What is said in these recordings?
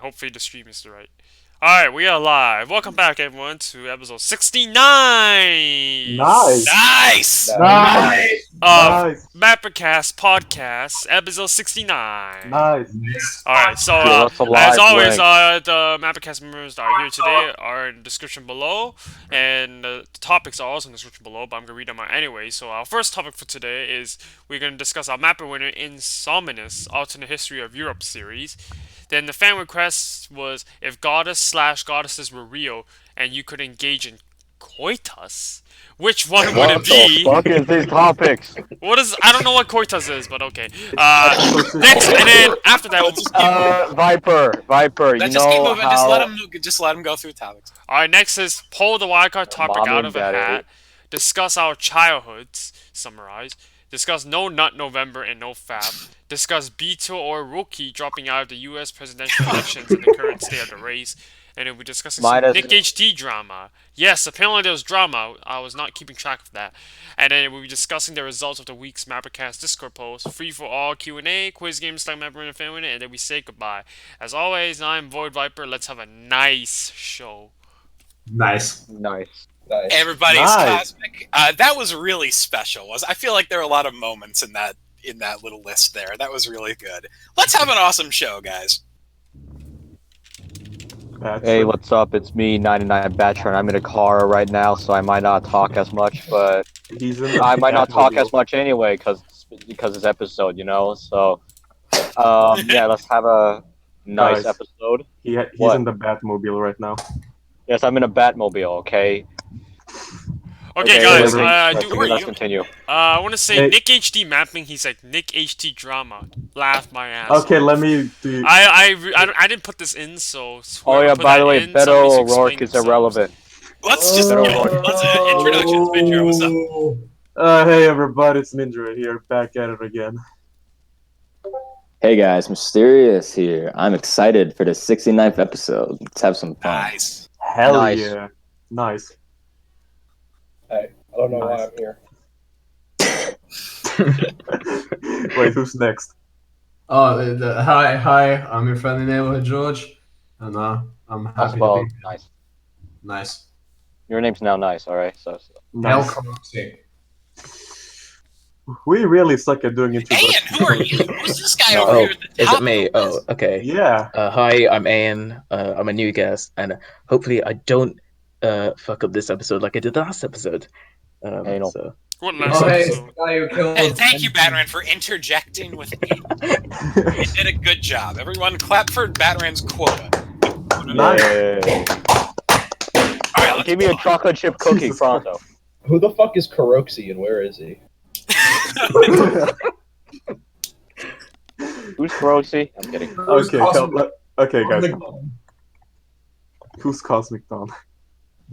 hopefully the stream is right. Alright, we are live. Welcome back, everyone, to episode 69 Nice. Nice! Nice. of Nice. MapperCast podcast, episode 69. Nice. Alright, so Give us a as live always, link. the MapperCast members that are here today are in the description below, and the topics are also in the description below, but I'm going to read them out anyway. So our first topic for today is we're going to discuss our Mapper winner Insomnious Alternate History of Europe series. Then the fan request was if goddesses were real and you could engage in coitus, which one would it be? What the fuck is these topics? What is? I don't know what coitus is, but okay. Next, and then after that, Viper. You Let's know just keep moving. how... Just let him go through topics. all right. Next is pull the wildcard topic Mom out and of a daddy. hat. Discuss our childhoods. Summarize. Discuss no nut November and no fab. Discuss Beto or Rookie dropping out of the U.S. presidential elections and the current state of the race. And then we're discussing some Minus- Nick HT drama. Yes, apparently there was drama. I was not keeping track of that. And then we'll be discussing the results of the week's MapperCast Discord post. Free for all Q&A, quiz games like Mapper and Fan Winner, and then we say goodbye. As always, I'm Void Viper. Let's have a nice show. Nice. Nice. Everybody's Nice. cosmic. That was really special. I feel like there are a lot of moments in that little list there. That was really good. Let's have an awesome show, guys. Hey, what's up? It's me, 99 Batcher, and I'm in a car right now, so I might not talk as much, but I might not talk as much anyway, because it's episode, you know? So, yeah, let's have a nice Guys. episode. He's What? in the Batmobile right now. Yes, I'm in a Batmobile, okay? Okay, guys, let's continue. I want to say Hey. Nick HD Mapping. He's like Nick HT drama. Laugh my ass. Okay, let me do. I didn't put this in, so. Oh yeah, put by that the way, in, Beto somebody should O'Rourke explain is themselves. irrelevant. Let's just introductions. Mindria, what's up? Hey everybody, it's Mindria here, back at it again. Hey guys, Mysterious here. I'm excited for the 69th episode. Let's have some fun. Nice. Hell Nice. yeah. Nice. Hey, I don't know why Nice. I'm here. Wait, who's next? Oh, hi, I'm your friendly neighborhood George, and I'm As happy well, to be nice. nice. Your name's now nice, alright? So. Hell, Nice. Crossy. We really suck at doing Ian, introductions. who are you? Who's this guy over Oh, here at the is top it me? of the list? Oh, okay. Yeah. Hi, I'm Ian. I'm a new guest, and hopefully I don't fuck up this episode like I did the last episode. Anal. So. What last Oh, hey, episode? guy who killed. And thank you, Batman, for interjecting with me. You did a good job. Everyone, clap for Batman's quota. Nice. Yeah. All right, let's Give me a move on. chocolate chip cookie, Jesus pronto. Who the fuck is Karoxy, and where is he? Who's Rosie? I'm kidding. Okay, Cosmic- okay, guys. Who's Cosmic Dawn?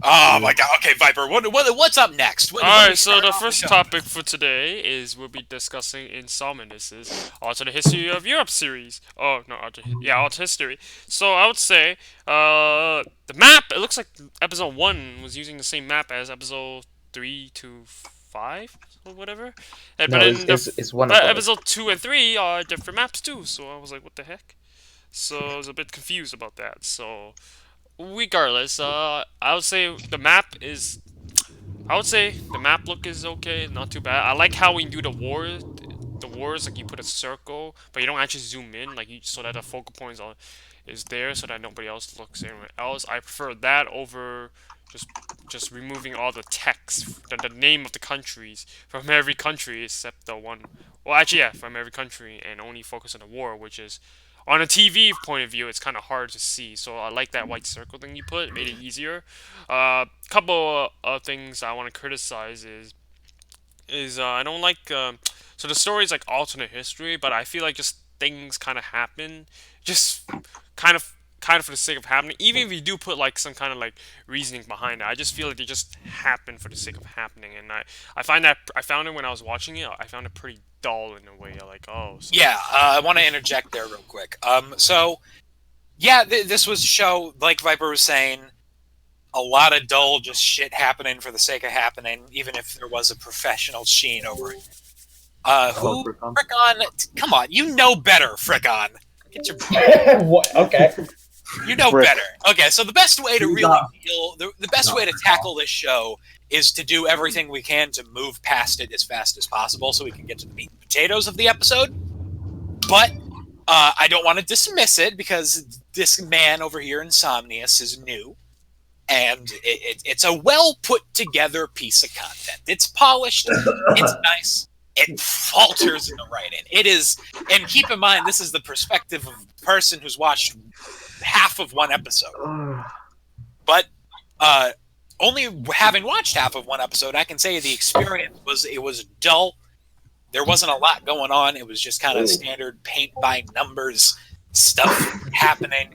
Oh my god. Okay, Viper. What's up next? Alright, so the first topic for today is we'll be discussing Insomnious' Alternate History of Europe series. Oh, no, Alternate History. So I would say, the map, it looks like episode 1 was using the same map as episode 3 to 5, or whatever. And, No, but then it's one of but those. episode 2 and 3 are different maps too, so I was like, what the heck? So I was a bit confused about that, so... Regardless, I would say the map look is okay, not too bad. I like how when you do the wars, like you put a circle, but you don't actually zoom in, like so that the focal point is there, so that nobody else looks anywhere else. I prefer that over just removing all the text, the name of the countries from every country except the one. Well, actually, yeah, from every country, and only focus on the war, which is. On a TV point of view, it's kind of hard to see, so I like that white circle thing you put. It made it easier. Couple of things I want to criticize is I don't like so the story is like alternate history, but I feel like just things kind of happen, just kind of for the sake of happening. Even if you do put like some kind of like reasoning behind it, I just feel like they just happen for the sake of happening, and I found it when I was watching it. I found it pretty dull in a way. Like, oh, so Yeah, I want to interject there real quick. So, yeah, this was a show, like Viper was saying, a lot of dull, just shit happening for the sake of happening, even if there was a professional sheen over it. Who? Fricon. Fricon? Come on, you know better, Fricon. Get your... What? Okay. You know Frick. better. Okay, so the best way to You really got- deal, the best way to tackle this show is to do everything we can to move past it as fast as possible so we can get to the meat and potatoes of the episode. But I don't want to dismiss it because this man over here, Insomnious, is new. And it's a well put together piece of content. It's polished, it's nice, it falters in the writing. It is, and keep in mind, this is the perspective of a person who's watched half of one episode. But only having watched half of one episode, I can say the experience was dull. There wasn't a lot going on. It was just kind of standard paint by numbers stuff happening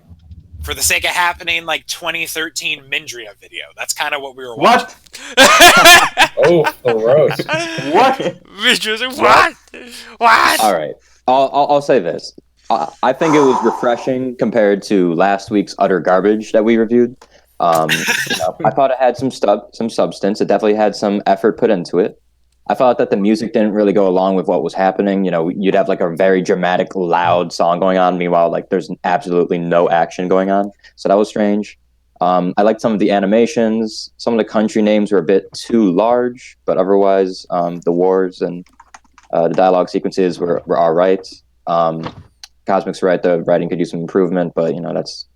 for the sake of happening, like 2013 Mindria video. That's kind of what we were watching. Oh, gross. What? What? What? All right, I'll say this. I think it was refreshing compared to last week's utter garbage that we reviewed. I thought it had some substance. It definitely had some effort put into it. I thought that the music didn't really go along with what was happening. You'd have like a very dramatic, loud song going on. Meanwhile, like there's absolutely no action going on. So that was strange. I liked some of the animations. Some of the country names were a bit too large, but otherwise, the wars and the dialogue sequences were all right. Cosmic's right. The writing could use some improvement, but that's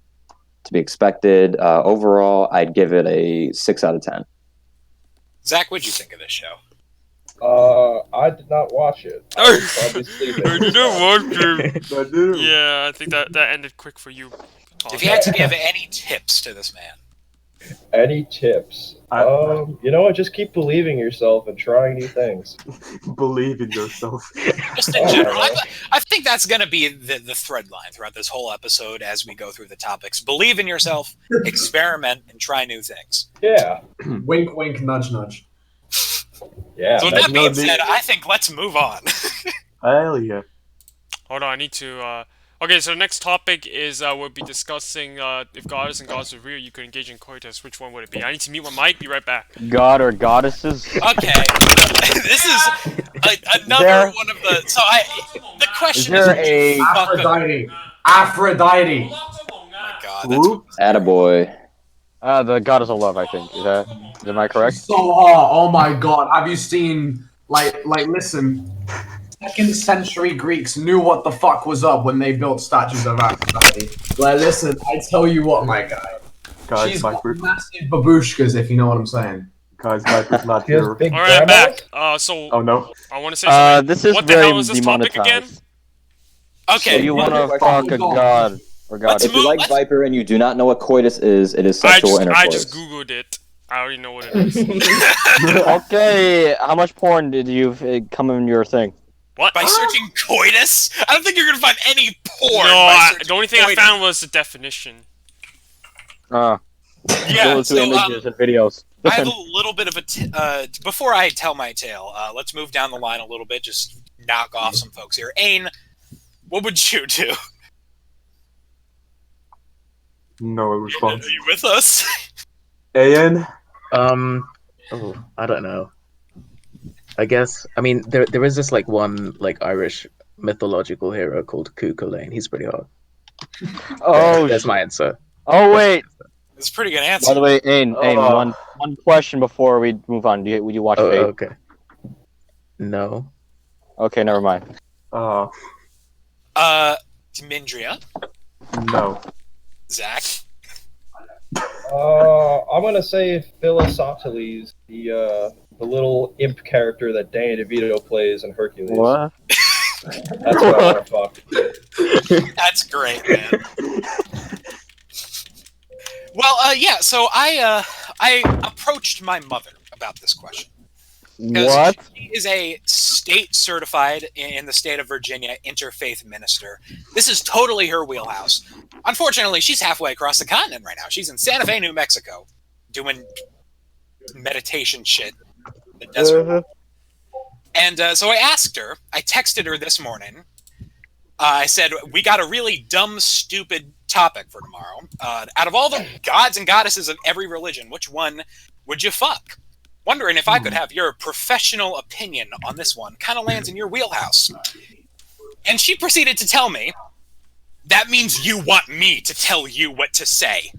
to be expected. Overall, I'd give it a 6 out of 10. Zach, what'd you think of this show? I did not watch it. I was probably sleeping. I didn't watch it. I do. Yeah, I think that ended quick for you. If you had to give any tips to this man, Any tips? Just keep believing yourself and trying new things. Believe in yourself. just in general, I think that's going to be the thread line throughout this whole episode as we go through the topics. Believe in yourself, experiment, and try new things. Yeah. Wink, wink, nudge, nudge. Yeah. So with that being said, I think let's move on. Hell yeah. Hold on, I need to. Okay, so the next topic is we'll be discussing if goddess and gods were real, you could engage in coitus. Which one would it be? I need to mute my mic. Be right back. God or goddesses? Okay, this is another one of the. So the question is, Aphrodite. Aphrodite. Oh my god, that's Who? Attaboy. The goddess of love, I think. Am I correct? So hot. Oh my god. Have you seen listen? 2nd century Greeks knew what the fuck was up when they built statues of Aphrodite. Listen, I tell you what, my guy. Guys, She's got Viper. massive babushkas, if you know what I'm saying. Guys, Viper's not He has here. big All right, I'm grandmas? back. So Oh no. I want to say something. This is What the very hell is this topic again? demonetized. okay. Do you want to Question. fuck a god or goddess? If you like Viper and you do not know what coitus is, it is sexual intercourse. I just googled it. I already know what it is. Okay, how much porn did you come in your thing? What? By searching coitus, I don't think you're gonna find any porn. No, by searching the only thing I coitus. found was the definition. Yeah, Those two so images and videos. I have Listen, a little bit of a before I tell my tale. Let's move down the line a little bit. Just knock off some folks here. Ain, what would you do? No response. Are you with us? AN? I don't know. I guess there is this one Irish mythological hero called Cuchulainn. He's pretty hot. oh, That's my answer. oh wait. It's a pretty good answer. By the way, Ain, Oh. one question before we move on. Would you watch Oh, Fate? okay. No. Okay, never mind. Mindria, No. Zach. I'm gonna say Philosoteles, the little imp character that Danny DeVito plays in Hercules. What? That's what I want to fuck. That's great, man. Well, yeah. So I approached my mother about this question. What? She is a state certified in the state of Virginia interfaith minister. This is totally her wheelhouse. Unfortunately, she's halfway across the continent right now. She's in Santa Fe, New Mexico, doing meditation shit in the desert. And so I asked her, I texted her this morning. I said, we got a really dumb, stupid topic for tomorrow. Out of all the gods and goddesses of every religion, which one would you fuck? Wondering if I could have your professional opinion on this one. Kind of lands in your wheelhouse. And she proceeded to tell me that means you want me to tell you what to say.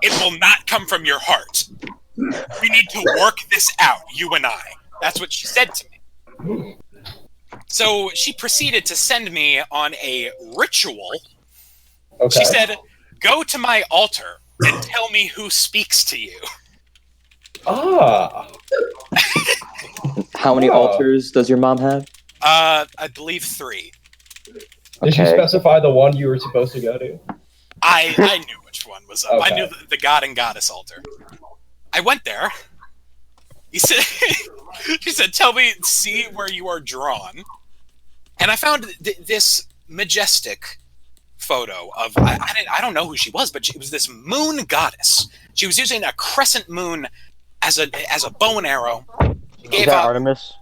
It will not come from your heart. We need to work this out, you and I. That's what she said to me. So she proceeded to send me on a ritual. Okay. She said, go to my altar and tell me who speaks to you. Ah. How many altars does your mom have? I believe 3. Did she specify the one you were supposed to go to? I knew which one was up. Okay. I knew the god and goddess altar. I went there. He said, she said, tell me, see where you are drawn. And I found this majestic photo of, I don't know who she was, but she was this moon goddess. She was using a crescent moon as a bow and arrow. She gave Is that off, Artemis?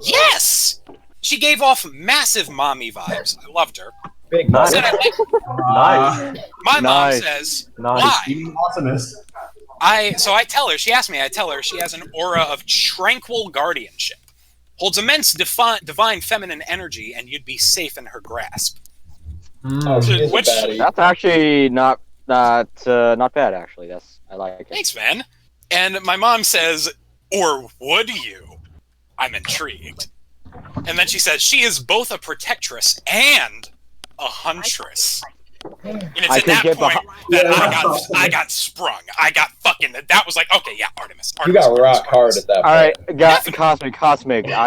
Yes! She gave off massive mommy vibes. I loved her. Big Nice. Said I liked- Nice. My mom Nice. says, Nice. why? Artemis. So I tell her, she asked me, I tell her she has an aura of tranquil guardianship. Holds immense divine feminine energy, and you'd be safe in her grasp. Oh, she is a Which- baddie. That's actually not bad. Actually, I like it. Thanks, man. And my mom says, or would you? I'm intrigued. And then she says, she is both a protectress and a huntress. And it's I at could that get point Yeah, that I got sprung. I got fucking, that was like, okay, yeah, Artemis. You got Artemis, rock hard Artemis. at that point. All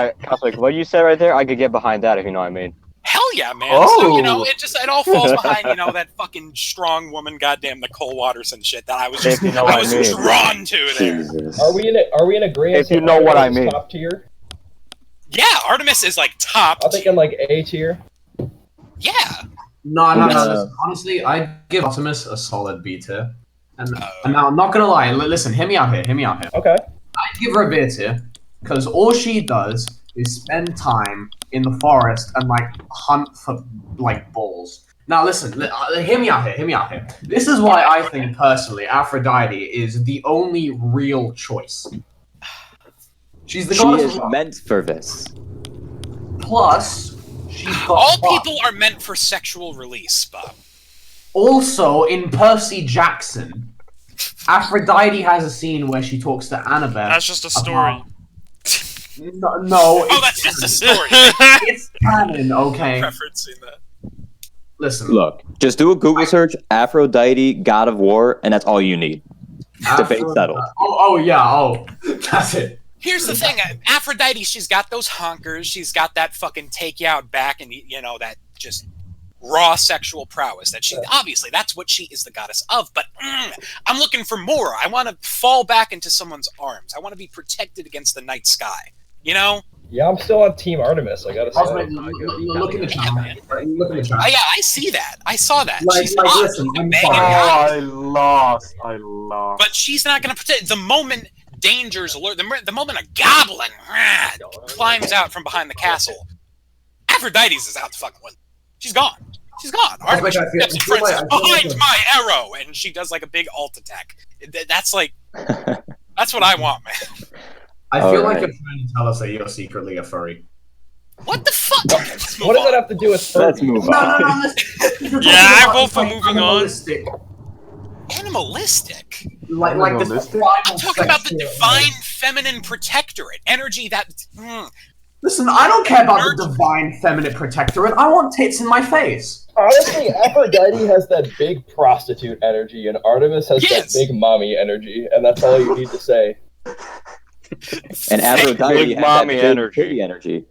right, Cosmic. What you said right there, I could get behind that if you know what I mean. Hell yeah, man. Oh. So, it all falls behind, that fucking strong woman, goddamn Nicole Watterson shit that I was If you know what I mean. drawn to there. Jesus. Are we in agreement? If you know what I mean. Top tier. Yeah, Artemis is like top. I'm thinking like A tier. Yeah. No. Yeah. Honestly, I'd give Artemis a solid B tier. And now, I'm not gonna lie. Listen, hear me out here. Okay. I'd give her a B tier because all she does is spend time in the forest and like hunt for like balls. Now, listen, hear me out here. This is why I think personally Aphrodite is the only real choice. She's the She goddess is of love. meant for this. Plus, she's got All fuck. people are meant for sexual release, Bob. Also, in Percy Jackson, Aphrodite has a scene where she talks to Annabeth. That's just a story. No, Oh, that's just a story. it's canon, okay? Referencing that. Listen, Look, just do a Google search, Aphrodite, God of War, and that's all you need. Debate settled. That's it. Here's the thing, Aphrodite, she's got those honkers, she's got that fucking take you out back, and that just raw sexual prowess that she, obviously, that's what she is the goddess of, but I'm looking for more. I want to fall back into someone's arms. I want to be protected against the night sky, Yeah, I'm still on Team Artemis. I gotta say. Look in the chat. Look in the chat. Oh, yeah, I see that. I saw that. Like, She's like, hot. listen, She's a I'm banging sorry. guy. I lost. But she's not going to protect. The moment dangers alert, the moment a goblin climbs out from behind the castle, Aphrodite's is out the fucking window. She's gone. She's gone. Artemis I feel steps in front, like- says, I feel like behind my arrow, and she does like a big alt attack. That's like, that's what I want, man. I feel like Alright. you're trying to tell us that you're secretly a furry. What the fuck? Okay, let's move What does on. that have to do with Let's furby? move No, on. listen. Yeah, I vote for moving on. Animalistic. Animalistic. Like this Animalistic? primal I'm talking about the sexual- divine feminine protectorate. Energy that... Listen, I don't care about the divine feminine protectorate. I want tits in my face. Honestly, Aphrodite has that big prostitute energy, and Artemis has Yes. that big mommy energy, and that's all you need to say. And Aphrodite Big had that mommy big energy. titty energy.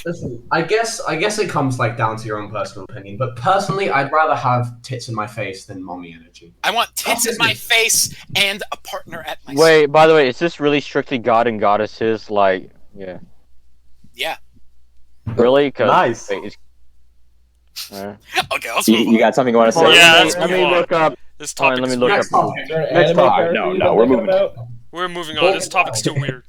Listen, I guess it comes like down to your own personal opinion, but personally, I'd rather have tits in my face than mommy energy. I want tits in my face and a partner at my Wait, by the way, is this really strictly god and goddesses? Like, yeah. Yeah. Really? 'Cause- Nice. wait, it's- Okay, let's move on. You got something you want to say? Yeah, let's let move me on. look up. This Hold on, topic's let me look Next up. topic. Is there an Next anime topic. character No, you've no, been we're thinking moving on. about? We're moving on. This topic's too weird.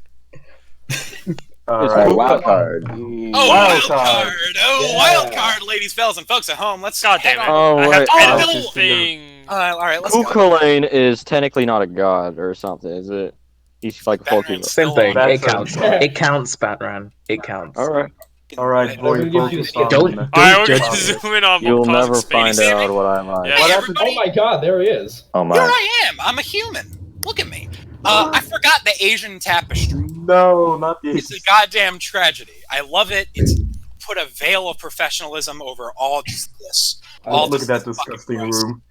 Alright, Wildcard. Oh, Wildcard. Wildcard! Oh, Yeah. Wildcard, ladies, fellas, and folks at home. Let's God head damn it. on. Oh, I have wait. to edit Oh, this no. thing. All right, let's go. Cuchulainn is technically not a god or something, is it? He's like a Batman's Pokemon. Same thing. That's It counts. It counts, Batman. It counts. Alright. All right, boy, focus on Don't Alright, we're judge gonna me. zoom in on You'll Cosmic never Space. find See me? out what I'm like. Yeah. Hey, What everybody, Oh my god, there he is. Oh here my. I am. I'm a human. Look at me. I forgot the Asian tapestry. No, not the. It's a goddamn tragedy. I love it. It's put a veil of professionalism over all just this. All Look just at that this fucking disgusting gross. room.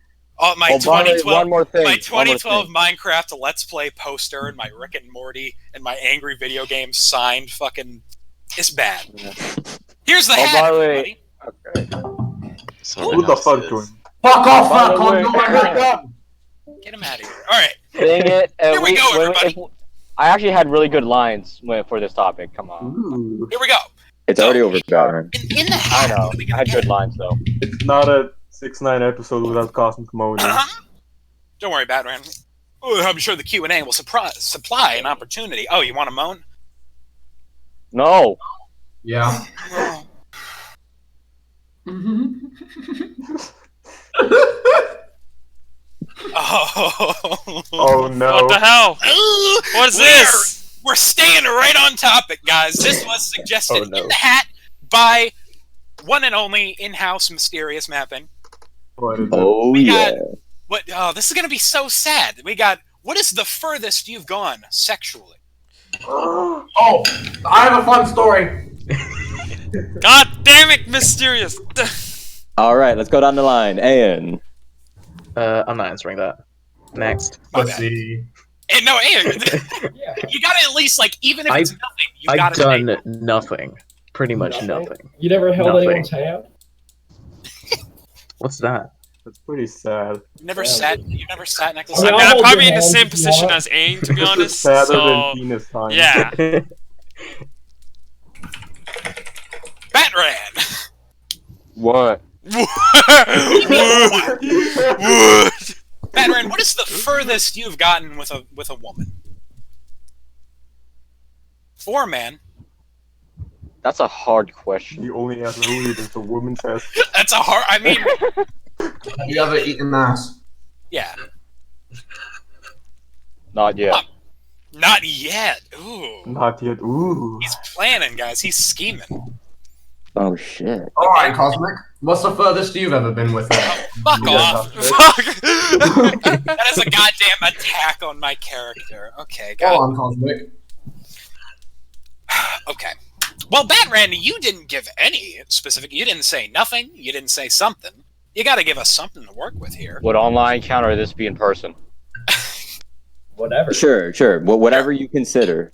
Oh, my Oh, by the way, 2012, one more thing. my one more 2012 thing. Minecraft Let's Play poster and my Rick and Morty and my Angry Video Game signed fucking. It's bad. Here's the Oh, hat, by the way- everybody. Okay. Who the fuck joined? Fuck off, By the fuck way- on my gun. Get him out of here. All right. Dang it. Here we go, everybody. I actually had really good lines for this topic. Come on. Ooh. Here we go. It's already over, Batman. In the I hat. know. what are we I gonna had get? good lines though. It's not a 6-9 episode without cosmic moaning. Don't worry, Batman. Oh, I'm sure the Q&A will supply an opportunity. Oh, you want to moan? No. Yeah. Oh. Oh. Oh no. What the hell? What's this? We're staying right on topic, guys. This was suggested Oh, no. in the hat by one and only in-house Mysterious Mapping. What is it? Oh We yeah. got- What? Oh, this is gonna be so sad. We got. What is the furthest you've gone sexually? Oh, I have a fun story. God damn it, Mysterious! All right, let's go down the line. Ian. I'm not answering that. Next. My Let's bad. see. And no, Ian, Yeah. you gotta at least like, even if it's I've- nothing, you I've gotta say. done nothing. Pretty much nothing. You never held Nothing. anyone's hand? What's that? That's pretty sad. You never sat next to I mean, I mean, someone. I'll I'm hold probably your in the hand same if you position want. as Aang, to be honest. Sadder So, than penis time. yeah. Batran. What? Batran, what is the furthest you've gotten with a woman? 4, man. That's a hard question. The only answer who is the woman's ass. That's a hard. I mean, Have you ever eaten ass? yeah. Not yet. Not yet. Ooh. Not yet. Ooh. He's planning, guys. He's scheming. Oh shit. All right, Cosmic. What's the furthest you've ever been with her? Fuck Yeah, off. Fuck! That is a goddamn attack on my character. Okay, Go God. on, Cosmic. Okay. Well, Batran, you didn't give any specific. You didn't say nothing. You didn't say something. You got to give us something to work with here. Would online count or this be in person? Whatever. Sure, sure. Whatever you consider.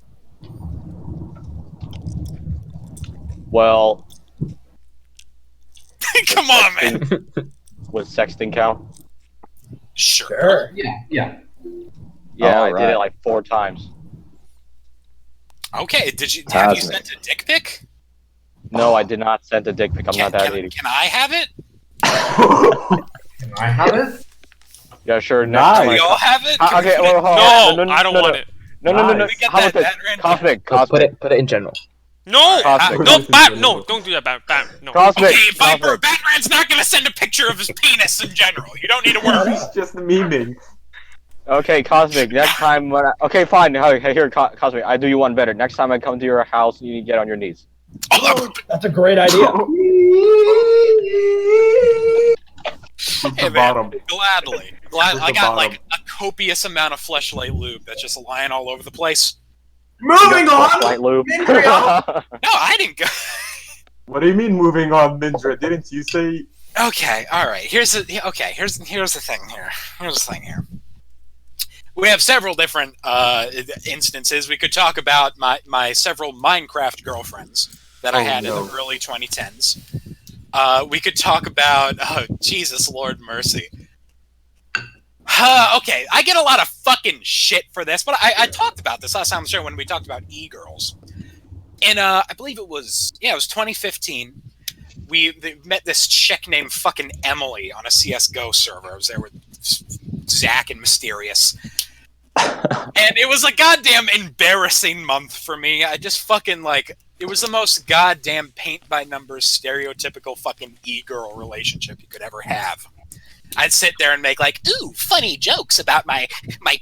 Well, Come on, man. would sexting count? Sure. Sure. Yeah. Yeah, I did Alright. it like 4 times. Okay. Have you Cosmic. sent a dick pic? No, I did not send a dick pic. I'm Can, not that can, idiot. can I have it? Can I have it? Yeah, sure. Next Nice. time We I- all have it? Can we okay, put well, it- hold on. No, I don't want it. No, no, no, no. Nice. We get How that, about this? Batran. Cosmic, Put Cosmic, it in general. No! Cosmic. No, Bat! No, don't do that, Bat. No. Cosmic, Okay, Viper, Cosmic. Batman's not going to send a picture of his penis in general. You don't need to worry. He's just memeing. Okay, Cosmic. Next time when okay, fine. Hey, here, Cosmic. I do you one better. Next time I come to your house, you need to get on your knees. Oh, That's a great idea. It's hey, the man, bottom. gladly. It's I the got bottom. like a copious amount of fleshlight lube that's just lying all over the place. Moving on. Light loop. Mindria. No, I didn't go. What do you mean moving on, Mindra? Didn't you say? Okay, all right. Here's the thing here. Here's the thing here. We have several different instances. We could talk about my several Minecraft girlfriends that I Oh, had no. in the early 2010s. We could talk about Jesus Lord mercy. Okay, I get a lot of fucking shit for this, but I talked about this last time on the show when we talked about e-girls. And I believe it was 2015. They met this chick named fucking Emily on a CSGO server. I was there with Zach and Mysterious. And it was a goddamn embarrassing month for me. I just fucking it was the most goddamn paint by numbers stereotypical fucking e-girl relationship you could ever have. I'd sit there and make like, ooh, funny jokes about my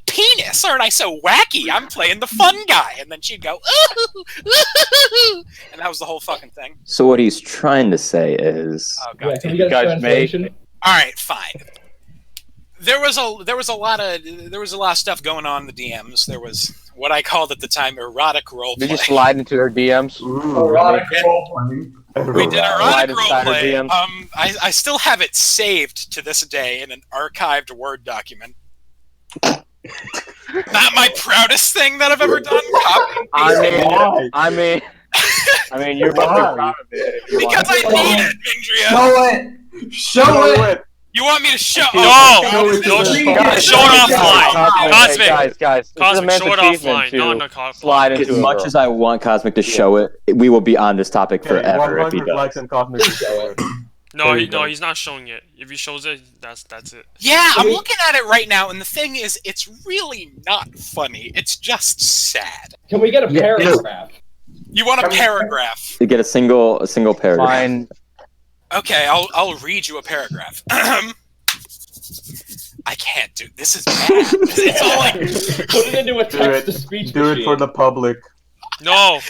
penis. Aren't I so wacky? I'm playing the fun guy. And then she'd go, ooh, ooh, and that was the whole fucking thing. So what he's trying to say is, Oh god. Can we get a translation? All right, fine. There was a lot of stuff going on in the DMs. There was what I called at the time erotic roleplay. Did you slide into her DMs? Erotic role-playing. We did erotic inside her roleplay. DMs. I still have it saved to this day in an archived Word document. Not my proudest thing that I've ever done. I mean, you're proud of it if you Because want. I need it, Mindria. Show it! You want me to show? No, Oh, show it offline. Cosmic, Guys, this is a Cosmic, man's show it achievement offline. to No, no, Cosmic. slide as into a much girl. as I want Cosmic to show it, we will be on this topic forever if he 100 likes does. and Cosmic to show it. No, There you go. he's not showing it. If he shows it, that's it. Yeah, I'm looking at it right now, and the thing is, it's really not funny. It's just sad. Can we get a paragraph? You want a paragraph? To get a single paragraph. Fine. Okay, I'll read you a paragraph. I can't do this. Is bad. It's all like Put it into a text-to-speech Do it for the public. No.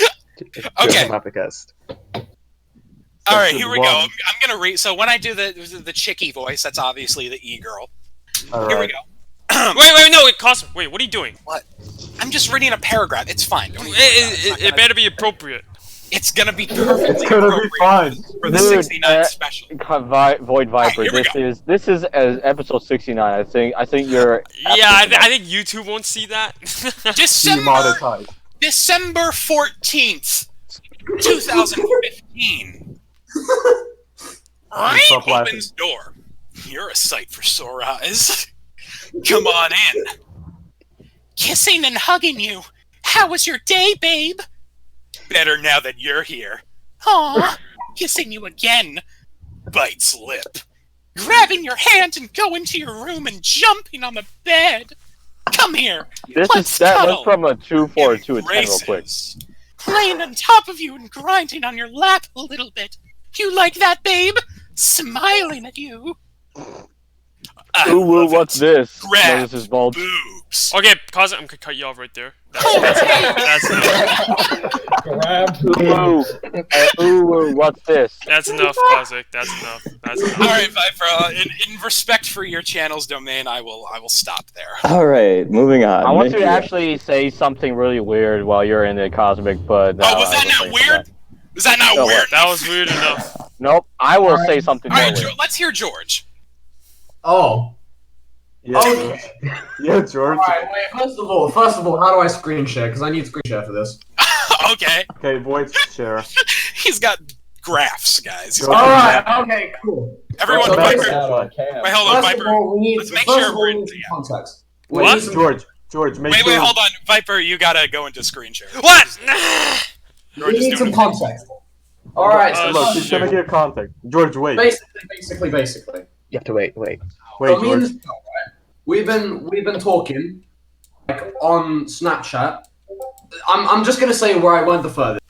okay. MapperCast. All right, here we go. One. I'm gonna read. So when I do the chickie voice, that's obviously the e-girl. All Here we right. go. Wait, no, Cosmic. Wait, what are you doing? What? I'm just reading a paragraph. It's fine. Don't even worry about it. It's not It gonna- better be appropriate. It's gonna be perfectly It's gonna be appropriate fine. for the Dude, 69 special. Void Viper, here we this is episode 69. I think you're. Yeah, I think YouTube won't see that. Demonetized. December 14th, 2015. Stop laughing. Opens door. You're a sight for sore eyes. Come on in. Kissing and hugging you. How was your day, babe? Better now that you're here. Aw, kissing you again. Bites lip. Grabbing your hand and going to your room and jumping on the bed. Come here. Let's That's cuddle. from a 2-4 to a 10 real quick. Embraces. Laying on top of you and grinding on your lap a little bit. You like that, babe? Smiling at you. I Ooh, love what's it. this? Grab No, this is bulge. boobs. Okay, Cosmic, I'm gonna cut you off right there. That's enough. Grab. Ooh, what's this? That's enough, Cosmic. That's enough. All right, Viper. In respect for your channel's domain, I will stop there. All right, moving on. I want to actually say something really weird while you're in the Cosmic, but no, Oh, was that I not won't say weird? Was that not No, weird? That was weird enough. Nope, I will say something All more right, weird. let's hear George. Oh. Yeah, yeah, George. Alright, wait, first of all, how do I screen share? Because I need screen share for this. Okay, Okay, voice share. he's got graphs, guys. He's Go got- Alright, okay, cool. Everyone, Well, Viper. that's- Out on cam. Wait, hold on, First of Viper. all, we need, Let's make first sure of all, we're we in- need some yeah. context. What? George, make Wait, sure. hold on, Viper. You gotta go into screen share. What? George We is need some doing context. Alright, so Look, he's gonna give context. George, wait. basically. You have to wait. Wait, So me and George. this girl, right? We've been talking like on Snapchat. I'm just gonna say where I went the furthest.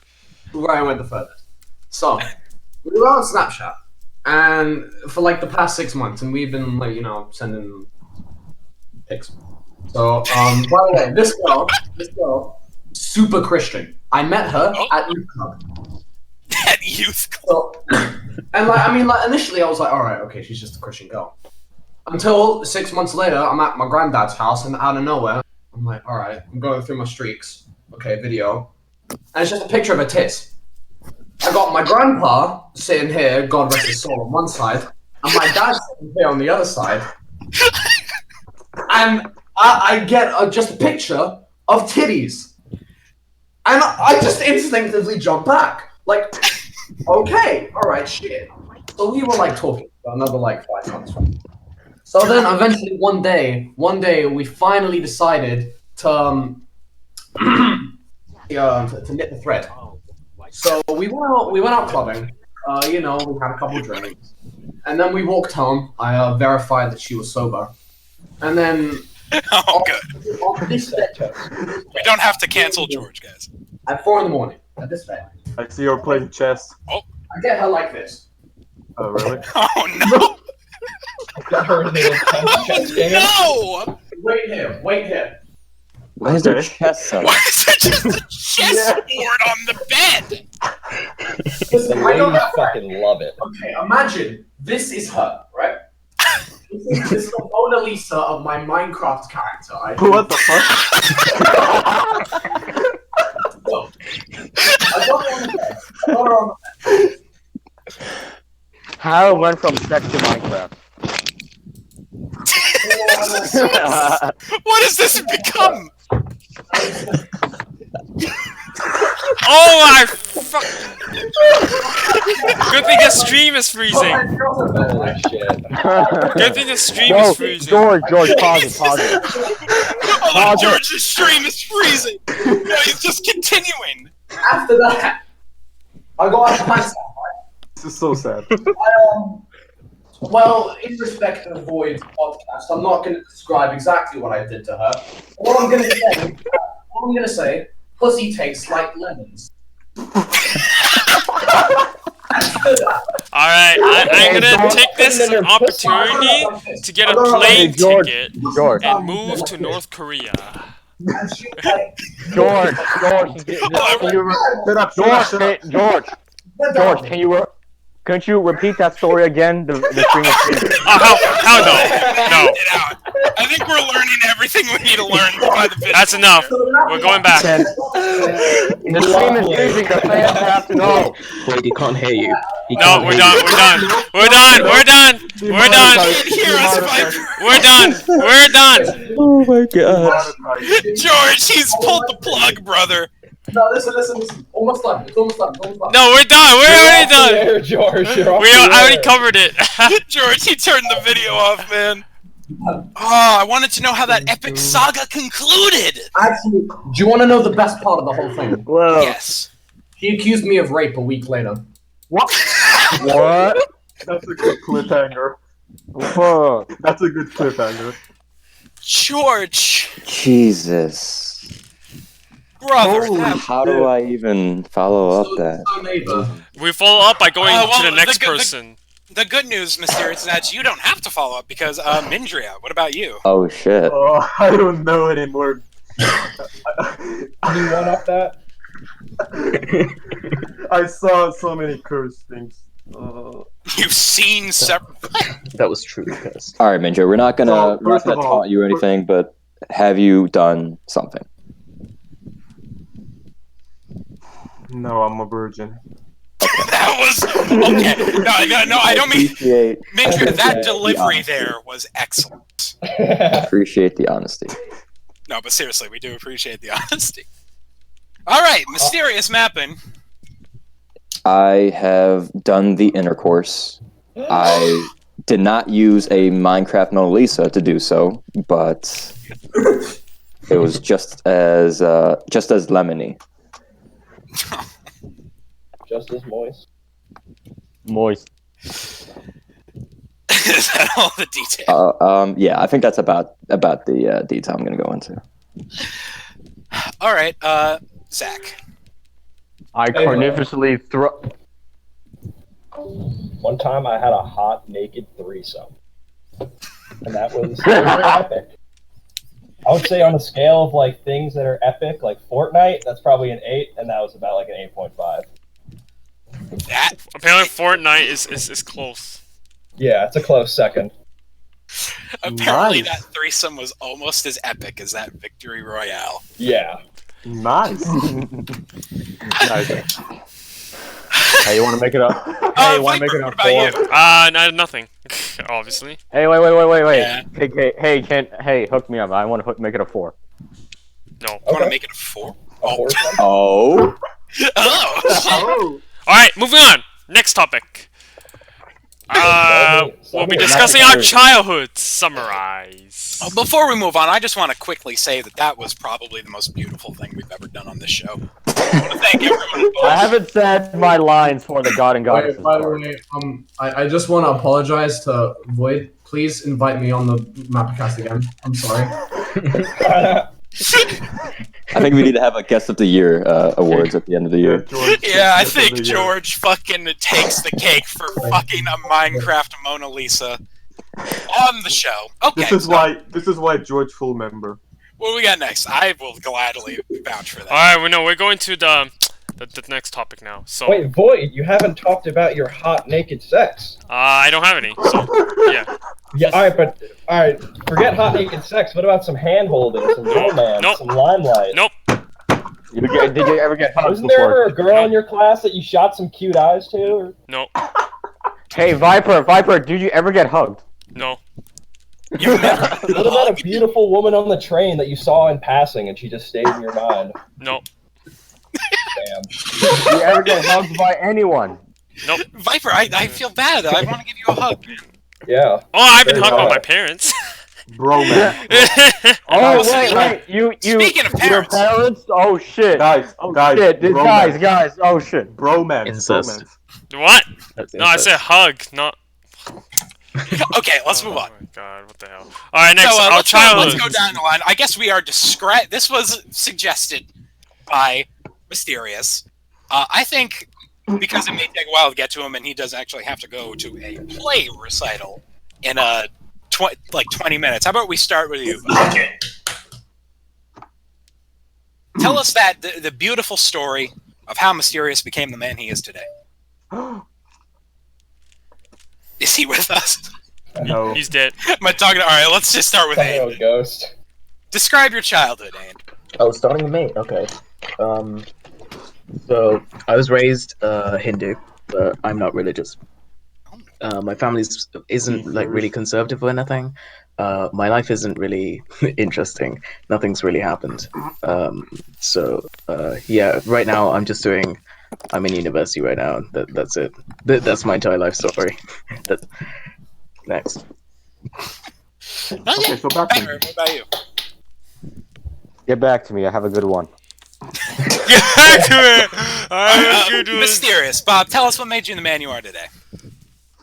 So we were on Snapchat, and for like the past 6 months, and we've been like sending pics. So by the way, this girl, super Christian. I met her at youth club. At youth. So, and initially I was like, all right, okay, she's just a Christian girl. Until 6 months later, I'm at my granddad's house, and out of nowhere, I'm like, all right, I'm going through my streaks. Okay, video, and it's just a picture of her tits. I got my grandpa sitting here, God rest his soul, on one side, and my dad sitting here on the other side, and I get just a picture of titties, and I just instinctively jump back, like, okay, all right, shit. So we were like talking for another like 5 months. So then eventually one day we finally decided to to knit the thread. So we went out clubbing. We had a couple drinks, and then we walked home. I verified that she was sober, and then Oh, good. on this day, We don't have to cancel George, guys. at 4 in.m. at this day, I see you're playing chess. I get her like this. Oh, really? Oh no. Her in the intense chess game. No! Wait here. Wait here. Why is there chess up? Why is there just a chessboard on the bed? Listen, The I don't ladies know. fucking love it. Okay, imagine this is her, right? This is the Mona Lisa of my Minecraft character. What the fuck? So, I got her on the bed. I got her on the bed. How it went from sex to Minecraft. What has this become? Oh my fuck! Good thing the stream is freezing. Holy shit. Good thing the stream No, is freezing. George, pause it. Oh, look, George's stream is freezing. No, he's just continuing. After that, I got a pants out, right? This is so sad. Well, in respect of Void's podcast, I'm not going to describe exactly what I did to her. All I'm going to say, pussy tastes like lemons. Alright, I'm gonna take this as an opportunity to get a plane George, ticket George, and move to North Korea. George, couldn't you repeat that story again? The stream is freezing. Oh, how no? No. Get out. I think we're learning everything we need to learn by the video. That's enough. We're going back. The stream is freezing, the fans have to know. Wait, he can't hear you. No, we're done. We're done. We're done. Hear us, Viper. We're done. We're done. Oh my god. George, he's pulled the plug, brother. No, listen. Almost done. It's almost done. No, we're done. We're already done. There, George. You're off We the already air. covered it. George, he turned the video off, man. Oh, I wanted to know how that epic saga concluded. Actually, do you want to know the best part of the whole thing? Well, Yes. She accused me of rape a week later. What? what? That's a good cliffhanger. Fuck. That's a good cliffhanger. George, Jesus. brother. Holy that- How do I even follow up that? So neighbor. We follow up by going well, to the next the- person. The good news, Mysterious, is that you don't have to follow up because, Mindria, what about you? Oh shit. Oh, I don't know anymore. Can you one up that? I saw so many cursed things. You've seen several. That was truly cursed. Alright, Minja, we're not gonna first of all, taunt you or anything, but have you done something? No, I'm a virgin. That was okay. No, I don't mean Appreciate Mindria. That Okay. delivery there was excellent. appreciate the honesty. No, but seriously, we do appreciate the honesty. All right, Mysterious Mapping. I have done the intercourse. I did not use a Minecraft Mona Lisa to do so, but it was just as lemony. Just as moist. Moist. Is that all the detail? Yeah, I think that's about the detail I'm gonna go into. All right, Zach. I carnivorously throw. One time I had a hot naked threesome. And that was very epic. I would say on a scale of like things that are epic, like Fortnite, that's probably an 8, and that was about like an 8.5. That Apparently, Fortnite is close. Yeah, it's a close second. apparently Nice. that threesome was almost as epic as that victory royale. Yeah. Nice. Nice. Hey, you want to make it up? Hey, you want to make Viper, it what up? about you? Nothing. Obviously. Hey, wait. Yeah. Hey, hook me up. I want to make it a 4. No. You want to make it a 4? A horse. Oh, Oh, shit. Oh, Alright, moving on. Next topic. We'll be discussing our childhood. Summarize. Oh, before we move on, I just want to quickly say that was probably the most beautiful thing we've ever done on this show. I want to thank everyone involved. I haven't said my lines for the god and goddesses. Wait, by the part. way, I just want to apologize to Void. Please invite me on the MapperCast again. I'm sorry. I think we need to have a guest of the year awards at the end of the year. George. Yeah, I think George fucking takes the cake for fucking a Minecraft Mona Lisa. On the show. Okay. This is why George full member. What do we got next? I will gladly vouch for that. Alright, we're going to the next topic now. So Wait, Void, you haven't talked about your hot naked sex. I don't have any, so yeah. Yeah, alright, forget hot naked sex. What about some hand holding, some romance, Nope. some limelight? Nope. Did you ever get hugged Wasn't there before? ever a girl in your class that you shot some cute eyes to? Or... Nope. Hey, Viper, did you ever get hugged? No. You've never What about a beautiful woman on the train that you saw in passing and she just stayed in your mind? Nope. Damn. Did you ever get hugged by anyone? Nope. Viper, I feel bad. I want to give you a hug. Yeah. Oh, I've been There you hugged by go. my parents. Bro, man. Oh, wait, you. Speaking of Your parents. parents? Oh shit. Guys, Oh guys, shit, bromance. guys. Oh shit. Bromance. Incest. Bromance. What? That's No, I said hug, not. Okay, let's move on. Oh my god, what the hell? Alright, next, So our let's childhood. go down the line. I guess we are discreet. This was suggested by Mysterious. I think because it may take a while to get to him, and he does actually have to go to a play recital in 20 minutes. How about we start with you? Tell us the beautiful story of how Mysterious became the man he is today. Is he with us? No. He's dead. Am I talking? All right, let's just start with Oh, Aiden. ghost. Describe your childhood, Aiden. Oh, starting with me. Okay. So I was raised Hindu, but I'm not religious. My family isn't like really conservative or anything. My life isn't really interesting. Nothing's really happened. Yeah, right now I'm in university right now. That's it. That's my entire life story. Next. Okay, so back to Becker, what about you? Get back to me. I have a good one. Get back to it! Alright, let's go do it. Mysterious. Bob, tell us what made you the man you are today.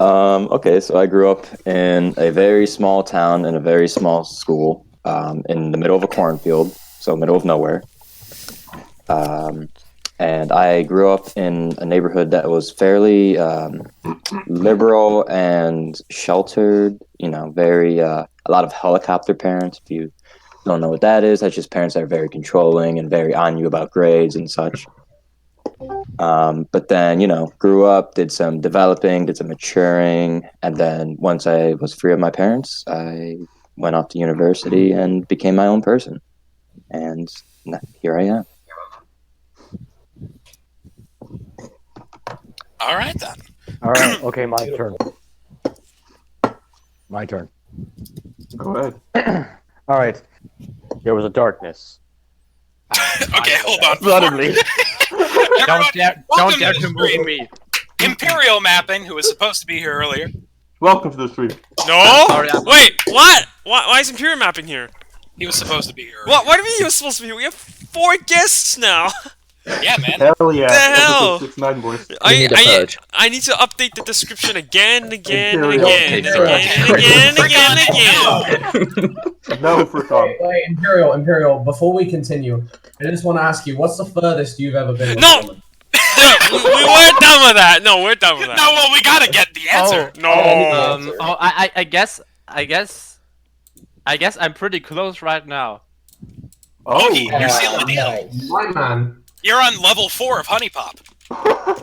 Okay, so I grew up in a very small town in a very small school, in the middle of a cornfield, so middle of nowhere. And I grew up in a neighborhood that was fairly liberal and sheltered. You know, very a lot of helicopter parents. If you don't know what that is, that's just parents that are very controlling and very on you about grades and such. But then, grew up, did some developing, did some maturing, and then once I was free of my parents, I went off to university and became my own person. And here I am. All right, then. All right. Okay, my turn. My turn. Go ahead. All right. There was a darkness. Okay, hold on. Suddenly. Everyone, Don't welcome dare to to the move stream. me. Imperial Mapping, who was supposed to be here earlier. Welcome to the stream. No? Sorry, I'm- Wait, what? Why is Imperial Mapping here? He was supposed to be here earlier. What do you mean he was supposed to be here? We have 4 guests now! Yeah, man. Hell yeah. The hell? Episode 6-9, boys. I need to update the description again and again and Imperial. again and again and again and again. No, for Tom. Wait, Imperial, before we continue, I just want to ask you, what's the furthest you've ever been with No! a woman? We weren't done with that. No, we're done with that. No, well, we gotta get the answer. No. I guess I'm pretty close right now. Oh, Boogie, you're sealing the deal. Nice. My man. You're on level 4 of Honey Pop.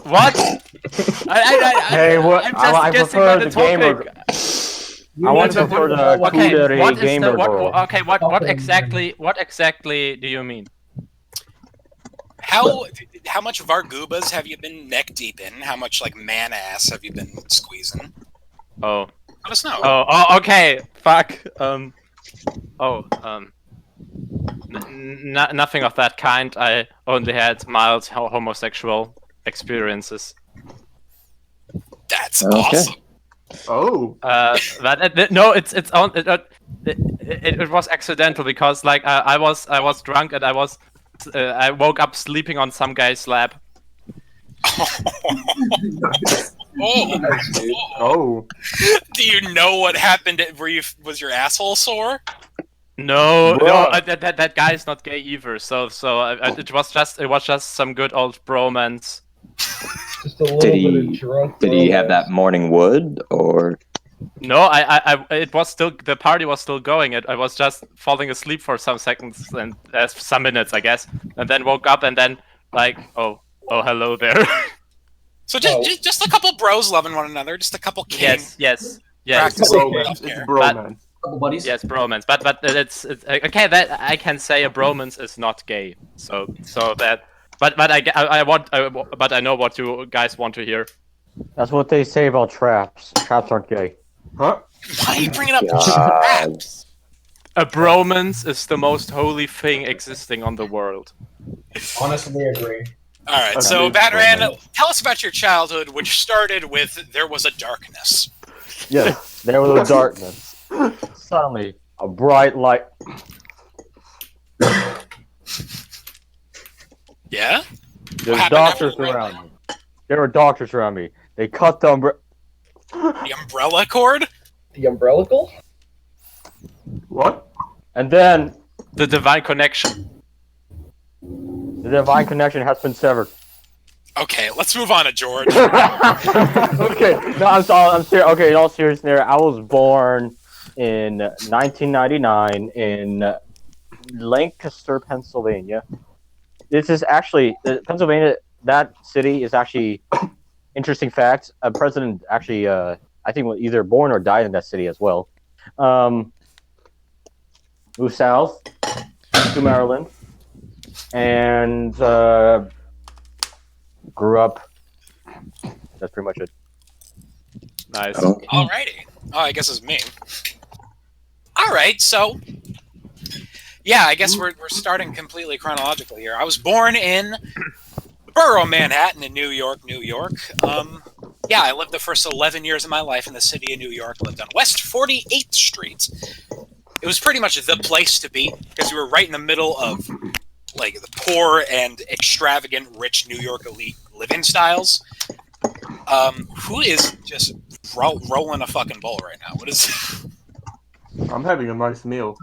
What? Hey, what? I'm just I guessing prefer on the gamer. topic. I want to prefer the Okay, Kudere what is gamer the girl. what exactly do you mean? How much Vargubas have you been neck deep in? How much like man ass have you been squeezing? Oh. Let us know. Oh, okay. Fuck. Nothing of that kind. I only had mild homosexual experiences. That's Okay. awesome. oh. No, it was accidental because like I was drunk and I woke up sleeping on some guy's lap. Oh. Oh. Do you know what happened? Was your asshole sore? No, Bruh. that guy is not gay either. So it was just some good old bromance. Just a little Did bit of he- drunk. Did he have romance. that morning wood, or No, it was still, the party was still going. I was just falling asleep for some seconds and some minutes, I guess, and then woke up and then like, oh, hello there. So just a couple bros loving one another, just a couple king. Yes. Practicing It's bromance. Couple buddies. Yes, bromance. But it's okay. That I can say a bromance is not gay. So that. But I know what you guys want to hear. That's what they say about traps. Traps aren't gay. Huh? Why are you bringing up traps? A bromance is the most holy thing existing on the world. Honestly, agree. All right, so Batran, tell us about your childhood, which started with "There was a darkness." Yes, there was a darkness. Suddenly, a bright light. Yeah. There's doctors around me. There were doctors around me. They cut the The umbrella cord? The umbrellical? What? And then the divine connection. The divine connection has been severed. Okay, let's move on to George. Okay, no, I'm serious. Okay, in all seriousness, I was born in 1999 in Lancaster, Pennsylvania. This is actually Pennsylvania. That city is actually interesting fact. A president actually, I think, was either born or died in that city as well. Moved south to Maryland and grew up. That's pretty much it. Nice. Alrighty. Oh, I guess it's me. Alright, so yeah, I guess we're starting completely chronologically here. I was born in the borough of Manhattan in New York, New York. Yeah, I lived the first 11 years of my life in the city of New York, lived on West 48th Street. It was pretty much the place to be because we were right in the middle of like the poor and extravagant rich New York elite living styles. Who is just rolling a fucking bowl right now? What is... I'm having a nice meal.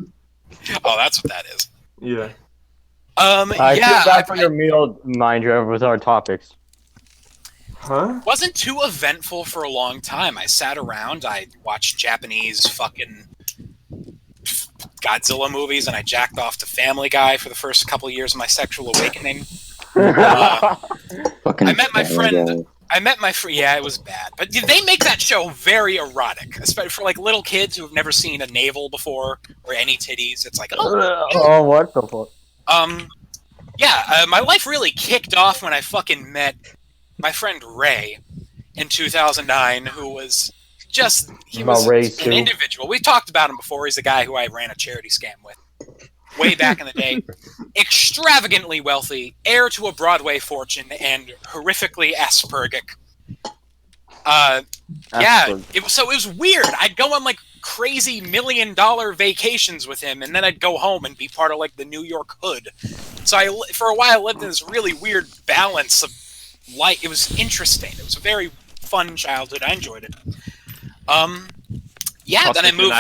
Oh, that's what that is. Yeah. Yeah. Back for your meal, Mindria, with our topics. Huh? Wasn't too eventful for a long time. I sat around, I watched Japanese fucking Godzilla movies, and I jacked off to Family Guy for the first couple of years of my sexual awakening. I met my friend. Yeah, it was bad, but they make that show very erotic, especially for like little kids who have never seen a navel before or any titties. It's like, oh, what the fuck? Yeah, my life really kicked off when I fucking met my friend Ray in 2009, who was just an individual. We talked about him before. He's the guy who I ran a charity scam with way back in the day. Extravagantly wealthy, heir to a Broadway fortune, and horrifically Aspergic. Yeah, it was weird. I'd go on like crazy $1 million vacations with him, and then I'd go home and be part of like the New York hood. So for a while, lived in this really weird balance of life. It was interesting. It was a very fun childhood. I enjoyed it. Yeah, Cosmic then I moved.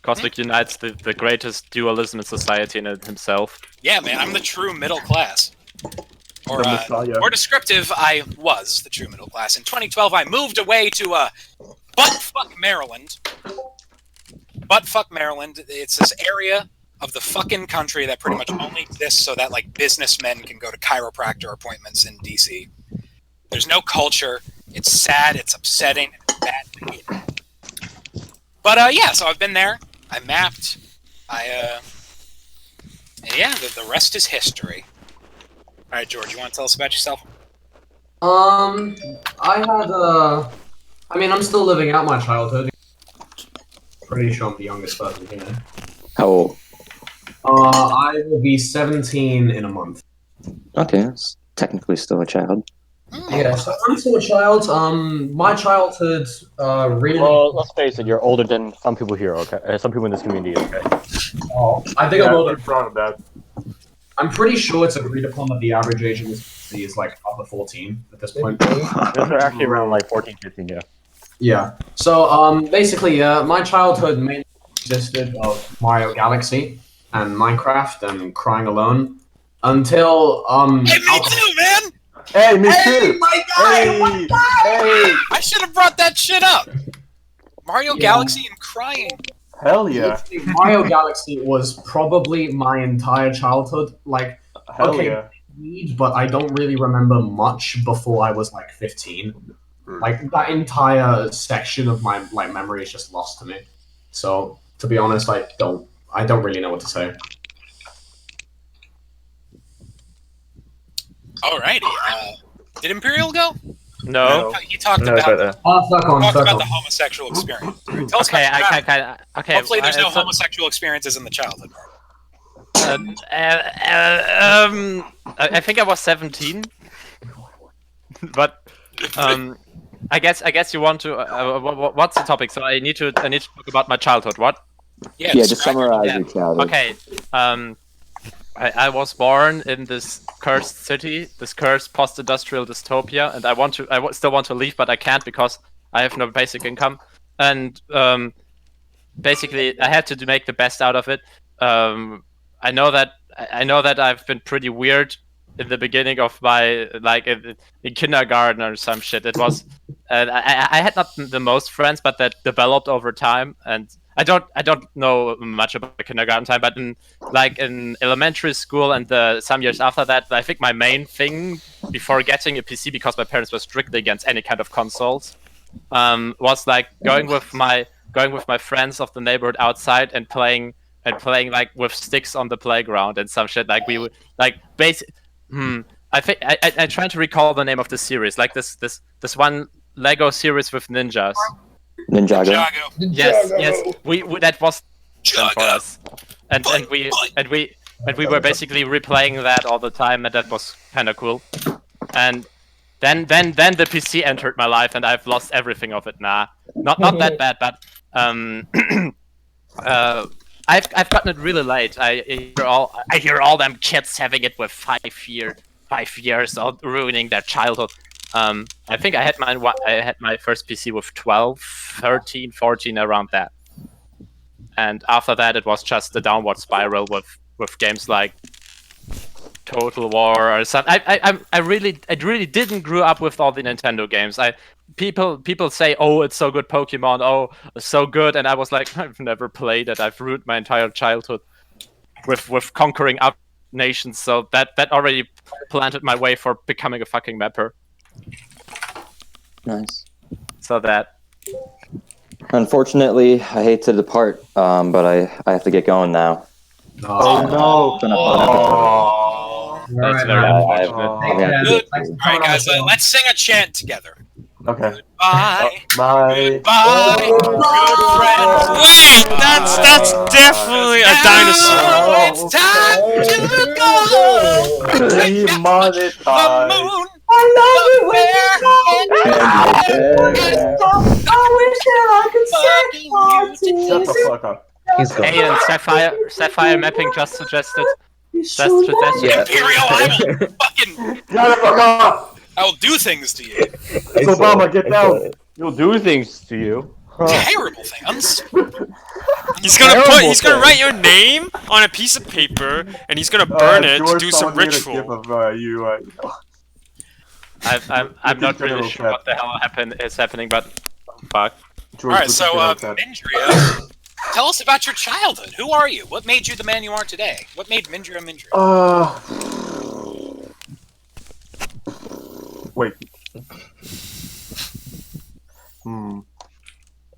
Cosmic unites the greatest dualism in society in it himself. Yeah, man, I'm the true middle class. Or more descriptive, I was the true middle class. In 2012, I moved away to buttfuck Maryland. Buttfuck Maryland. It's this area of the fucking country that pretty much only exists so that like businessmen can go to chiropractor appointments in DC. There's no culture. It's sad. It's upsetting. It's bad. But yeah, so I've been there. I mapped. And yeah, the rest is history. All right, George, you want to tell us about yourself? I mean, I'm still living out my childhood. Pretty sure I'm the youngest person here. How old? I will be 17 in a month. Okay, that's technically still a child. Yeah, so I'm still a child. My childhood, really... Well, let's face it, you're older than some people here, okay? Some people in this community, okay? Oh, I think I'm older. I'm proud of that. I'm pretty sure it's agreed upon that the average age in this city is like upper 14 at this point. Those are actually around like 14, 15, yeah. Yeah. So, basically, my childhood mainly consisted of Mario Galaxy and Minecraft and Crying Alone until, Hey, me too, man! Hey, me too! My guy! Hey! Oh my God! Hey! I should have brought that shit up! Mario Yeah. Galaxy and crying. Hell yeah. Mario Galaxy was probably my entire childhood. Like, Hell okay, yeah. but I don't really remember much before I was like 15. Like that entire section of my memory is just lost to me. So to be honest, I don't really know what to say. Alrighty. Did Imperial go? No. He talked No, it's about right there. the homosexual experience. Tell us Okay, about your okay. Hopefully, there's no so- homosexual experiences in the childhood. I think I was 17, but I guess you want to. What's the topic? So I need to talk about my childhood. What? Yeah, just summarize your childhood. Okay. I was born in this cursed city, this cursed post-industrial dystopia, and I still want to leave, but I can't because I have no basic income. And basically, I had to make the best out of it. I know that I've been pretty weird in the beginning of my in kindergarten or some shit. It was I had not the most friends, but that developed over time. And I don't know much about the kindergarten time, but in elementary school and some years after that, I think my main thing before getting a PC, because my parents were strictly against any kind of consoles, was like going with my friends of the neighborhood outside and playing like with sticks on the playground and some shit. Like we would like I think I trying to recall the name of the series, like this one Lego series with ninjas. Ninjago. Yes. We that was fun for us, and we were basically replaying that all the time, and that was kind of cool. And then the PC entered my life, and I've lost everything of it. Nah, not that bad, but I've gotten it really late. I hear all them kids having it with 5 years old, ruining their childhood. I think I had my first PC with 12, 13, 14, around that. And after that, it was just the downward spiral with games like Total War or something. I really didn't grow up with all the Nintendo games. People say, "Oh, it's so good, Pokemon. Oh, so good," and I was like, I've never played it. I've ruined my entire childhood with conquering up nations. So that already planted my way for becoming a fucking mapper. Nice. So that. Unfortunately, I hate to depart, but I have to get going now. Oh no! It's been a fun episode. That's very unfortunate. Good. Alright, guys, let's sing a chant together. Okay. Bye. Bye. Bye. Good friends. Wait, that's definitely a dinosaur. Now it's time to go. Demonetized. The moon. I love it when I wish that I could say Shut the fuck up. He's gone. Hey, and Sapphire Mapping just suggested. Yeah. Imperial, I will fucking. Shut the fuck up! I will do things to you. It's Obama, get down. You'll do things to you. Terrible things. He's gonna write your name on a piece of paper and he's gonna burn it to George do some someone made a ritual. gif of you. I'm not really General sure chat. what the hell is happening, but fuck. George Alright, with so the general chat. Mindria, tell us about your childhood. Who are you? What made you the man you are today? What made Mindria Mindria? Wait.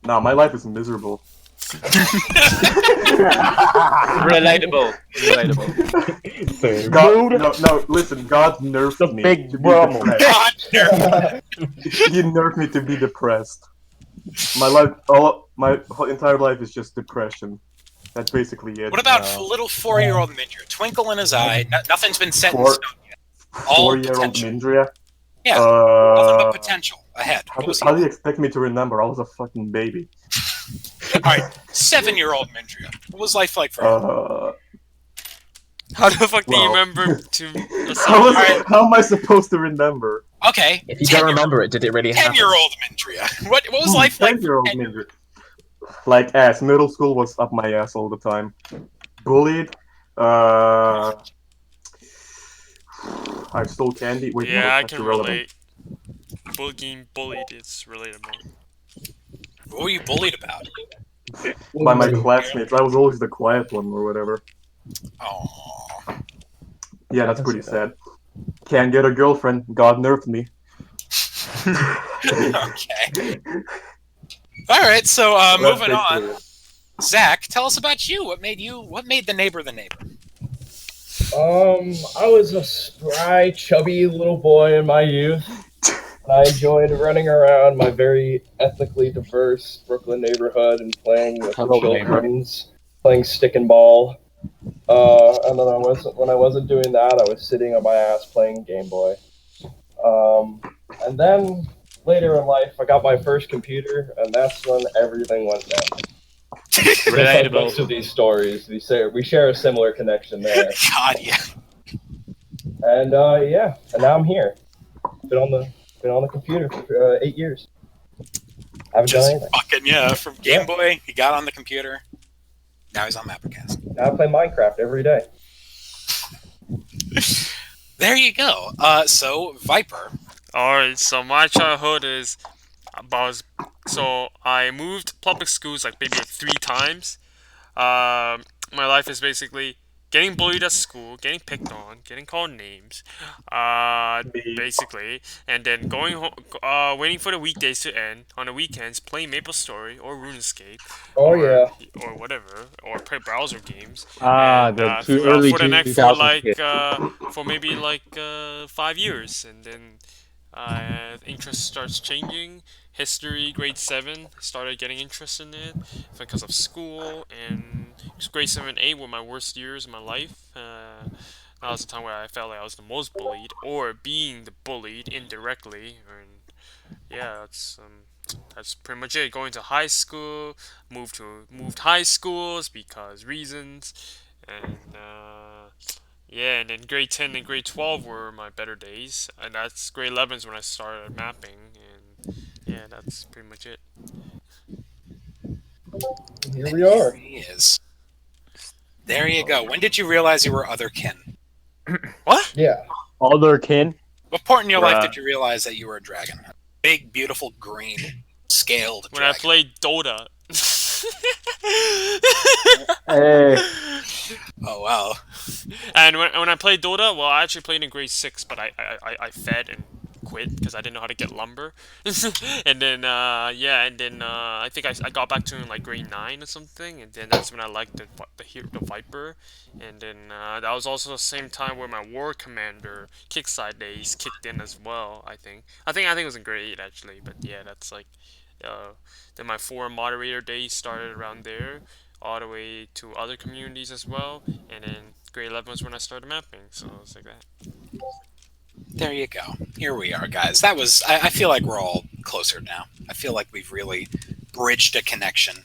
Nah, my life is miserable. Relatable. God, no, listen, God nerfed me big to be problem. depressed. God, no. He nerfed me to be depressed. My whole entire life is just depression. That's basically it. What about little 4-year-old Mindria? Twinkle in his eye. Nothing's been set in stone yet. All 4-year-old potential. Mindria? Yeah, nothing but potential ahead. How do you expect me to remember? I was a fucking baby. Alright, 7-year-old Mindria. What was life like for him? How the fuck do you Well. remember to? How am I supposed to remember? Okay. If you don't remember it, did it really happen? 10-year-old Mindria. What was life like? 10-year-old Mindria. Like ass. Middle school was up my ass all the time. Bullied. I stole candy. Wait, Yeah, no, I that's can irrelevant. relate. Being bullied is relatable. What were you bullied about? By my classmates. I was always the quiet one or whatever. Oh. Yeah, that's pretty sad. Can't get a girlfriend. God nerfed me. Okay. All right. So moving on. Zach, tell us about you. What made the neighbor the neighbor? I was a spry, chubby little boy in my youth. And I enjoyed running around my very ethnically diverse Brooklyn neighborhood and playing with the children's, playing stick and ball. And then when I wasn't doing that, I was sitting on my ass playing Game Boy. And then later in life, I got my first computer, and that's when everything went down. Like most of these stories, we share a similar connection there. God, yeah. And and now I'm here. Been on the computer for 8 years. Haven't done anything. Fucking from Game Boy, he got on the computer. Now he's on MapperCast. Now I play Minecraft every day. There you go. So Viper. Alright, so my childhood is about. So I moved public schools like maybe 3 times. My life is basically getting bullied at school, getting picked on, getting called names, basically, and then going home, waiting for the weekdays to end. On the weekends, playing MapleStory or RuneScape, or whatever, or play browser games. The too early for the next 2000s for maybe 5 years, and then interest starts changing. History, grade 7, started getting interested in it because of school, and grade 7 and 8 were my worst years of my life. That was the time where I felt like I was the most bullied, or being the bullied indirectly. And yeah, that's pretty much it. Going to high school, moved high schools because reasons, and yeah, and then grade 10 and grade 12 were my better days, and that's grade 11 is when I started mapping, and yeah, that's pretty much it. Here we are. He is. There you go. When did you realize you were otherkin? What? Yeah. Otherkin? What point in your life did you realize that you were a dragon? A big, beautiful, green, scaled when dragon. I played Dota. Hey. Oh, wow. And when I played Dota, well, I actually played in grade 6, but I fed and quit because I didn't know how to get lumber. And then I think I got back to it in like grade 9 or something, and then that's when I liked the Viper. And then that was also the same time where my War Commander kickside days kicked in as well. I think it was in grade 8 actually, but yeah, that's like then my forum moderator days started around there, all the way to other communities as well, and then grade 11 was when I started mapping, so it's like that. There you go. Here we are, guys. That was. I feel like we're all closer now. I feel like we've really bridged a connection.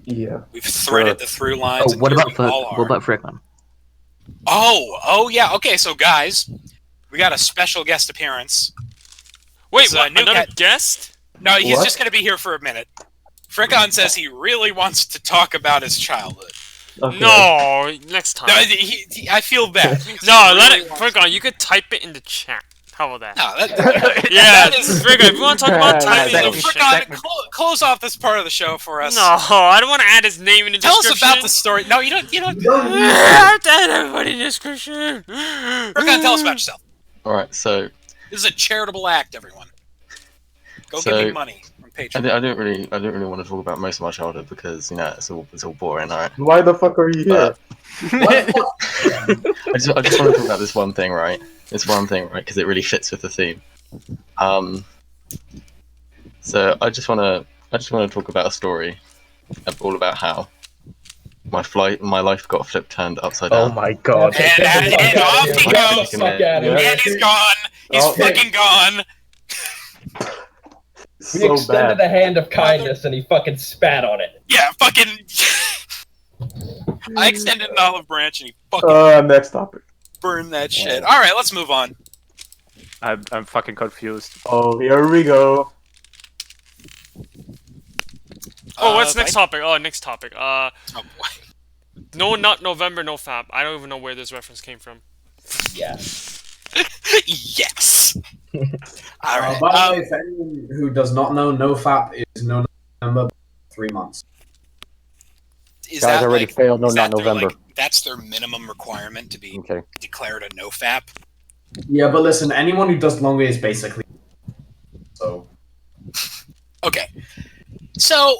Yeah. We've threaded the through lines. Oh, what about Frickman? Oh yeah. Okay, so guys, we got a special guest appearance. Wait, what? Another guest? No, he's just going to be here for a minute. Frickon says he really wants to talk about his childhood. Okay. No, next time. No, I feel bad. No, let it. Frickon, you could type it in the chat. How about that? No, yeah, Frickon, if you want to talk about typing in the chat. Frickon, close off this part of the show for us. No, I don't want to add his name in the description. Tell us about the story. No, you don't. I have to add everybody in the description. Frickon, tell us about yourself. Alright, so... This is a charitable act, everyone. Go give me money on Patreon. I don't really want to talk about most of my childhood because it's all boring, alright? Why the fuck are you here? I just want to talk about this one thing, right? This one thing, right? Because it really fits with the theme. So I just want to talk about a story, all about how my life got flipped turned upside down. Oh my god! And off he goes. And he's gone. He's fucking gone. We extended a hand of kindness and he fucking spat on it. Yeah, fucking. I extended an olive branch and he fucking. Next topic. Burned that shit. All right, let's move on. I'm fucking confused. Oh, here we go. Oh, what's next topic? Oh, next topic. Oh boy. No, not November, no Fab. I don't even know where this reference came from. Yes. Yes. All right. By the way, for anyone who does not know, NoFap is no November 3 months. Is Guys that already like, failed. No, is not that their, November. like, that's their minimum requirement to be Okay. declared a NoFap? Yeah, but listen, anyone who does longer is basically so. Okay. So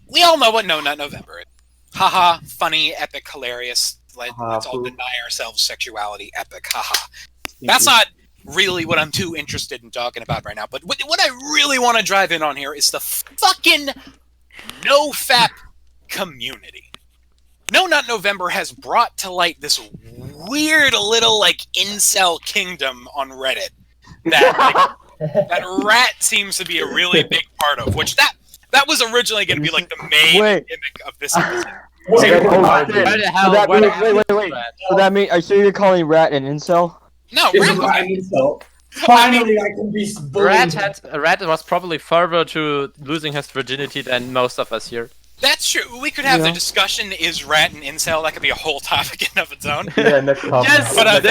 we all know what No Nut November is. Haha, funny, epic, hilarious. Let's all deny ourselves sexuality, epic. Haha. That's not really what I'm too interested in talking about right now. But what I really want to drive in on here is the fucking NoFap community. No Nut November has brought to light this weird little like incel kingdom on Reddit that that Rat seems to be a really big part of. Which that was originally going to be like the main gimmick of this episode. Wait. So that means, are you sure you're calling Rat an incel? No, Rat an incel. Finally, I can be bullied. Rat was probably further to losing his virginity than most of us here. That's true. We could have the discussion: is Rat an incel? That could be a whole topic in of its own. Yeah, next time. Yes, but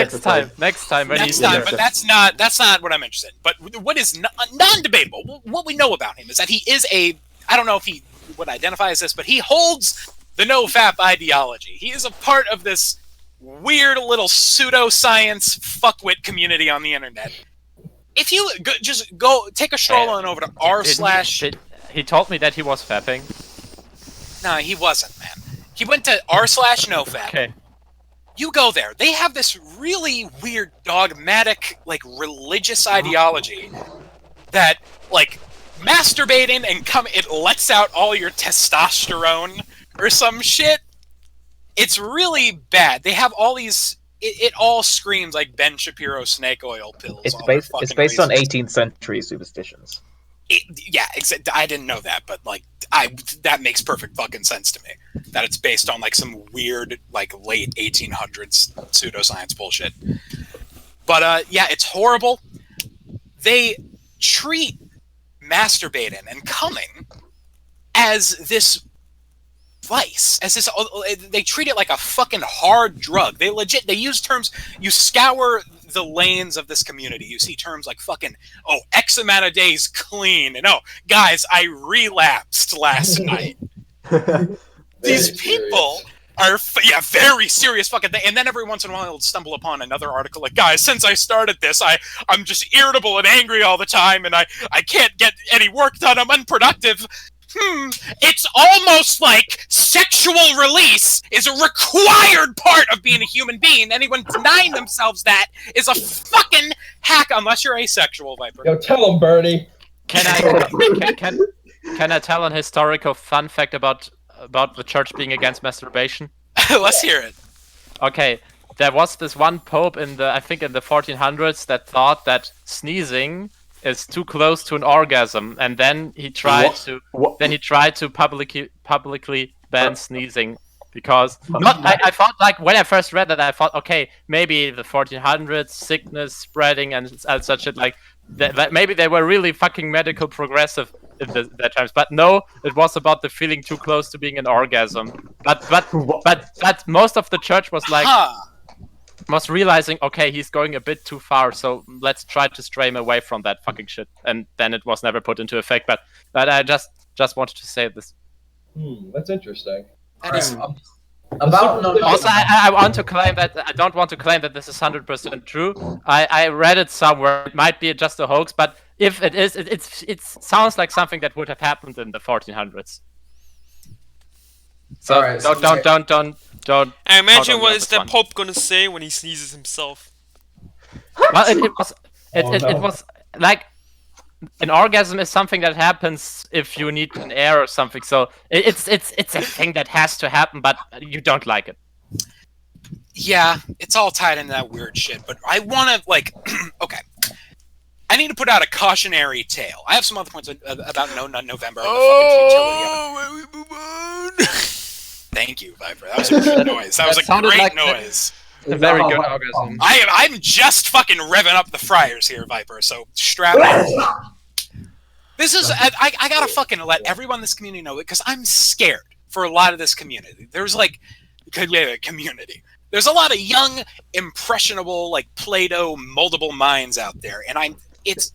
next time. But that's not what I'm interested in. But what is non-debatable, what we know about him is that he is I don't know if he would identify as this, but he holds the NoFap ideology. He is a part of this weird little pseudoscience fuckwit community on the internet. If you just go take a stroll on over to r/. He told me that he was fapping. No, he wasn't, man. He went to r/NoFap. Okay. You go there. They have this really weird, dogmatic, like, religious ideology that, like, masturbating and it lets out all your testosterone or some shit. It's really bad. They have all these... It all screams like Ben Shapiro snake oil pills. It's based on 18th century superstitions. I didn't know that, but like that makes perfect fucking sense to me. That it's based on like some weird like late 1800s pseudoscience bullshit. But yeah, it's horrible. They treat masturbating and coming as this vice, as this. They treat it like a fucking hard drug. They use terms. You scour the lanes of this community, you see terms like fucking, X amount of days clean, and guys, I relapsed last night. These people are very serious fucking thing. And then every once in a while they'll stumble upon another article like, guys, since I started this, I'm just irritable and angry all the time, and I can't get any work done, I'm unproductive. It's almost like sexual release is a required part of being a human being. Anyone denying themselves that is a fucking hack, unless you're asexual, Viper. Yo, tell him, Bernie. Can I tell an historical fun fact about the church being against masturbation? Let's hear it. Okay, there was this one pope in the 1400s that thought that sneezing is too close to an orgasm, and then he tried to publicly ban sneezing because I thought, like, when I first read that, I thought, okay, maybe the 1400s, sickness spreading and such shit, like that maybe they were really fucking medical progressive in that times, but no, it was about the feeling too close to being an orgasm. But most of the church was like. Was realizing, okay, he's going a bit too far, so let's try to stray him away from that fucking shit. And then it was never put into effect. But I just wanted to say this. That's interesting. That is also, I want to claim that I don't want to claim that this is 100% true. I read it somewhere. It might be just a hoax, but if it is, it sounds like something that would have happened in the 1400s. So don't. I imagine what is the Pope gonna say when he sneezes himself? Well, it was like an orgasm is something that happens if you need an air or something. So it's a thing that has to happen, but you don't like it. Yeah, it's all tied into that weird shit. But I want to okay. I need to put out a cautionary tale. I have some other points about No Nut November. When we move on. Thank you, Viper. That was a great noise. That was a great like noise. A very good orgasm. I'm just fucking revving up the fryers here, Viper. So strap in. This is I gotta fucking let everyone in this community know it because I'm scared for a lot of this community. There's like community. There's a lot of young, impressionable, like Play-Doh, moldable minds out there, and it's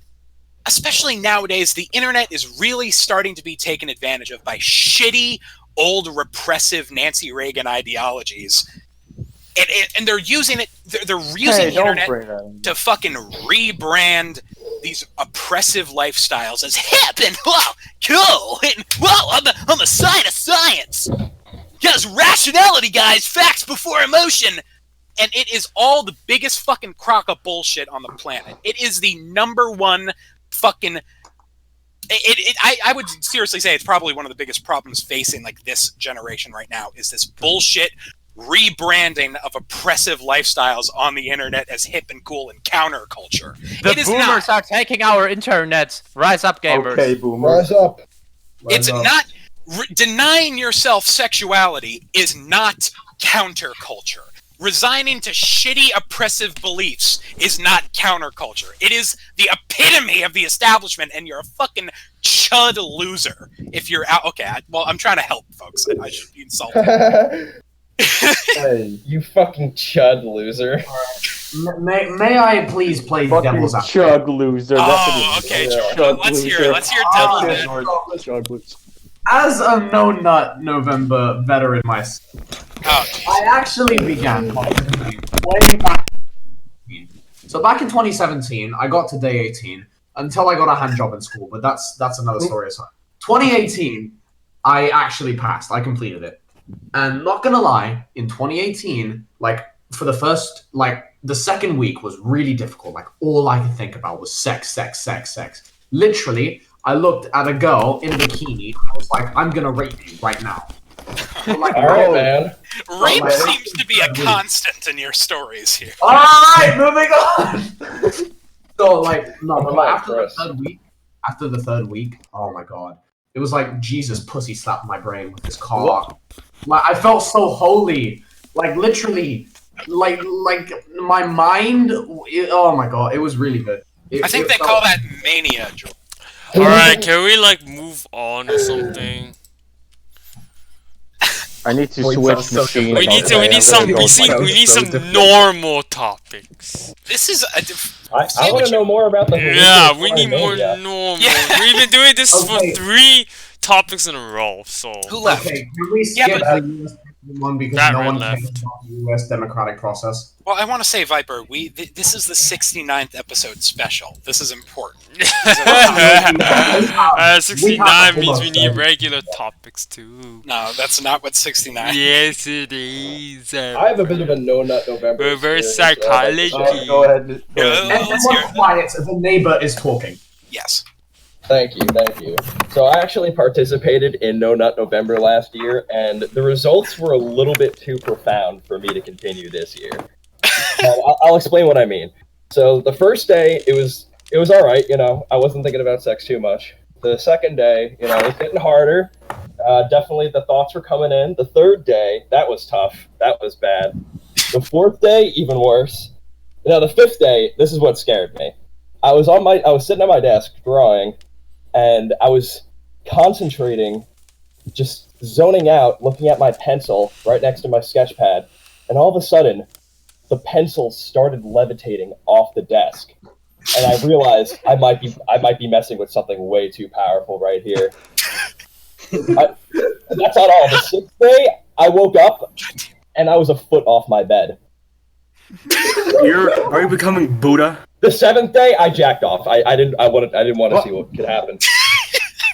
especially nowadays, the internet is really starting to be taken advantage of by shitty, old, repressive Nancy Reagan ideologies. And they're using it, they're using the internet to fucking rebrand these oppressive lifestyles as hip and whoa, cool, and whoa, I'm a sign of science. Yes, rationality, guys, facts before emotion. And it is all the biggest fucking crock of bullshit on the planet. It is the number one fucking... I would seriously say it's probably one of the biggest problems facing like this generation right now is this bullshit rebranding of oppressive lifestyles on the internet as hip and cool and counterculture. The boomers are taking our internet. Rise up, gamers. Okay, boomers. Rise up. It's not... denying yourself sexuality is not counterculture. Resigning to shitty, oppressive beliefs is not counterculture. It is the epitome of the establishment, and you're a fucking chud loser if you're out. Okay, well, I'm trying to help, folks. I should be insulted. Hey, you fucking chud loser. May I please play devil's advocate? Chug loser. Oh, okay, Jordan. Let's hear devil's advocate. As a No Nut November veteran myself, I actually began my way back. So back in 2017, I got to day 18 until I got a hand job in school, but that's another story aside. 2018, I actually passed. I completed it. And not gonna lie, in 2018, like, for the first, like, the second week was really difficult. Like, all I could think about was sex. Literally, I looked at a girl in a bikini, I was like, I'm gonna rape you right now. Like, alright, man. Rape seems to be a constant in your stories here. Alright, moving on! So, like, no, but like, after the third week, oh my god. It was like Jesus pussy slapped my brain with his car. Like, I felt so holy. Like, literally, like my mind, oh my god, it was really good. I think they call that mania, Joel. Alright, can we, like, move on or something? I need to switch machines. We need some normal topics. This is I want to know more about the... Yeah, we need more normal. Yeah. We've been doing this for 3 topics in a row, so... Who left? Okay, can we skip the US one because no one cares about the US democratic process? Well, I want to say, Viper, this is the 69th episode special. This is important. 69 means we need regular topics, too. No, that's not what 69 Yes, it is. I have a bit of a No Nut November. Reverse psychology. Go ahead. Everyone quiet, the neighbor is talking. Yes. Thank you. So I actually participated in No Nut November last year, and the results were a little bit too profound for me to continue this year. I'll explain what I mean. So the first day, it was all right. You know, I wasn't thinking about sex too much. The second day, you know, it was getting harder. Definitely the thoughts were coming in. The third day, that was tough. That was bad. The fourth day, even worse. You know, the fifth day, this is what scared me. I was sitting at my desk drawing, and I was concentrating, just zoning out, looking at my pencil right next to my sketch pad, and all of a sudden, the pencil started levitating off the desk, and I realized I might be messing with something way too powerful right here. That's not all. The sixth day, I woke up, and I was a foot off my bed. Are you becoming Buddha? The seventh day, I jacked off. I didn't want to see what could happen.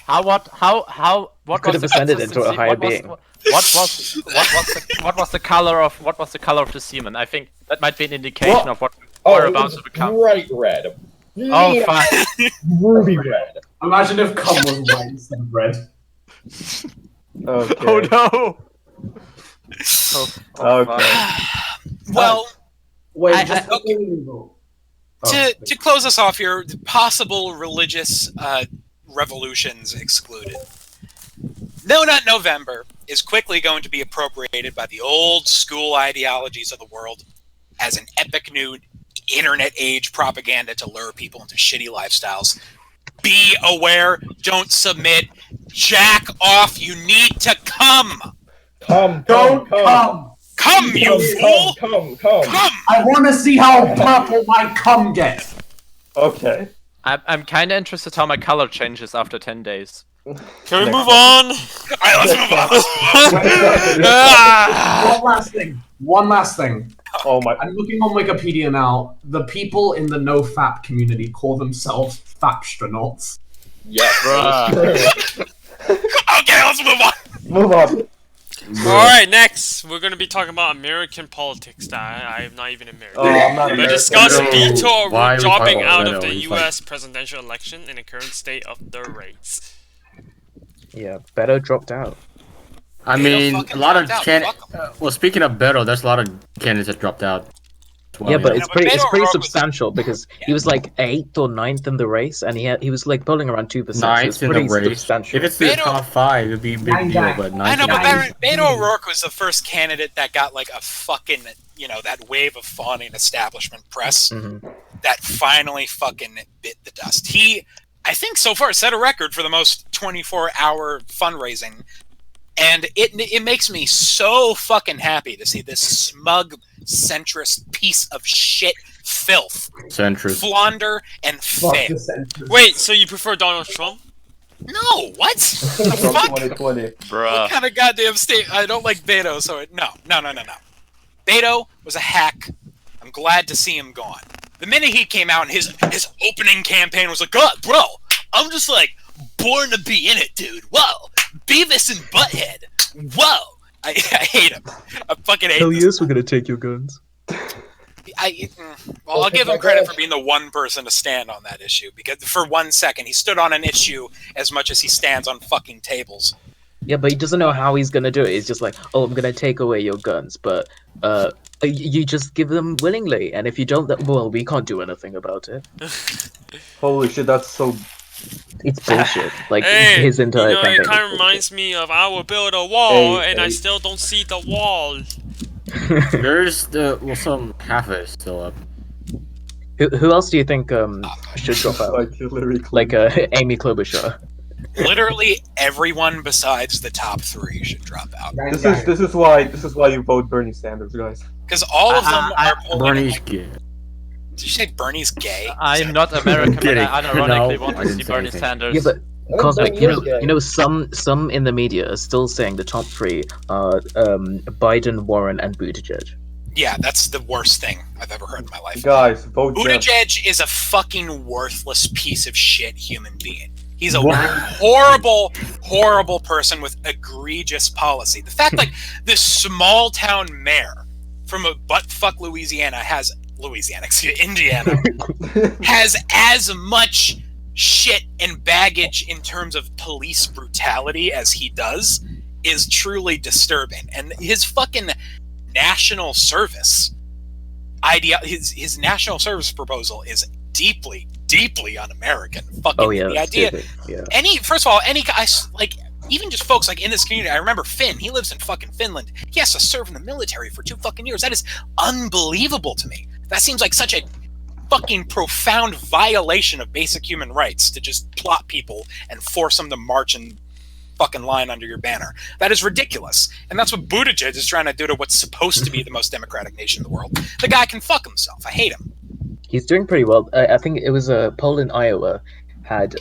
What could have ascended into a higher being? What was the color of the semen? I think that might be an indication of what we're about to become. Bright red. Oh, fine. Ruby red. Imagine if cum was white instead of red. Okay. Oh no. Okay. Well, wait, to close us off here, possible religious revolutions excluded. No Nut November is quickly going to be appropriated by the old school ideologies of the world as an epic new internet age propaganda to lure people into shitty lifestyles. Be aware, don't submit, jack off, you need to come! Come! Come, you fool! Come! I want to see how purple my cum gets. Okay. I'm kind of interested how my color changes after 10 days. Can we move on? Alright, let's move on. One last thing. Oh my! I'm looking on Wikipedia now. The people in the no-fap community call themselves fapstronauts. Yes, Bruh. Okay, let's move on. Move on. Alright, next, we're gonna be talking about American politics. I am not even American. I'm not We'll American. discuss Beto Why are we dropping talking out about of the Beto? It's US presidential election and the current state of the race. Yeah, Beto dropped out. I Beto mean, fucking a lot of dropped out, candidates. Well, speaking of Beto, there's a lot of candidates that dropped out. Well, Yeah, but you it's but pretty Beto O'Rourke was- substantial because he was like 8th or 9th in the race, and he was like polling around 2%. know, So it's ninth in pretty the race. substantial. If it's the Beto- top 5, it'd be a big Nine deal. back. But I know, but ninth. Beto O'Rourke was the first candidate that got like a fucking, that wave of fawning establishment press Mhm. that finally fucking bit the dust. He, I think so far, set a record for the most 24-hour fundraising. And it makes me so fucking happy to see this smug, centrist piece of shit filth Centrist. flounder and fail. Wait, so you prefer Donald Trump? No, what? The From fuck? 2020. What Bruh. kind of goddamn state? I don't like Beto, so no. Beto was a hack. I'm glad to see him gone. The minute he came out and his opening campaign was like, God, bro, I'm just like born to be in it, dude. Whoa, Beavis and Butthead. Whoa, I hate him. I fucking hate Hell this. yes, we're gonna take your guns. I'll give him credit for being the one person to stand on that issue, because for 1 second he stood on an issue as much as he stands on fucking tables. Yeah, but he doesn't know how he's gonna do it. He's just like, oh, I'm gonna take away your guns, but you just give them willingly, and if you don't, well, we can't do anything about it. Holy shit, that's so. It's bullshit. Like Hey, his entire campaign. it kind of is reminds me of I will build a wall Hey, and I hey. still don't see the wall. There's some half of it still up. Who else do you think should drop out? Like Hillary Like Amy Klobuchar. Literally everyone besides the top 3 should drop out, This is why you vote Bernie Sanders, guys. because all of them are polling. Bernie's gay. Did you say Bernie's gay? I'm not American, but kidding. I unironically No, want I to didn't see say Bernie anything. Sanders. Yeah, but Cosmic, think he is gay. some in the media are still saying the top 3 are Biden, Warren, and Buttigieg. Yeah, that's the worst thing I've ever heard in my life. Guys, vote Jeff. Buttigieg is a fucking worthless piece of shit human being. He's a horrible, horrible person with egregious policy. The fact, like, this small town mayor from a buttfuck Indiana has as much shit and baggage in terms of police brutality as he does is truly disturbing. And his fucking national service idea, his national service proposal is deeply, deeply un-American. Fucking Oh yeah, the that's idea. stupid. Yeah. First of all, any guys like even just folks like in this community. I remember Finn. He lives in fucking Finland. He has to serve in the military for 2 fucking years. That is unbelievable to me. That seems like such a fucking profound violation of basic human rights to just plot people and force them to march in fucking line under your banner. That is ridiculous. And that's what Buttigieg is trying to do to what's supposed to be the most democratic nation in the world. The guy can fuck himself. I hate him. He's doing pretty well. I think it was a poll in Iowa had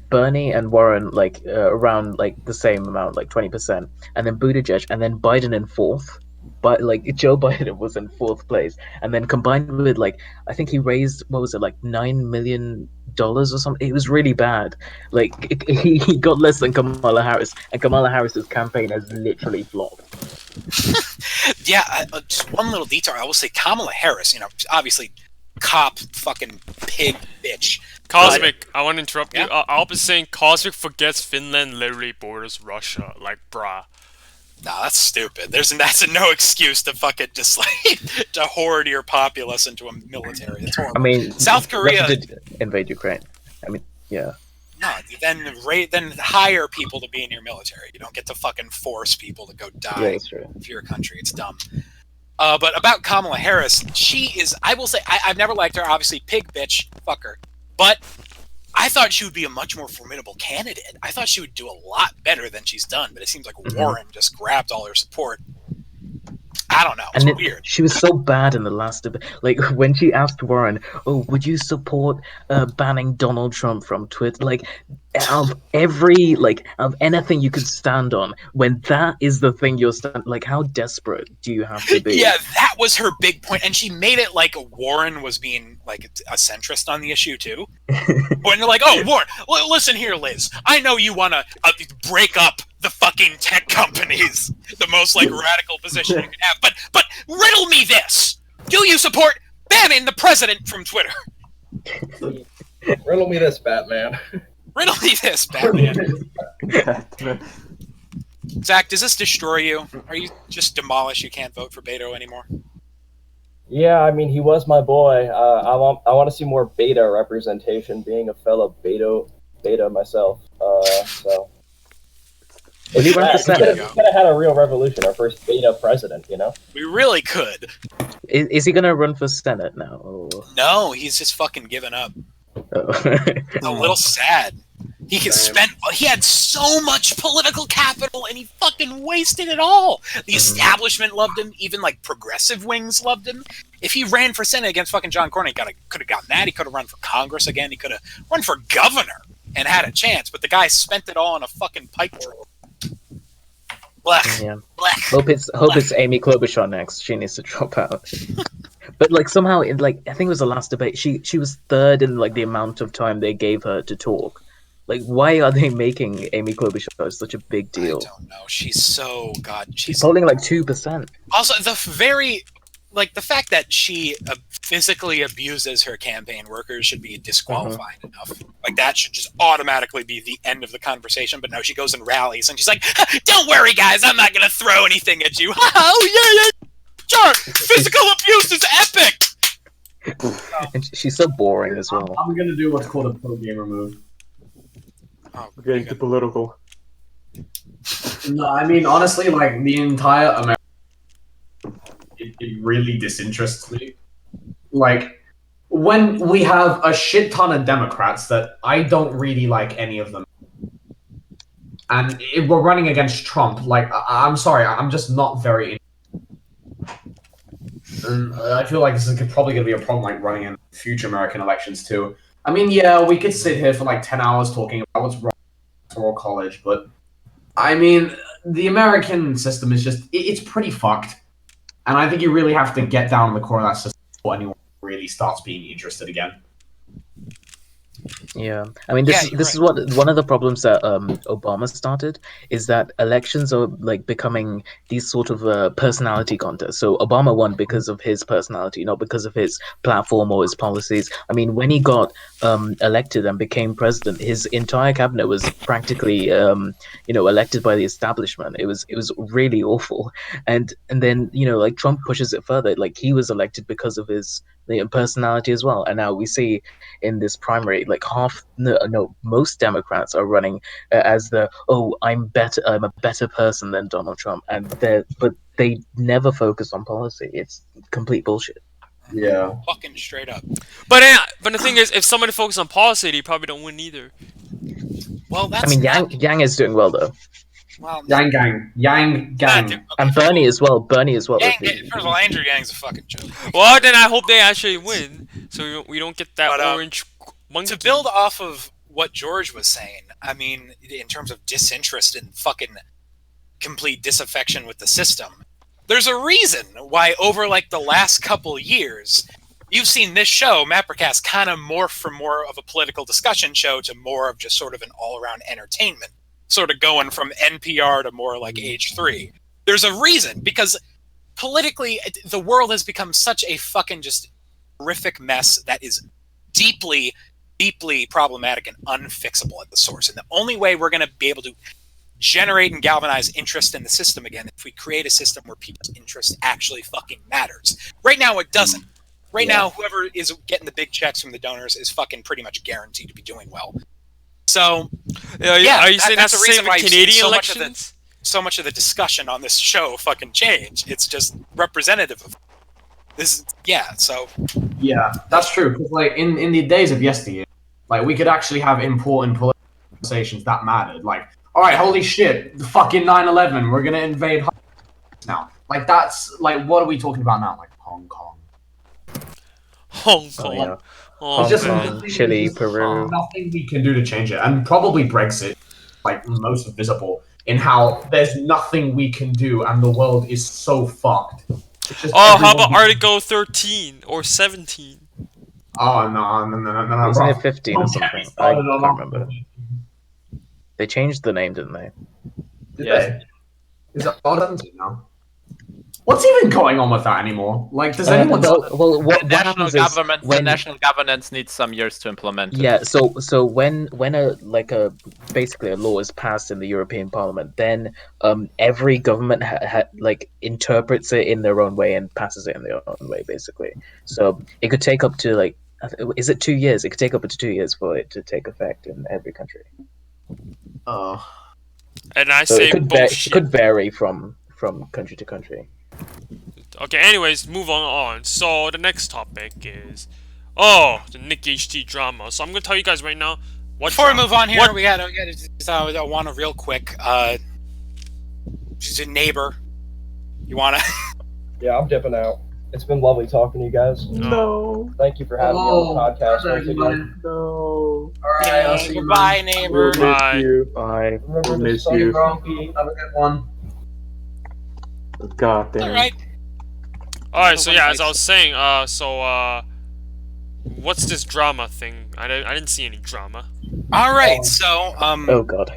Bernie and Warren like around like the same amount, like 20%, and then Buttigieg, and then Biden in 4th. But like Joe Biden was in 4th place, and then combined with like I think he raised what was it like $9 million or something. It was really bad. Like he got less than Kamala Harris, and Kamala Harris's campaign has literally flopped. Yeah, just one little detail. I will say Kamala Harris, obviously cop fucking pig bitch. Cosmic, I want to interrupt you. Yeah? I'll be saying Cosmic forgets Finland literally borders Russia. Like, brah. Nah, that's stupid. That's no excuse to fucking just like to hoard your populace into a military. It's horrible. I mean, South Korea Russia did invade Ukraine. I mean, yeah. No, then hire people to be in your military. You don't get to fucking force people to go die Yeah, that's true. for your country. It's dumb. But about Kamala Harris, she is, I will say, I've never liked her. Obviously, pig bitch, fuck her. But I thought she would be a much more formidable candidate. I thought she would do a lot better than she's done. But it seems like Warren just grabbed all her support. I don't know. It's weird. She was so bad in the last debate. Like when she asked Warren, "Oh, would you support banning Donald Trump from Twitter?" Like out of anything you could stand on, when that is the thing you're like, how desperate do you have to be? Yeah, that was her big point, and she made it like Warren was being like a centrist on the issue too. When they're like, "Oh, Warren, listen here, Liz. I know you want to break up the fucking tech companies, the most like radical position you can have, but riddle me this: do you support banning the president from Twitter?" Riddle me this, Batman. Riddle me this, Batman. Zach, does this destroy you? Are you just demolished? You can't vote for Beto anymore? Yeah, I mean, he was my boy. I want to see more beta representation. Being a fellow beta myself, so. If he went for Senate, we could have had a real revolution. Our first beta president, you know. We really could. Is he gonna run for Senate now? Or... No, he's just fucking given up. Oh. A little sad. He had so much political capital and he fucking wasted it all. The establishment loved him, even like progressive wings loved him. If he ran for Senate against fucking John Cornyn, he could have gotten that. He could have run for Congress again. He could have run for governor and had a chance, but the guy spent it all on a fucking pipe dream. Blech. Yeah. Blech. Hope it's Amy Klobuchar next. She needs to drop out. But like somehow in like I think it was the last debate, she was third in like the amount of time they gave her to talk. Like, why are they making Amy Klobuchar such a big deal? I don't know. She's she's polling like 2%. Also, the fact that she physically abuses her campaign workers should be disqualifying enough. Like, that should just automatically be the end of the conversation. But no, she goes and rallies, and she's like, "Don't worry, guys, I'm not gonna throw anything at you." Oh yeah, sure. Physical abuse is epic. And she's so boring as well. I'm gonna do what's called a pro gamer move. We're getting too political. No, I mean, honestly, like, the entire America, it really disinterests me. Like, when we have a shit ton of Democrats that I don't really like any of them, and if we're running against Trump, like, I'm sorry, I'm just not very... And I feel like this is probably going to be a problem, like, running in future American elections, too. I mean, yeah, we could sit here for like 10 hours talking about what's wrong with Electoral College, but I mean, the American system is just, it's pretty fucked. And I think you really have to get down to the core of that system before anyone really starts being interested again. Yeah, I mean, this is what one of the problems that Obama started is that elections are like becoming these sort of personality contests. So Obama won because of his personality, not because of his platform or his policies. I mean, when he got elected and became president, his entire cabinet was practically elected by the establishment. It was really awful. And then like Trump pushes it further. Like he was elected because of his personality as well. And now we see in this primary, like most Democrats are running as I'm a better person than Donald Trump, but they never focus on policy. It's complete bullshit. Yeah, fucking straight up. But the thing is, if somebody focuses on policy, they probably don't win either. Well, that's. I mean, Yang is doing well though. Well, Yang Gang. And Bernie as well. First of all, Andrew Yang's a fucking joke. Well, then I hope they actually win, so we don't get that orange monkey. To build off of what George was saying, I mean, in terms of disinterest and fucking complete disaffection with the system, there's a reason why over like the last couple years, you've seen this show, MapperCast, kind of morph from more of a political discussion show to more of just sort of an all-around entertainment. Sort of going from NPR to more like H3. There's a reason, because politically, the world has become such a fucking just horrific mess that is deeply, deeply problematic and unfixable at the source. And the only way we're going to be able to generate and galvanize interest in the system again is if we create a system where people's interest actually fucking matters. Right now, it doesn't. Right now, whoever is getting the big checks from the donors is fucking pretty much guaranteed to be doing well. So, are you saying that's the same with Canadian elections? So much of the discussion on this show fucking changed. It's just representative of this. Yeah, so. Yeah, that's true. Because like in the days of yesteryear, like we could actually have important political conversations that mattered. Like, all right, holy shit, the fucking 9/11, we're gonna invade. now. Like that's like what are we talking about now? Like Hong Kong. Hong Kong. yeah. Oh, Hong Just Kong, nothing- Chile, just Peru. Nothing we can do to change it, and probably Brexit, like most visible in how there's nothing we can do, and the world is so fucked. It's just how everyone- about Article 13 or 17? Oh no! Isn't bro. it 15 or Don't get me something? I started on can't that. remember. They changed the name, didn't they? Did Yes. they? Is it all 17 now? What's even going on with that anymore? Like, does anyone? Well, what The national happens is government, the when national governance needs some years to implement it. yeah, so when a basically a law is passed in the European Parliament, then every government interprets it in their own way and passes it in their own way, basically. So it could take up to is it 2 years? It could take up to 2 years for it to take effect in every country. And I So say it could bullshit. it could vary from country to country. Okay, anyways, move on. So the next topic is, the Nick HT drama. So I'm gonna tell you guys right now. Before we move on here, What? we gotta I want to real quick. She's a neighbor. You wanna? Yeah, I'm dipping out. It's been lovely talking to you guys. No. Thank you for having me on the podcast once again. No. Alright, I'll see you. Goodbye, neighbor. We'll Bye. miss you. Bye. Remember We'll the miss sunny you. creepy. Have a good one. God damn. All right. Alright, so yeah, as I was saying, what's this drama thing? I didn't see any drama. All right. So Oh god.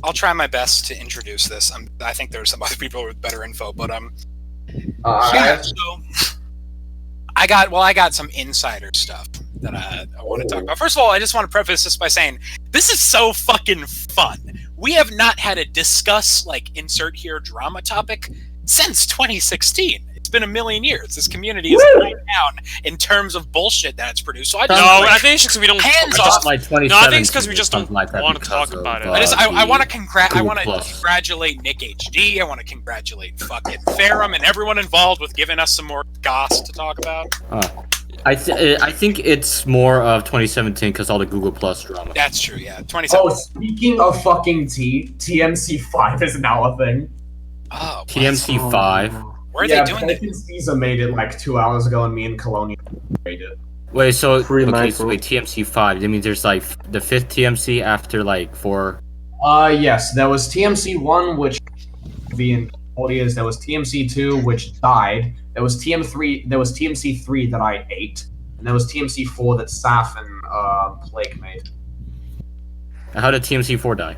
I'll try my best to introduce this. I think there are some other people with better info, but yeah. So I got some insider stuff that I want to talk about. First of all, I just want to preface this by saying this is so fucking fun. We have not had a discuss insert here drama topic since 2016. It's been a million years. This community is going down in terms of bullshit that it's produced. So I just I think it's just because we don't. hands I off. thought like 2017 No, I think it's because we just or something don't like that want to because talk of, about it. I want to Google Plus. congratulate Nick HD. I want to congratulate fucking Ferrum and everyone involved with giving us some more goss to talk about. I think it's more of 2017 because all the Google Plus drama. That's true, yeah. 27. Oh, speaking of fucking TMC5 is now a thing. Oh, what? TMC5. Where are they doing that? Caesar made it like 2 hours ago, and me and Colonial made it. Wait, so Free okay, micro. so wait, TMC5. That means there's like the 5th TMC after like 4. Yes, there was TMC1, which in audios. There was TMC2, which died. There was TMC3 that I ate, and there was TMC4 that Saf and Plague made. How did TMC4 die?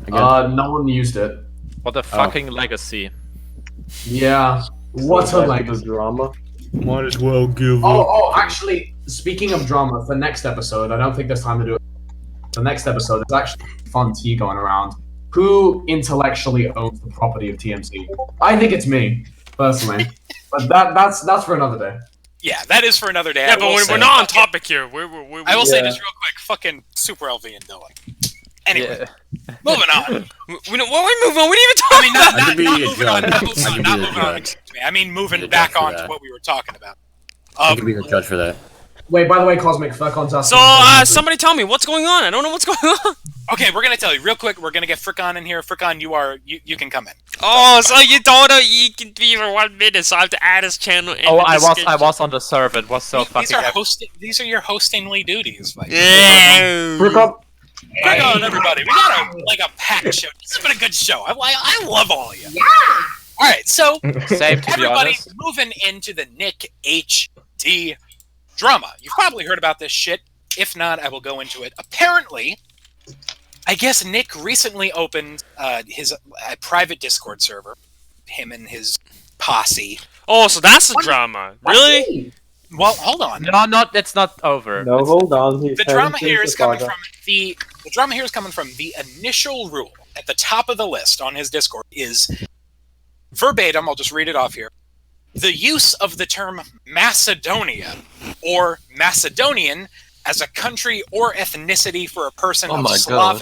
Again? No one used it. What a fucking legacy. Yeah. What a Back to the legacy. drama. Might as well give Oh, actually, speaking of drama, for next episode, I don't think there's time to do it. The next episode, there's actually fun tea going around. Who intellectually owns the property of TMC? I think it's me, personally. But that's for another day. Yeah, that is for another day. Yeah, but we're not on topic here. I will say this real quick. Fucking Super LV and Dylan. Anyway, moving on. What we move on? We didn't even talk. I mean, not I could be a moving on. judge. Not moving I on. could Not be a moving on. judge. Excuse me. I mean, moving Be a back judge for on to that. what we were talking about. I could be the judge for that. Wait, by the way, Cosmic, Fur Contest. So, somebody tell me what's going on. I don't know what's going on. Okay, we're gonna tell you real quick. We're gonna get Frickon in here. Frickon, you can come in. Oh, so you told him he can be for 1 minute, so I have to add his channel. In Oh, the I description. was on the server. It was so These fucking are epic. These are your hostingly duties. Like, Yeah. Frickon. Frickon, everybody. We got a packed show. This has been a good show. I love all of you. Yeah. All right, so Same, to be everybody honest. moving into the Nick HD drama. You've probably heard about this shit. If not, I will go into it. Apparently, I guess Nick recently opened his private Discord server. Him and his posse. Oh, so that's the drama. Really? Well, hold on. No, it's not over. No, hold on. The drama here is coming from the drama here is coming from the initial rule at the top of the list on his Discord is verbatim. I'll just read it off here. The use of the term Macedonia or Macedonian as a country or ethnicity for a person Oh of my God.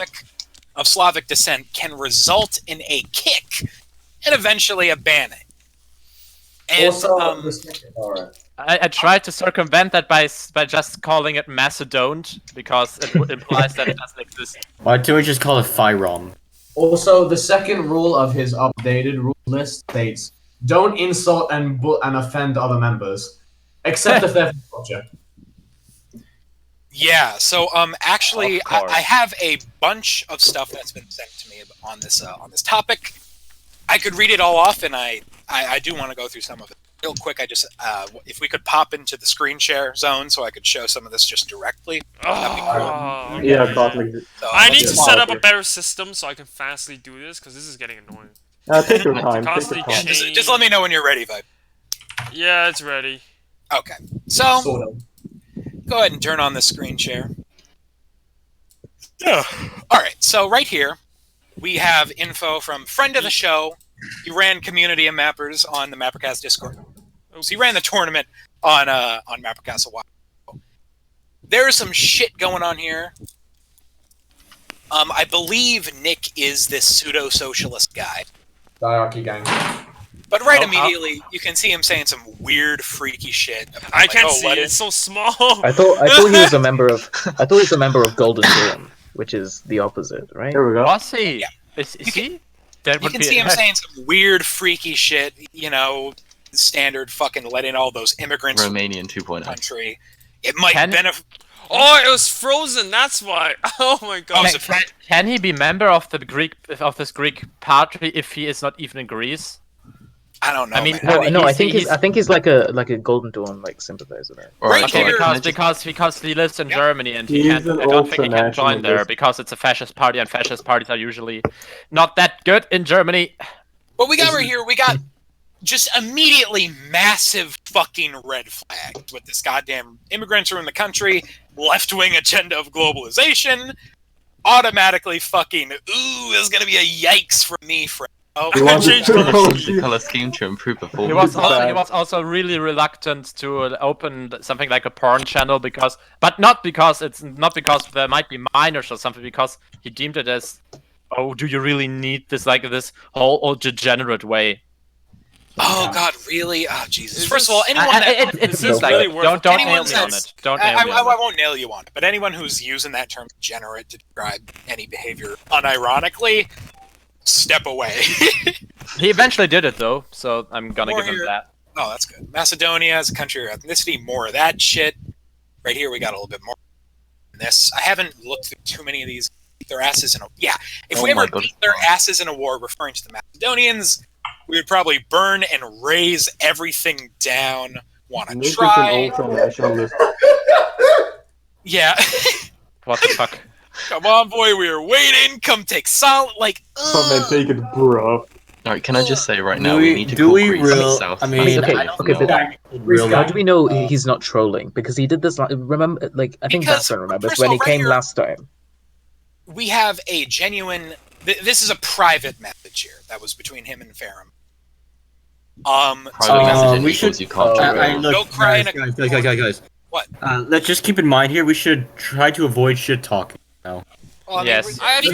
Slavic descent can result in a kick and eventually a banning. And I tried to circumvent that by just calling it Macedoned because it implies that it doesn't exist. Why don't we just call it Fyrom? Also, the second rule of his updated rule list states: don't insult and offend other members, except if they're from culture. Yeah, so actually, I have a bunch of stuff that's been sent to me on this topic. I could read it all off, and I do want to go through some of it real quick. I just if we could pop into the screen share zone so I could show some of this just directly. Oh, Yeah, okay. Cosmic. So, I need to set up a better system so I can fastly do this because this is getting annoying. Take your time. Take Constantly your time. change. just let me know when you're ready, Vibe. Yeah, it's ready. Okay, so Sort of. go ahead and turn on the screen share. Yeah. All right, so right here we have info from friend of the show. He ran Community of Mappers on the MapperCast Discord. So he ran the tournament on MapperCast a while ago. There's some shit going on here. I believe Nick is this pseudo-socialist guy. Diarchy gang. But immediately, you can see him saying some weird, freaky shit. I can't see it. It's so small. I thought he was a member of. I thought he was a member of Golden Dawn, which is the opposite, right? There we go. Was he? Yeah. Is he? You can see him saying some weird, freaky shit. You know, standard fucking letting all those immigrants Romanian 2.0 country. It might benefit. Oh, it was frozen. That's why. Oh my god. Can he be member of the this Greek party if he is not even in Greece? I don't know. I mean, I think he's like a Golden Dawn sympathizer there. Right Okay, here, because he lives in Germany and he can't, I don't think he can join there because it's a fascist party and fascist parties are usually not that good in Germany. What we got right here, we got just immediately massive fucking red flag with this goddamn immigrants are in the country, left-wing agenda of globalization, automatically fucking, ooh, there's gonna be a yikes from me, friend. Oh, he wants the color scheme to improve performance. He was also really reluctant to open something like a porn channel because there might be minors or something, because he deemed it as, oh, do you really need this this whole degenerate way? Oh God, really? Oh Jesus! First of all, anyone that it seems like really don't nail me on it. Don't nail me on I won't nail you on it. But anyone who's using that term "degenerate" to describe any behavior unironically, step away. He eventually did it though, so I'm gonna give him that. Oh, that's good. Macedonia is a country of ethnicity. More of that shit. Right here, we got a little bit more. This I haven't looked through too many of these. Beat their asses in a If we ever beat their asses in a war, referring to the Macedonians, we would probably burn and raze everything down. Wanna try? Yeah. What the fuck? Come on, boy, we are waiting. Come take solid. Come and take it, bro. Alright, can I just say right now, we need to call Greece South. How do we know he's not trolling? Because he did this. Remember, I think Batman remembers when he came last time. We have a genuine. This is a private message here that was between him and Ferrum. We should. Go cry in a. Guys. What? Let's just keep in mind here. We should try to avoid shit talking. Well, yes. I feel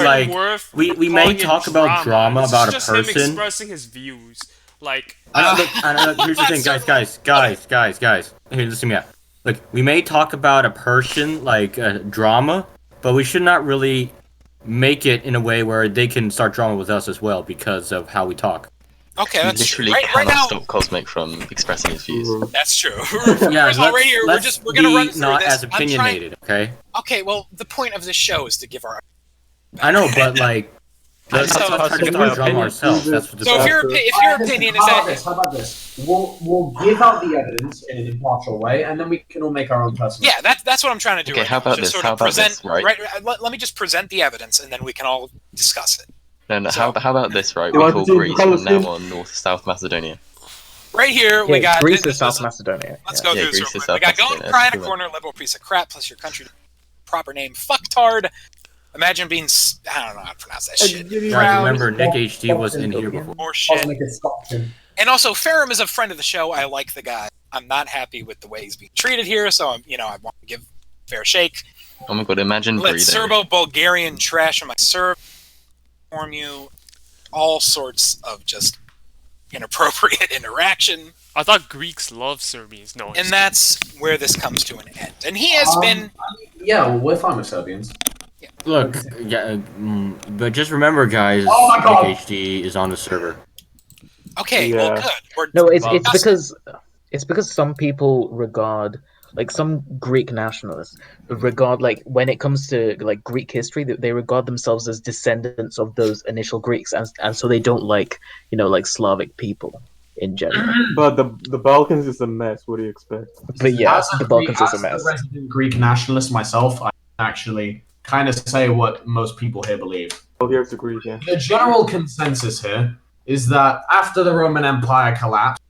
like we may talk about drama about a just him person. expressing his views. Like, here's the thing, guys. Here, listen to me out. Look, we may talk about a person like drama, but we should not really make it in a way where they can start drama with us as well because of how we talk. Okay, that's literally right, cannot now, stop Cosmic from expressing his views. That's true. Yeah, right here, we're gonna run through not this. as opinionated, okay? Okay, well, the point of this show is to give our. I know, but let's try to give our drama ourselves. That's what So if your opinion is that. How about this? We'll give out the evidence in an impartial way, and then we can all make our own personal. Yeah, that's what I'm trying to do. Okay, right how about now. this? Sort How of about present, this? Right. Let me just present the evidence, and then we can all discuss it. No, how about this, right? We call Greece from now on North-South Macedonia. Right here, we got Greece is South Macedonia. Let's go through this real quick. We got Golden Cry in a corner, liberal piece of crap, plus your country proper name, fucktard. Imagine being, I don't know how to pronounce that shit. Guys, remember, Nick HD was in here before. More shit. And also, Ferrum is a friend of the show. I like the guy. I'm not happy with the way he's being treated here, so I want to give fair shake. Oh my god, imagine Let breathing. Serbo-Bulgarian trash on my serve. Inform you all sorts of just inappropriate interaction. I thought Greeks love Serbians. No, and that's where this comes to an end. And he has been. Yeah, well, we're fine with Serbians. Yeah, Look, yeah, but just remember, guys, Oh my God. HD is on the server. Okay, well, good. No, it's because some people regard, like, some Greek nationalists regard, like, when it comes to like Greek history, they regard themselves as descendants of those initial Greeks, and so they don't like, like, Slavic people in general. But the Balkans is a mess. What do you expect? But yeah, As the Balkans is a as mess. a resident Greek nationalist myself, I actually kind of say what most people here believe. Oh, here's the Greek. Yeah. The general consensus here is that after the Roman Empire collapsed,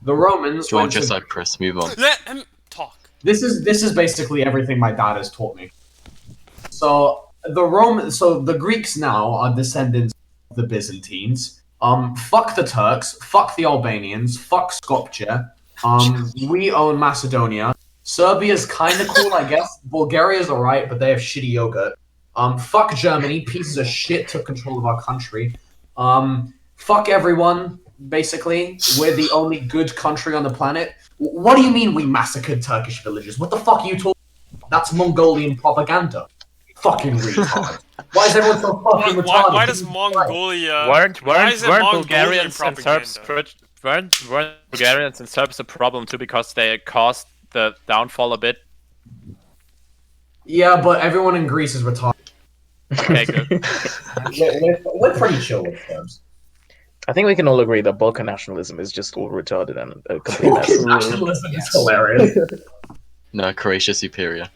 the Romans went Georgia, to... Cyprus, move on. Let him talk. This is basically everything my dad has taught me. So the Greeks now are descendants of the Byzantines. Fuck the Turks, fuck the Albanians, fuck Skopje. We own Macedonia. Serbia's kind of cool, I guess. Bulgaria's alright, but they have shitty yogurt. Fuck Germany, pieces of shit took control of our country. Fuck everyone, basically. We're the only good country on the planet. What do you mean we massacred Turkish villagers? What the fuck are you talking about? That's Mongolian propaganda. Fucking retard. Why is everyone so fucking retarded? Why does Mongolia... Weren't Mongolian Bulgarians and propaganda? Serbs weren't Bulgarians and Serbs a problem too because they caused the downfall a bit? Yeah, but everyone in Greece is retarded. Okay, good. We're pretty chill with Serbs. I think we can all agree that Balkan nationalism is just all retarded and a complete mess. Nationalism is hilarious. No, Croatia superior.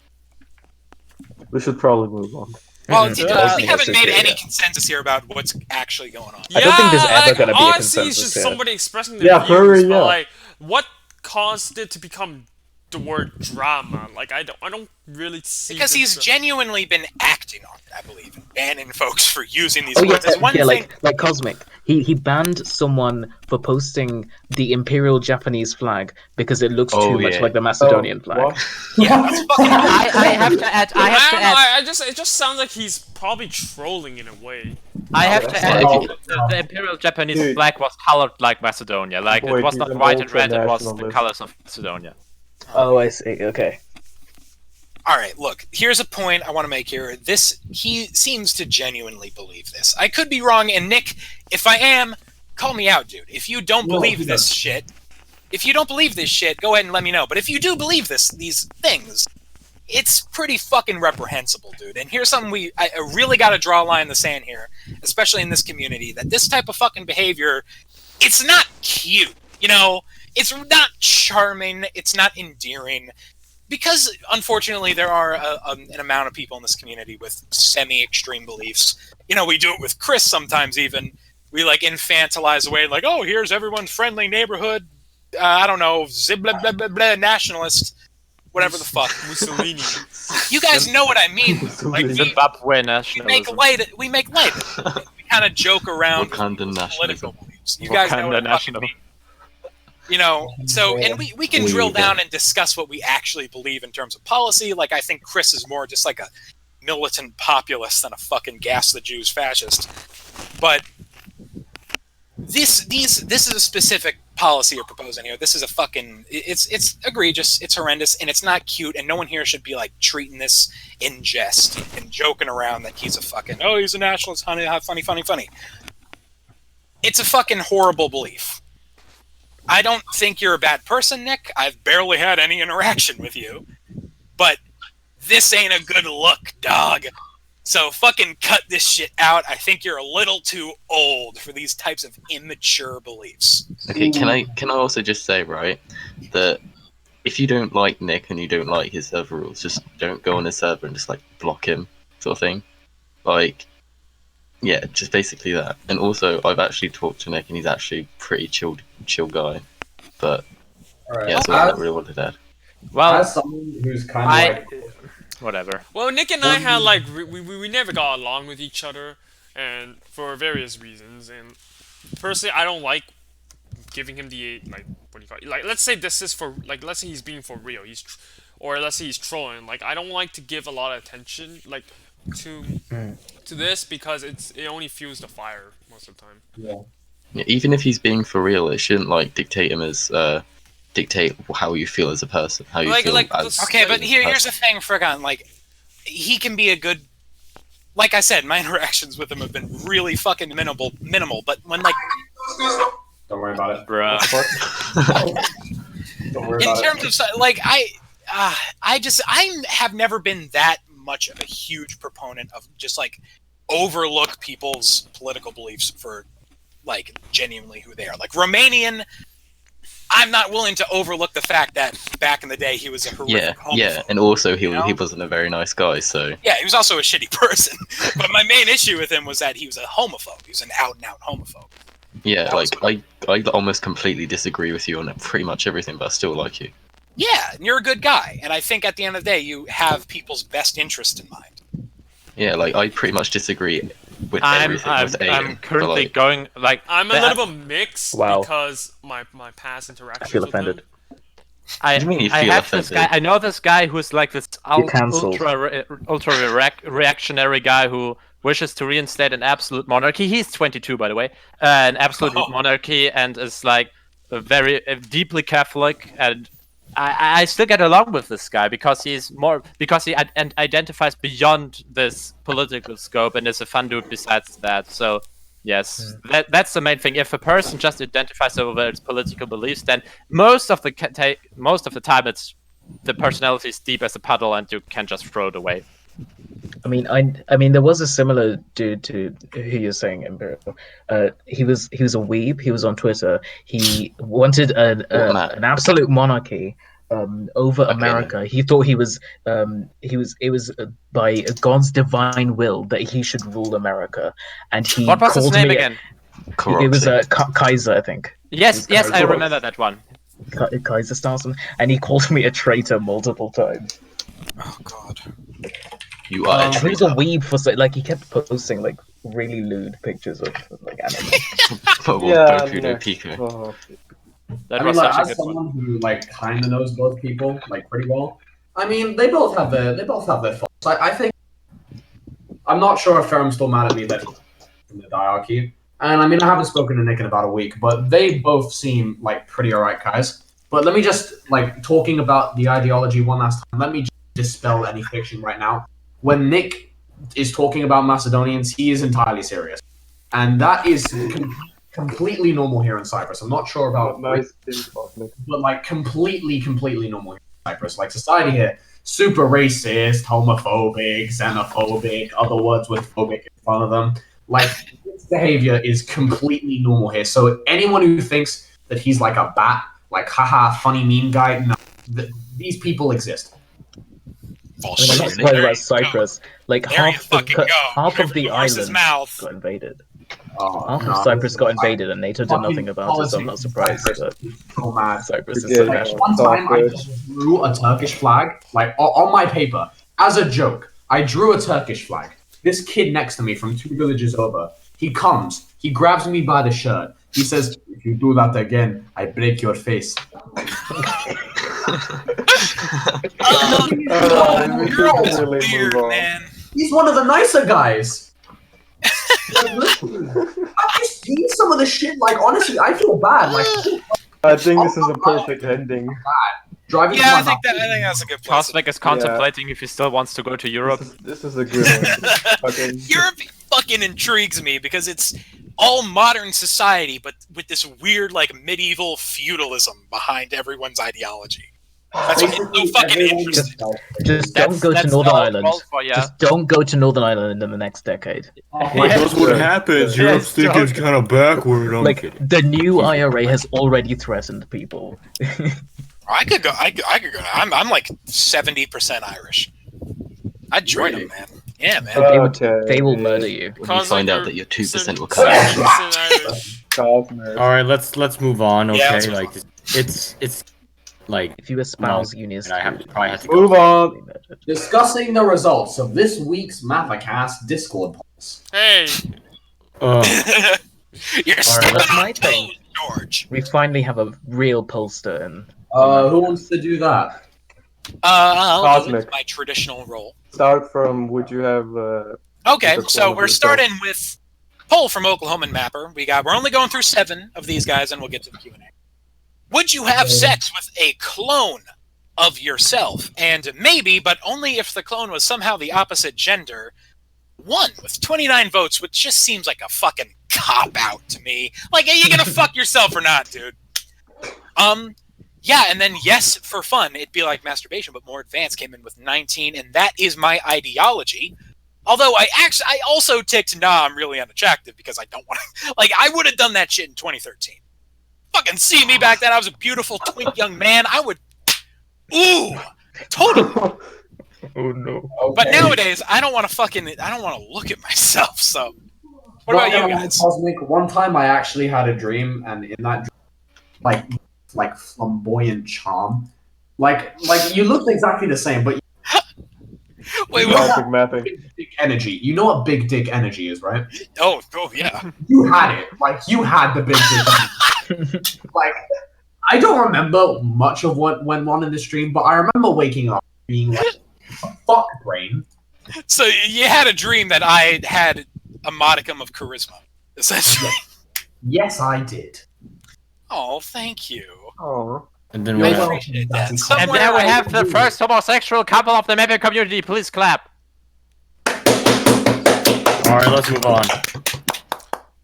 We should probably move on. Well, we haven't made any consensus here about what's actually going on. I don't think there's ever like, gonna be a honestly, consensus it's just here. somebody expressing their views, but like, what caused it to become the word drama? Like, I don't really see. Because he's genuinely been acting on it, I believe, and banning folks for using these Oh words. yeah, There's one thing. like Cosmic. He banned someone for posting the Imperial Japanese flag because it looks too much like the Macedonian flag. Yeah, that's fucking. I have to add. It just sounds like he's probably trolling in a way. I have to add. The Imperial Japanese flag was colored like Macedonia. Like it was not white and red. It was the colors of Macedonia. Oh, I see. Okay. All right, look, here's a point I want to make here. He seems to genuinely believe this. I could be wrong, and Nick, if I am, call me out, dude. If you don't believe this shit, go ahead and let me know. But if you do believe these things, it's pretty fucking reprehensible, dude. And here's something I really got to draw a line in the sand here, especially in this community, that this type of fucking behavior, it's not cute, you know? It's not charming, it's not endearing. Because, unfortunately, there are an amount of people in this community with semi-extreme beliefs. You know, we do it with Chris sometimes, even. We, like, infantilize away, like, oh, here's everyone's friendly neighborhood, I don't know, blah, blah, blah, blah, nationalist, whatever the fuck. Mussolini. You guys know what I mean. Like, Zimbabwe nationalism. we make light of it. We kind of joke around with political beliefs. You guys know what I fucking mean. You know, so, and we can drill down and discuss what we actually believe in terms of policy. Like, I think Chris is more just like a militant populist than a fucking gas the Jews fascist. But this is a specific policy you're proposing here. This is a fucking, it's egregious, it's horrendous, and it's not cute, and no one here should be, like, treating this in jest and joking around that he's a fucking, oh, he's a nationalist, honey, funny. It's a fucking horrible belief. I don't think you're a bad person, Nick. I've barely had any interaction with you. But this ain't a good look, dog. So fucking cut this shit out. I think you're a little too old for these types of immature beliefs. Okay, can I also just say, right, that if you don't like Nick and you don't like his server rules, just don't go on his server and just, like, block him, sort of thing. Like, yeah, just basically that. And also, I've actually talked to Nick, and he's actually a pretty chill guy. But Right. yeah, that's what I really wanted to add. Well, as someone who's kind of whatever. Well, Nick and I had like we never got along with each other, and for various reasons. And personally, I don't like giving him the like what do you call it? Like, let's say this is for like let's say he's being for real. Or let's say he's trolling. Like, I don't like to give a lot of attention like to this because it only fuels the fire most of the time. Yeah, even if he's being for real, it shouldn't like dictate him as dictate how you feel as a person, how you feel as okay, but here's the thing, Frigon. Like, he can be a good like I said, my interactions with him have been really fucking minimal. But when like, don't worry about it, bruh. Don't worry in about terms it. of like I have never been that much of a huge proponent of just like overlook people's political beliefs for like genuinely who they are. Like Romanian, I'm not willing to overlook the fact that back in the day he was a horrific homophobe. And also he wasn't a very nice guy, so... Yeah, he was also a shitty person. But my main issue with him was that he was a homophobe. He was an out-and-out homophobe. Yeah, I almost completely disagree with you on pretty much everything, but I still like you. Yeah, and you're a good guy. And I think at the end of the day, you have people's best interest in mind. Yeah, like, I pretty much disagree with everything with Aiden. I'm currently going, like... I'm a little bit mixed because my past interactions I feel with offended. him. What do you mean you I feel have this guy. I know this guy who's like this ultra reactionary guy who wishes to reinstate an absolute monarchy. He's 22, by the way, an absolute monarchy, and is like very deeply Catholic. And I still get along with this guy because he identifies beyond this political scope and is a fun dude besides that. So. Yes, that's the main thing. If a person just identifies over its political beliefs, then most of the time it's the personality is deep as a puddle, and you can just throw it away. I mean, there was a similar dude to who you're saying, Imperial. He was a weeb. He was on Twitter. He wanted an absolute monarchy over America. He thought it was by God's divine will that he should rule America, and he what was his name again? It was Kaiser, I think. Yes, I remember that one. Kaiser Starson, and he called me a traitor multiple times. Oh God. You are. He was a weeb for like he kept posting like really lewd pictures of like anime. I mean, like, as someone who like kind of knows both people like pretty well, I mean, they both have their faults. I think I'm not sure if Ferrum's still mad at me that he's from the diarchy, and I mean, I haven't spoken to Nick in about a week, but they both seem like pretty alright guys. But let me just like talking about the ideology one last time. Let me just dispel any fiction right now. When Nick is talking about Macedonians, he is entirely serious, and that is completely normal here in Cyprus. I'm not sure about but like completely normal here in Cyprus. Like society here, super racist, homophobic, xenophobic, other words with phobic in front of them. Like this behavior is completely normal here. So anyone who thinks that he's like a bat, like haha, funny meme guy, no, these people exist. I'm not surprised about Cyprus. Like half of the island got invaded. Half of Cyprus got invaded and NATO did nothing about it, so I'm not surprised. But Cyprus is so national. One time I just drew a Turkish flag, like on my paper, as a joke. I drew a Turkish flag. This kid next to me from 2 villages over, he comes, he grabs me by the shirt. He says, "If you do that again, I break your face." Weird, man. He's one of the nicer guys. Like, listen, I've just seen some of the shit. Like, honestly, I feel bad. Like, I think this is a perfect ending. Driving I think that's a good place. Cosmic is contemplating if he still wants to go to Europe. This is a good one. Europe fucking intrigues me because it's all modern society, but with this weird, like, medieval feudalism behind everyone's ideology. That's what so fucking interesting. Just don't go to Northern Ireland. Just don't go to Northern Ireland in the next decade. That's what happens. Europe's thinking kind of backward. Like the new IRA has already threatened people. I could go. I could go. I'm like 70% Irish. I'd join them, man. Yeah, man. They will murder you. When you find out that you're 2% will come out. All right, let's move on. Okay, Yeah, like it's like if you espouse unionist, I probably have to move on. Discussing the results of this week's MapperCast Discord polls. Hey. You're that's my thing. George. We finally have a real pollster in. Who wants to do that? I'll do my traditional role. Start from. Would you have? Okay, so we're starting with poll from Oklahoman Mapper. We're only going through 7 of these guys, and we'll get to the Q&A. Would you have sex with a clone of yourself? And maybe, but only if the clone was somehow the opposite gender. won with 29 votes, which just seems like a fucking cop-out to me. Like, are you gonna fuck yourself or not, dude? Yeah, and then yes, for fun, it'd be like masturbation, but more advanced came in with 19, and that is my ideology. Although I also ticked, nah, I'm really unattractive because I don't want to. Like, I would have done that shit in 2013. Fucking see me back then. I was a beautiful twink young man. I would. Ooh, totally. Oh no. But nowadays, I don't want to look at myself. So, what about you guys? Cosmic, one time I actually had a dream, and in that dream, like flamboyant charm, like you looked exactly the same, but wait, mapping. Big energy. You know what big dick energy is, right? Oh yeah. You had it. Like, you had the big dick energy. Like, I don't remember much of what went on in the stream, but I remember waking up being like, fuck brain. So you had a dream that I had a modicum of charisma, essentially. Yes, I did. Oh, thank you. Oh. And then I we have, appreciate that. And Somewhere there we I have the first homosexual couple of the Mapping community. Please clap. all right, let's move on.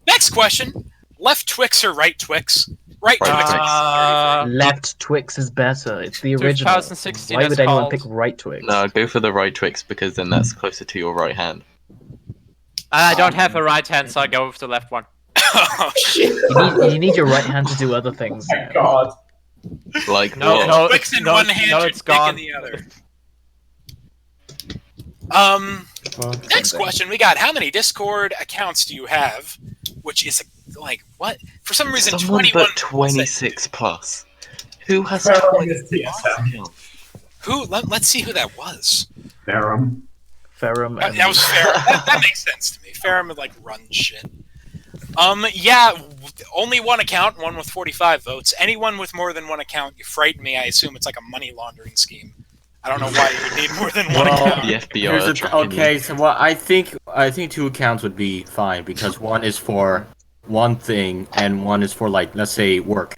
Next question: left Twix or right Twix? Right Twix. Left Twix is better. It's the original. 2016 Why it's would anyone called. pick right Twix? No, go for the right Twix because then that's closer to your right hand. I don't have a right hand, so I go with the left one. Oh shit! You need your right hand to do other things. Oh my god. Like No, what? no, Twix in no, one hand, no, your it's dick gone. in the other. Next question we got: how many Discord accounts do you have? Which is like what? For some reason, Someone 21. but 26 plus. Who has Ferrum 20 is TSM. Who? Let's see who that was. Ferrum. Ferrum. That was fair. That makes sense to me. Ferrum would like run shit. Yeah, only one account, one with 45 votes. Anyone with more than one account, you frighten me. I assume it's like a money laundering scheme. I don't know why you would need more than one account. The FBI Here's are the tracking okay, you. so what I think 2 accounts would be fine because one is for one thing and one is for like let's say work.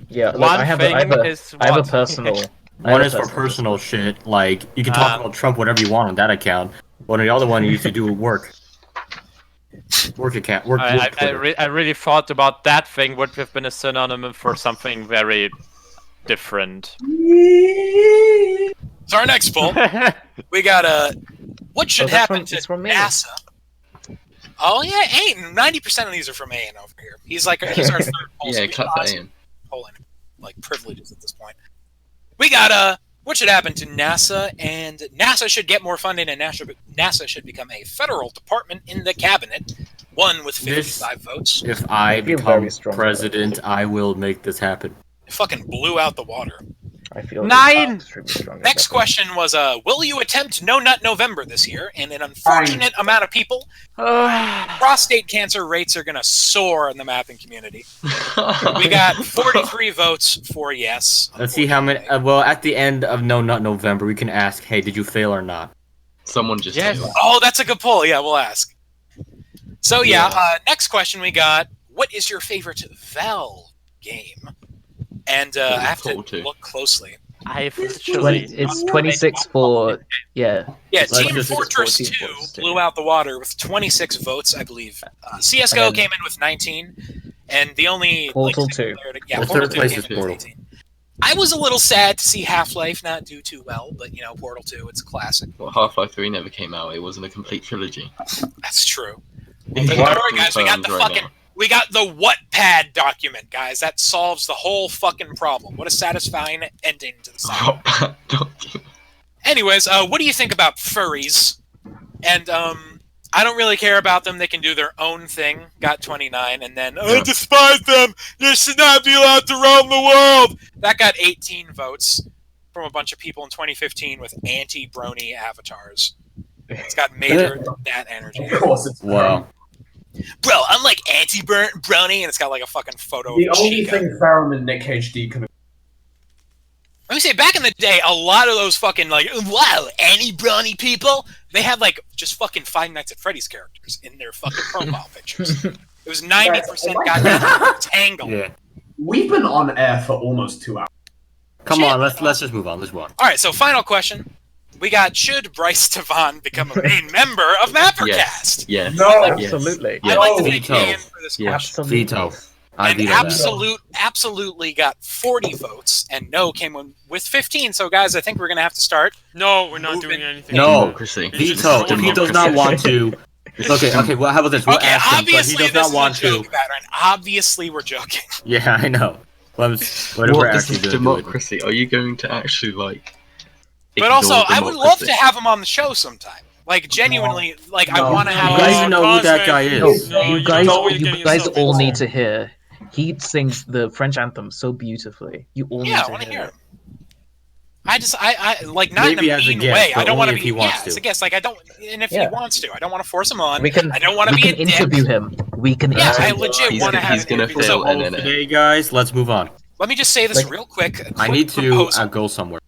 Yeah, like, One I have thing a is personal. One is for personal shit, like you can talk about Trump whatever you want on that account. But on the other one you used to do work. Work account. Work. I really thought about that thing would have been a synonym for something very different. So our next poll, we got what should happen to from me. NASA? Oh yeah, Aiden. 90% of these are from Aiden over here. He's our third poll. Yeah, clap for Aiden. Polling like privileges at this point. We got what should happen to NASA, and NASA should get more funding, and NASA should become a federal department in the cabinet. One with 55 votes. If I feel become very strong president, I will make this happen. It fucking blew out the water. I feel 9! extremely strong. Next question was, will you attempt No Nut November this year? And an unfortunate amount of people, prostate cancer rates are going to soar in the mapping community. We got 43 votes for yes. Let's see how many. Well, at the end of No Nut November, we can ask, "Hey, did you fail or not?" Someone just Yes. failed. Oh, that's a good poll. Yeah, we'll ask. So next question we got: what is your favorite Val game? And I have to look closely. I've literally. It's 26 for Yeah, Let's Team just- Fortress 2 blew out the water with 26 votes, I believe. CS:GO came in with 19, and the only Portal like, 2. Yeah, The Portal third 2 place came is in with Portal. 18. I was a little sad to see Half-Life not do too well, but Portal 2, it's a classic. Well, Half-Life 3 never came out. It wasn't a complete trilogy. That's true. It's But alright, guys, we got the confirmed right we got the Wattpad document, guys. That solves the whole fucking problem. What a satisfying ending to the saga. now. Anyways, what do you think about furries? And I don't really care about them. They can do their own thing. Got 29, and then I despise them. They should not be allowed to roam the world. That got 18 votes from a bunch of people in 2015 with anti-brony avatars. It's got major that energy. Of course it's Wow. Bro, I'm like anti-brony, and it's got like a fucking photo the of only Chica. thing Ferrum and Nick HD can. Let me say, back in the day, a lot of those fucking, like, wow, anti-brony people, they had, like, just fucking Five Nights at Freddy's characters in their fucking profile pictures. It was 90% goddamn tangled. Yeah. We've been on air for almost 2 hours. Come on, let's just move on. Let's move on. All right, so final question. we got, should Bryce Devon become a main member of MapperCast? Yes. No, Absolutely. I'd like to Yes. thank Veto. Ian for this question. Veto. I And veto that. absolutely got 40 votes, and no came in with 15. So, guys, I think we're gonna have to start. No, we're not doing anything. No. Democracy. Veto. If he does not want to. Okay. Well, how about this? We'll Okay, ask him, but he obviously does this not is want a joke, to. Veteran. Obviously, we're joking. Yeah, I know. What if we're What actually is gonna do it? democracy? Are you going to actually like? But also, ignore I would love democracy? to have him on the show sometime. Like, genuinely, like, I No. want to have. You guys even know who that guy is. No, you you guys, know what you're you getting guys yourself all into. need to hear. He sings the French anthem so beautifully. You all Yeah, I need want to to hear hear it. him. I like not Maybe in a as a mean guest, way. I but don't want to only be. if he wants Yeah, to. as a guest. Like I don't, and if he Yeah. wants to, I don't want to force him on. We can. I don't want to We be can a dick. interview him. We can. Yeah, I interview legit He's want to gonna- have he's an gonna interview. fail So, and then Today, guys, let's move on. let me just say this Like- real quick. A I quick need to proposal. go somewhere.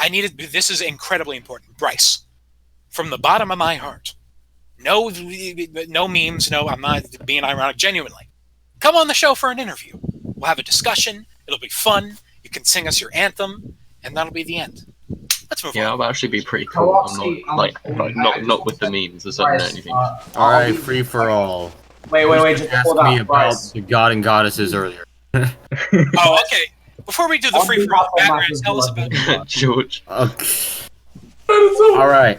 I needed. This is incredibly important, Bryce. From the bottom of my heart, no memes. No, I'm not being ironic. Genuinely, come on the show for an interview. We'll have a discussion. It'll be fun. You can sing us your anthem, and that'll be the end. Let's move Yeah, on. that'll actually be pretty cool. I'm not with the memes or something or anything. All right, free for all. Wait, just Ask hold me on, about Bryce. the god and goddesses earlier. Oh, okay. Before we do the I'll free be for all, back on Batman, my tell us Facebook. about. George, Okay. All right.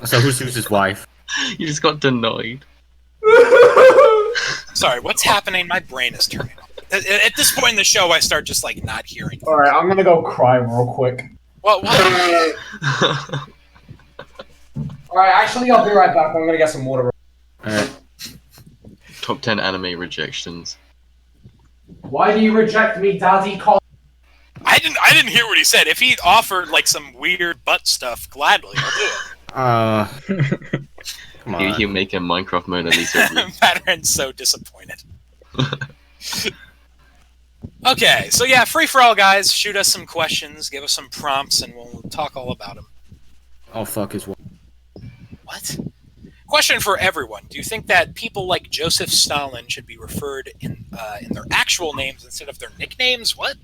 So who's his wife? you just got denied. Sorry, what's happening? My brain is turning off. At this point in the show, I start just like not hearing. All right, I'm gonna go cry real quick. What? All right, actually, I'll be right back. I'm gonna get some water. All right. Top 10 anime rejections. Why do you reject me, Daddy? Call. I didn't hear what he said. If he offered like some weird butt stuff, gladly I'll do it. Come on. He'll make a Minecraft Mona Lisa review. Veteran's so disappointed. Okay, so yeah, free for all, guys. Shoot us some questions, give us some prompts, and we'll talk all about them. Oh fuck his wife. What? Question for everyone: do you think that people like Joseph Stalin should be referred in their actual names instead of their nicknames? What?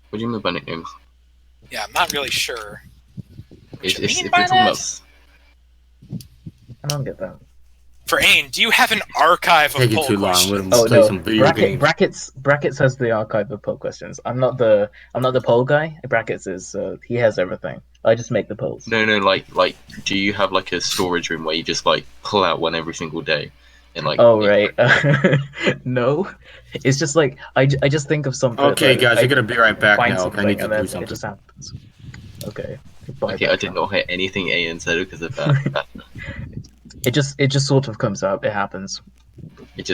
What do you mean by nicknames? Yeah, I'm not really sure. If you you're mean by talking that? about I don't get that. For Ain, do you have an archive of Taking poll too long. questions? Let him Oh play no, some video games. brackets has the archive of poll questions. I'm not the poll guy. Brackets is he has everything. I just make the polls. No, like, do you have like a storage room where you just like pull out one every single day, and like? Oh right. No, it's just like I just think of something. Okay, like, guys, I'm gonna be right back find now. something I need to and then do something. It just happens. Okay. Goodbye, Okay, I did Bertrand. not hear anything Ian said because of that. It just sort of comes out. It happens. It's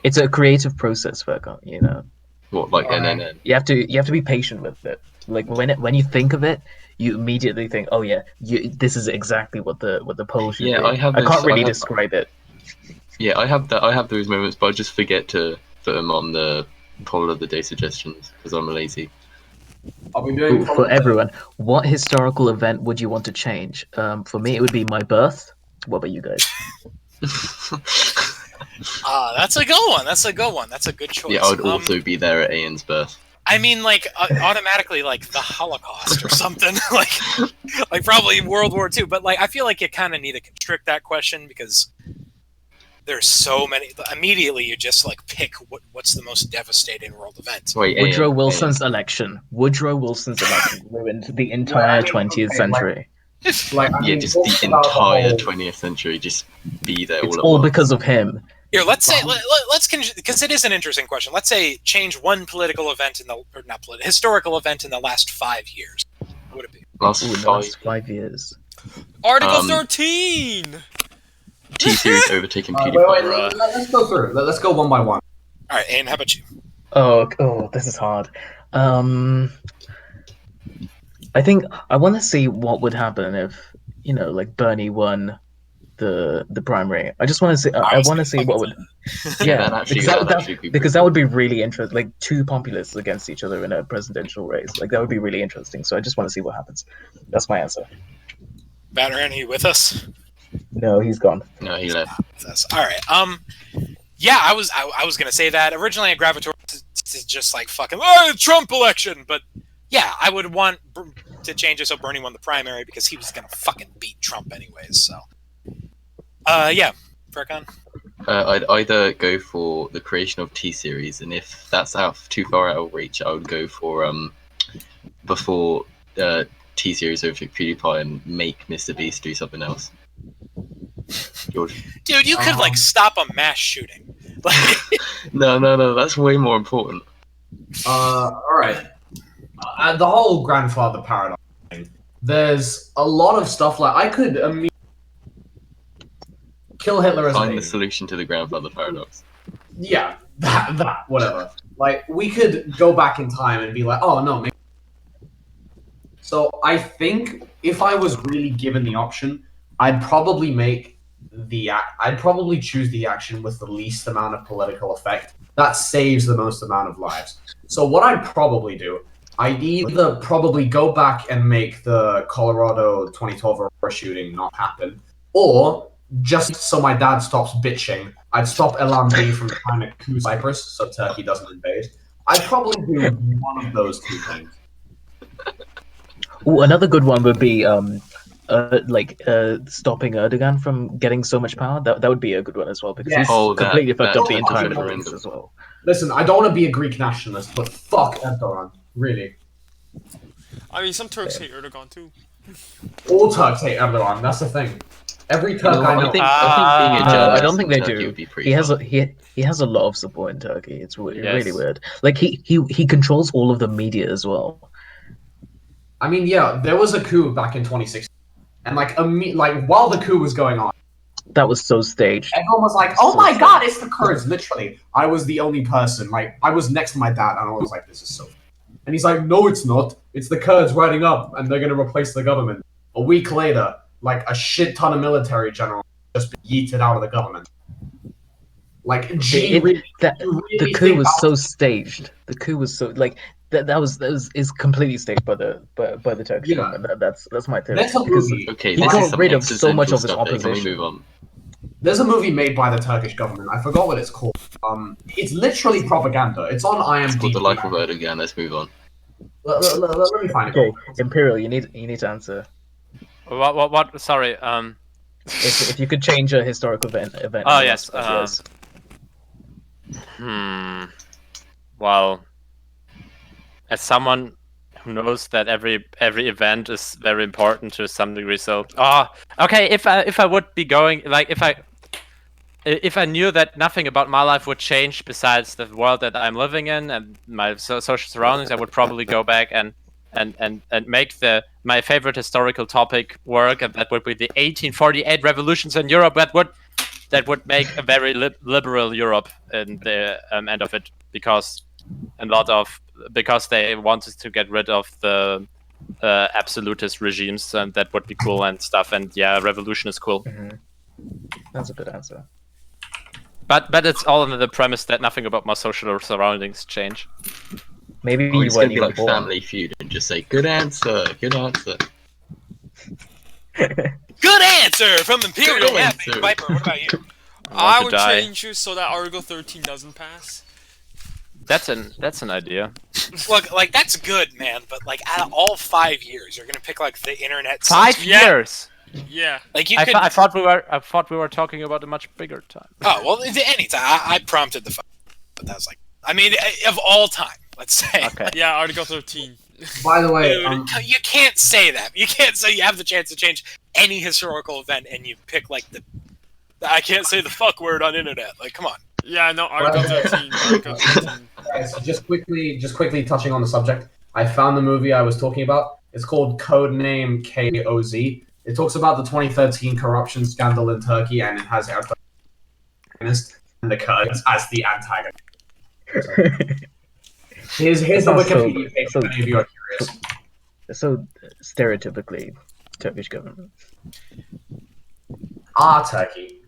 It's a creative process, Verka. You know. what like and then You have to be patient with it. Like when you think of it, you immediately think, oh yeah, this is exactly what the poll should Yeah, be. I have I this- can't really I have- describe it. yeah, I have those moments, but I just forget to put them on the poll of the day suggestions because I'm lazy. I'll be doing For everyone, what historical event would you want to change? For me, it would be my birth. What about you guys? That's a good one. That's a good one. That's a good choice. Yeah, I would also be there at Ian's birth. I mean, like automatically, like the Holocaust or something, like probably World War II. But like, I feel like you kind of need to constrict that question because there's so many. Immediately, you just like pick what's the most devastating world event. Wait, Woodrow Wilson's election. Woodrow Wilson's election ruined the entire 20th century. Like, I Yeah, mean, just talk the about entire whole- 20th century, just be there It's all at all once. because of him. Here, let's say let's because it is an interesting question. Let's say change one political event historical event in the last 5 years. What would it be? Last Ooh, in the 5 last 5 years. Article 13! T-Series overtaking Wait, PewDiePie. let's go through. Let's go one by one. All right, Aiden, how about you? Oh, this is hard. I think I want to see what would happen if like Bernie won the primary. I just want to see. I want to see what would. Yeah, because that would be really interesting. Like two populists against each other in a presidential race. Like that would be really interesting. So I just want to see what happens. That's my answer. Batteran, are you with us? No, he's gone. No, he left. All right. Yeah, I was gonna say that originally. I gravitated to just like fucking Trump election, but yeah, I would want to change it so Bernie won the primary because he was gonna fucking beat Trump anyways. So, yeah, Furcon. I'd either go for the creation of T-Series, and if that's too far out of reach, I would go for before T-Series over PewDiePie and make Mr. Beast do something else. George. Dude, you could like stop a mass shooting. Like, no, that's way more important. All right. The whole grandfather paradox thing. There's a lot of stuff like I could immediately kill Hitler as a Find baby. the solution to the grandfather paradox. Yeah, that, whatever. Like, we could go back in time and be like, oh, no, maybe. So, I think if I was really given the option, I'd probably choose the action with the least amount of political effect. That saves the most amount of lives. So, what I'd probably do, I'd either probably go back and make the Colorado 2012 Aurora shooting not happen, or just so my dad stops bitching, I'd stop LMB from trying to coup Cyprus so Turkey doesn't invade. I'd probably do one of those two things. Ooh, another good one would be stopping Erdogan from getting so much power. That would be a good one as well because he's completely fucked up the entire Middle East as well. Listen, I don't want to be a Greek nationalist, but fuck Erdogan, really. I mean, some Turks hate Erdogan too. All Turks hate Erdogan. That's the thing. Every Turk I know. I don't think they do. He has a lot of support in Turkey. It's really weird. Like he controls all of the media as well. I mean, yeah, there was a coup back in 2016, and like while the coup was going on, that was so staged. Everyone was like, "Oh my god, it's the Kurds!" Literally, I was the only person. Like, I was next to my dad, and I was like, "This is so." And he's like, "No, it's not. It's the Kurds riding up, and they're gonna replace the government." A week later, like a shit ton of military generals just been yeeted out of the government. Like, the coup was so staged. The coup was so like that is completely staged by the Turkish government. That's my theory. That's a movie. Okay, he got rid of so much of his opposition. Can we move on? There's a movie made by the Turkish government. I forgot what it's called. It's literally propaganda. It's on IMDb. It's called The Life of Erdogan. Let's move on. Let me find it. Okay, Imperial, you need to answer. What? Sorry. If you could change a historical event. Oh yes. Well, as someone who knows that every event is very important to some degree, so okay. If I would be going like if I knew that nothing about my life would change besides the world that I'm living in and my social surroundings, I would probably go back and make my favorite historical topic work, and that would be the 1848 revolutions in Europe. That would make a very liberal Europe in the end of it, because they wanted to get rid of the absolutist regimes, and that would be cool and stuff. And yeah, revolution is cool. Mm-hmm. That's a good answer. But it's all under the premise that nothing about my social surroundings change. Maybe you weren't going to be even like born. Family Feud and just say, "Good answer, good answer." Good answer from Imperial Mapping. Viper, what about you? I would change you so that Article 13 doesn't pass. That's an idea. Look, like that's good, man. But like, out of all 5 years, you're gonna pick like the internet. 5 years. Yeah. Like you I thought we were talking about a much bigger time. Oh well, anytime. I prompted the, but that was like, I mean, of all time, let's say. Okay. Yeah, Article 13. By the way, dude, you can't say that. You can't say you have the chance to change any historical event and you pick like the. I can't say the fuck word on internet. Like, come on. Yeah, no, Article 13. Article 13. Okay, so just quickly touching on the subject, I found the movie I was talking about. It's called Codename KOZ. It talks about the 2013 corruption scandal in Turkey, and it has Erdogan and the Kurds as the antagonist. So, here's the Wikipedia page if any of you are curious. So stereotypically Turkish government. Turkey.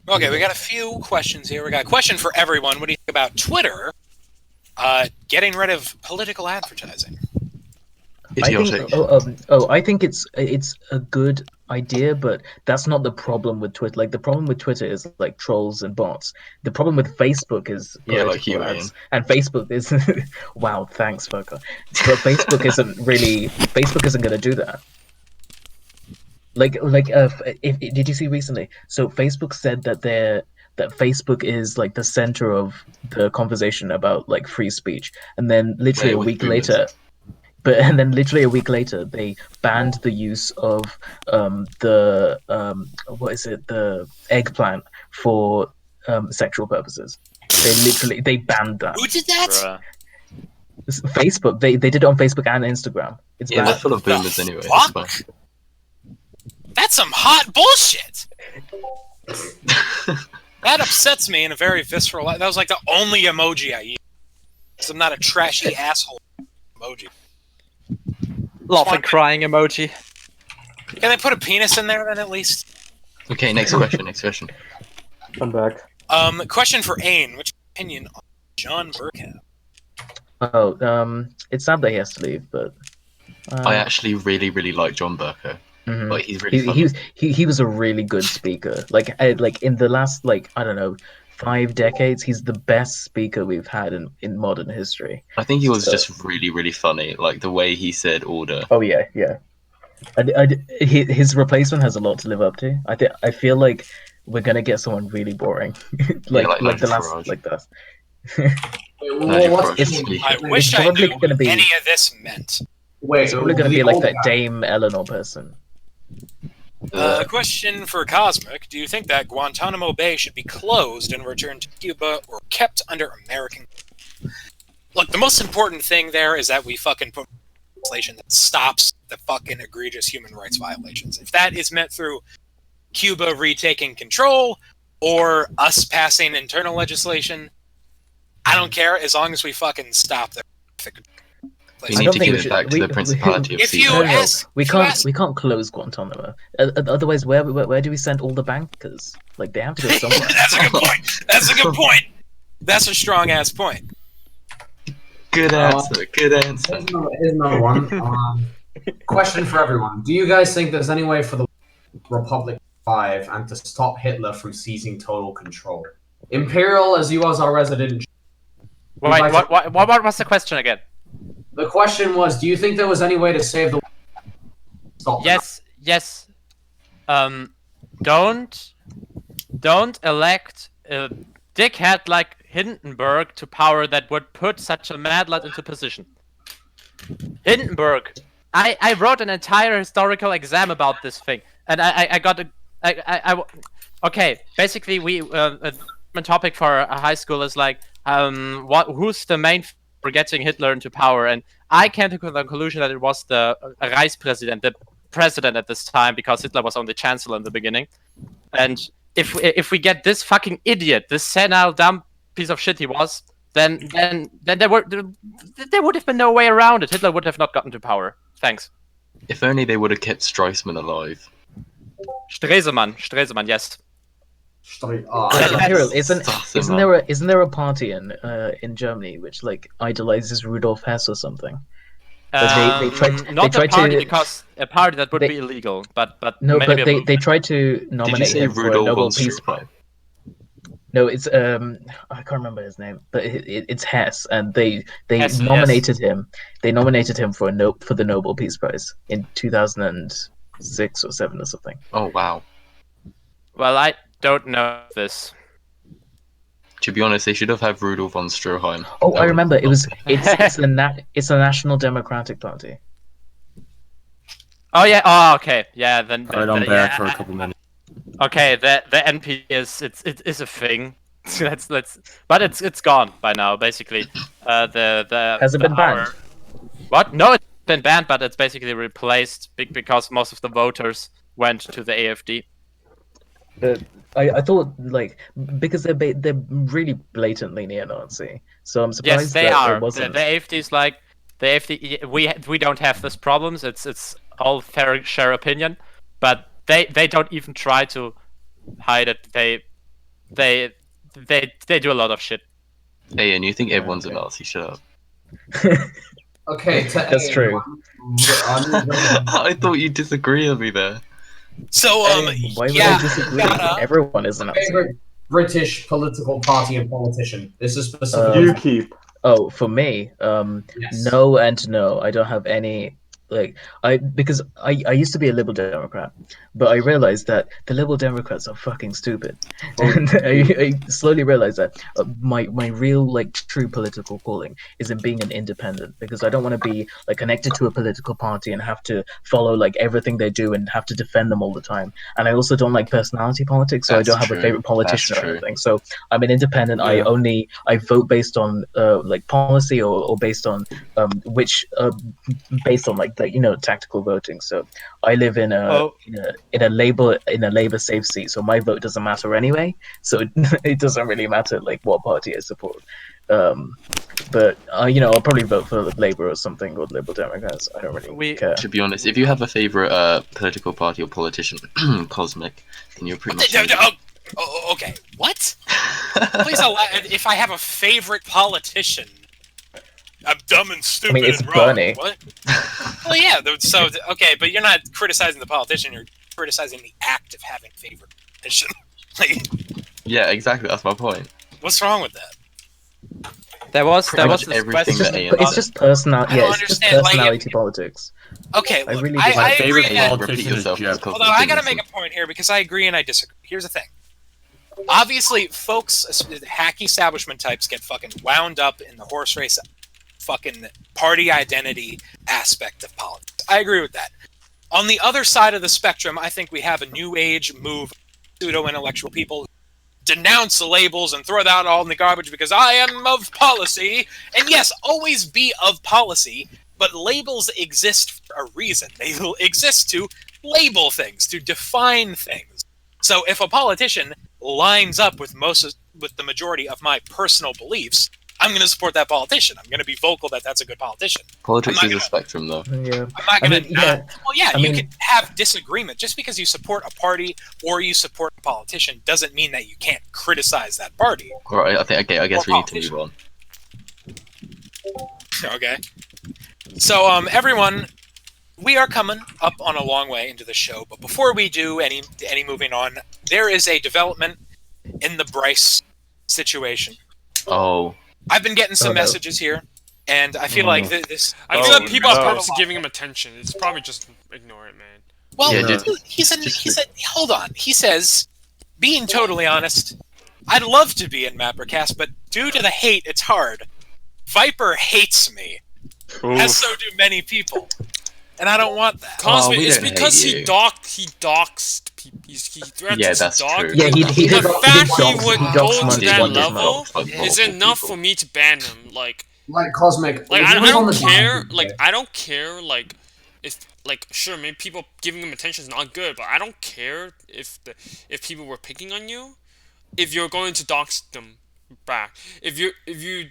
Okay, we got a few questions here. We got a question for everyone. What do you think about Twitter getting rid of political advertising? I think it's a good idea, but that's not the problem with Twitter. Like the problem with Twitter is like trolls and bots. The problem with Facebook is Yeah, like political you, ads, Ian. and Facebook is wow, thanks, Foka. But Facebook isn't going to do that. Did you see recently? So Facebook said that Facebook is like the center of the conversation about like free speech, and then literally a week later, they banned the use of the the eggplant for sexual purposes. They banned that. Who did that? Facebook. They did it on Facebook and Instagram. It's Yeah, banned. they're full of boomers anyway. Fuck? It's fine. That's some hot bullshit. That upsets me in a very visceral way. That was like the only emoji I used. So I'm not a trashy asshole emoji. Laughing, crying emoji. Can they put a penis in there then at least? Okay, next question. I'm back. Question for Ain. What's your opinion on John Burkham? Oh, it's sad that he has to leave, but I actually really, really like John Burko. Mhm. Like, he's really funny. He was a really good speaker. Like in the last I don't know 5 decades, he's the best speaker we've had in modern history. I think he was just really, really funny. Like, the way he said order. Oh yeah. His replacement has a lot to live up to. I feel like we're gonna get someone really boring, like the last Farage. like that. I wish I probably knew gonna what be- any of this meant. It's probably gonna be like that Dame Eleanor person. Question for Cosmic. Do you think that Guantanamo Bay should be closed and returned to Cuba or kept under American... Look, the most important thing there is that we fucking put legislation that stops the fucking egregious human rights violations. If that is meant through Cuba retaking control or us passing internal legislation, I don't care as long as we fucking stop the... We need to give it back to the Principality of Caesar. We can't close Guantanamo. Otherwise, where do we send all the bankers? Like they have to go somewhere. That's a good point. That's a strong ass point. Good answer. Here's another one. Question for everyone: do you guys think there's any way for the Republic to survive and to stop Hitler from seizing total control? Imperial, as you as our resident. Wait, what was the question again? The question was: do you think there was any way to save the? Stop. Yes. Don't elect a dickhead like Hindenburg to power that would put such a mad lad into position. Hindenburg. I wrote an entire historical exam about this thing, and I got a okay. Basically, we a topic for a high school is like who's the main for getting Hitler into power, and I came to the conclusion that it was the Reichspräsident, the president at this time, because Hitler was only chancellor in the beginning. And if we get this fucking idiot, this senile dumb piece of shit he was, then there would have been no way around it. Hitler would have not gotten to power. Thanks. If only they would have kept Stresemann alive. Stresemann, yes. Imperial, isn't there a party in Germany which like idolizes Rudolf Hess or something? They tried because a party that would be illegal, but no, maybe but they tried to nominate him for a Nobel Peace Prize. No, it's I can't remember his name, but it's Hess, and they Hess, nominated him. They nominated him for the Nobel Peace Prize in 2006 or 7 or something. Oh wow. Well, I don't know this. To be honest, they should have had Rudolf von Stroheim. Oh, I remember. It's the National Democratic Party. Oh yeah. Oh okay. Yeah. Then. Alright, I'm back for a couple minutes. Okay. The NP it is a thing. But it's gone by now. Basically, Has it been banned? What? No, it's been banned, but it's basically replaced because most of the voters went to the AfD. I thought because they're really blatantly neo-Nazi, so I'm surprised. Yes, they that are. It wasn't. The AfD is like the AfD. We don't have this problems. It's all fair share opinion, but they don't even try to hide it. They do a lot of shit. Hey, and you think everyone's a Nazi? Shut up. Okay, that's true. I thought you'd disagree with me there. So, Why would yeah, I disagree? gotta- Everyone is an Nazi. Favorite British political party and politician. This is specific. UKIP. Oh, for me, Yes. no and no. I don't have any because I used to be a Liberal Democrat, but I realized that the Liberal Democrats are fucking stupid, and I slowly realized that my real true political calling is in being an independent, because I don't want to be connected to a political party and have to follow everything they do and have to defend them all the time. And I also don't like personality politics, so I That's don't have true. a favorite politician That's or true. anything. So I'm an independent. Yeah. I vote based on policy or based on which based on tactical voting. So I live in a Labour safe seat, so my vote doesn't matter anyway. So it doesn't really matter what party I support. But I'll probably vote for Labour or something, or Liberal Democrats. I don't really care. To be honest, if you have a favorite political party or politician, Cosmic, then you're pretty much. Okay, what? Please allow. If I have a favorite politician, I'm dumb and stupid it's and wrong. Bernie. What? Well, yeah. So okay, but you're not criticizing the politician. You're criticizing the act of having a favorite politician. Yeah, exactly. That's my point. What's wrong with that? There was this everything question. that It's just personality. I Yeah, don't it's just understand, personality politics. Okay, I look, really I My agree. favorite And, politician is Jeff. although I gotta make a point here because I agree and I disagree. Here's the thing. Obviously, folks, hacky establishment types get fucking wound up in the horse race fucking party identity aspect of politics. I agree with that. On the other side of the spectrum, I think we have a new age move, pseudo-intellectual people who denounce the labels and throw that all in the garbage because I am of policy. And yes, always be of policy, but labels exist for a reason. They will exist to label things, to define things. So if a politician lines up with the majority of my personal beliefs, I'm going to support that politician. I'm going to be vocal that that's a good politician. Politics is a spectrum, though. Yeah. I'm not going to Well, yeah, I you mean- can have disagreement. Just because you support a party or you support a politician doesn't mean that you can't criticize that party. All right, I guess we need to move on. Okay. So, everyone, we are coming up on a long way into the show, but before we do any moving on, there is a development in the Bryce situation. Oh. I've been getting some Oh, no. messages here, and I feel like this. I feel like people are purposely giving him attention. It's probably just ignore it, man. Well, Yeah, he said, hold on. He says, being totally honest, I'd love to be in MapperCast, but due to the hate, it's hard. Viper hates me, as so do many people, and I don't want that. Cosmic, we it's don't because hate he you. doxed people. He threatens Yeah, to that's dox. true. Yeah, he The did fact he dox- would he go doxed to Monday that one day. level Like is multiple enough people. for me to ban him. Like Cosmic. I if he was on don't the care. down, Like I don't care. Like if sure, maybe people giving him attention is not good, but I don't care if people were picking on you. If you're going to dox them back, if you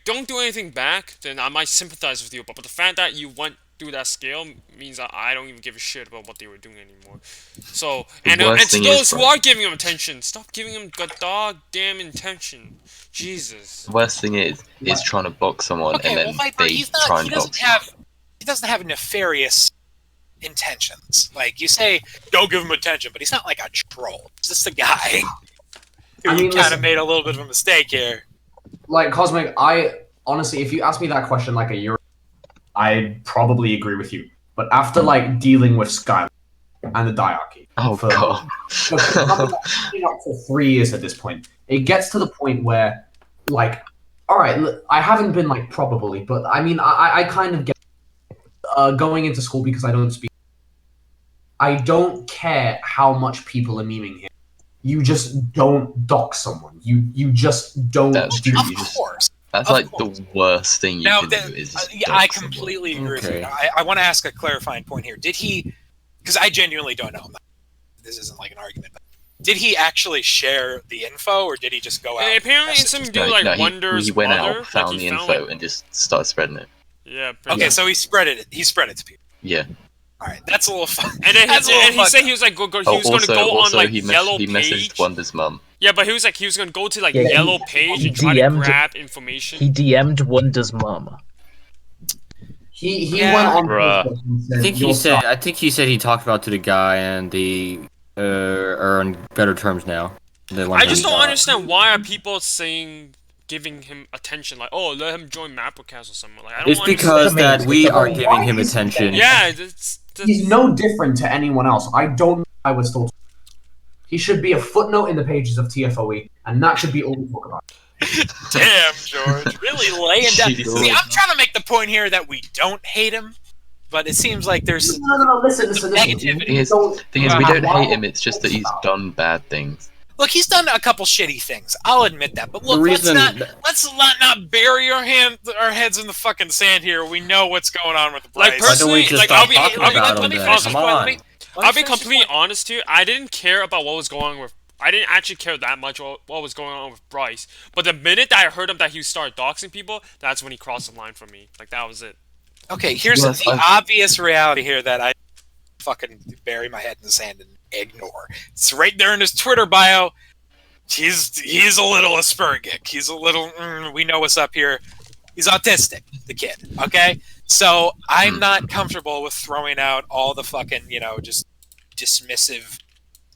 don't do anything back, then I might sympathize with you. But the fact that you went through that scale means that I don't even give a shit about what they were doing anymore. So and worst to thing those is, who bro- are giving him attention, stop giving him dog damn attention. Jesus. The worst thing is trying to box someone Okay, and well, then Viper, they try and box you. he doesn't have nefarious intentions. Like, you say, don't give him attention, but he's not like a troll. He's just a guy who kind listen. of made a little bit of a mistake here. Like Cosmic, I honestly, if you asked me that question like a year ago, I'd probably agree with you. But after dealing with Skylar and the diarchy, Oh god. for 3 years at this point, it gets to the point where, all right, look, I haven't been proper bully, but I mean, I kind of get going into school because I don't speak. I don't care how much people are memeing him. You just don't dox someone. You just don't That's do true. Of You just- course. That's Of like course. the worst thing you Now, can do is just yeah, I dox someone. completely agree with Okay. you. I want to ask a clarifying point here. Did he, because I genuinely don't know, this isn't like an argument, but did he actually share the info, or did he just go out? And apparently, and it's message? something to do He Wonder's went mother. out, found the info, and just started spreading it. Yeah. pretty Okay, much. so he spread it to people. Yeah. All right, that's a little fun. And then That's a little he fucked said up. he was like he was Oh, gonna go also, on he yellow he page. messaged Wonder's mum. Yeah, but he was gonna go to Yeah, he- yellow page he and try to DM'd grab information. He DM'd Wonder's mom. He Yeah. went on. Bruh. Facebook and said, I think "You're he said. I think he said he talked about to the guy, and are on better terms now. I just don't understand why are people giving him attention, like, oh, let him join MapperCast or something. Like, I don't It's because that we are giving him attention. Yeah, he's no different to anyone else. I don't know why we're still. He should be a footnote in the pages of TFOE, and that should be all we talk about. Damn, George, really laying down. See, I'm trying to make the point here that we don't hate him, but it seems like there's no. Listen. Negativity. The thing is, we don't hate him. It's just that he's done bad things. Look, he's done a couple shitty things. I'll admit that. But look, let's not bury our heads in the fucking sand here. We know what's going on with the Bryce. Like personally, like I'll be completely honest here. I didn't care about what was going on with. I didn't actually care that much what was going on with Bryce. But the minute that I heard him that he started doxing people, that's when he crossed the line for me. Like that was it. Okay, here's the obvious reality here that I fucking bury my head in the sand and ignore. It's right there in his Twitter bio. He's a little Aspergic. He's a little. We know what's up here. He's autistic, the kid. Okay, so I'm not comfortable with throwing out all the fucking just dismissive,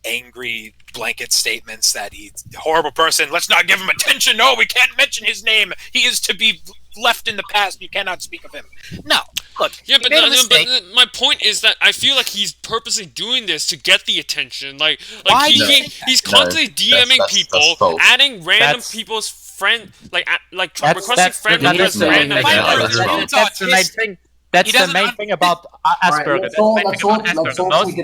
angry blanket statements that he's a horrible person. Let's not give him attention. No, we can't mention his name. He is to be left in the past. You cannot speak of him. No. Look, yeah, but my point is that I feel like he's purposely doing this to get the attention. Like he's constantly DMing people, adding random people's friend, requesting friend requests random people. That's the main thing about Asperger's.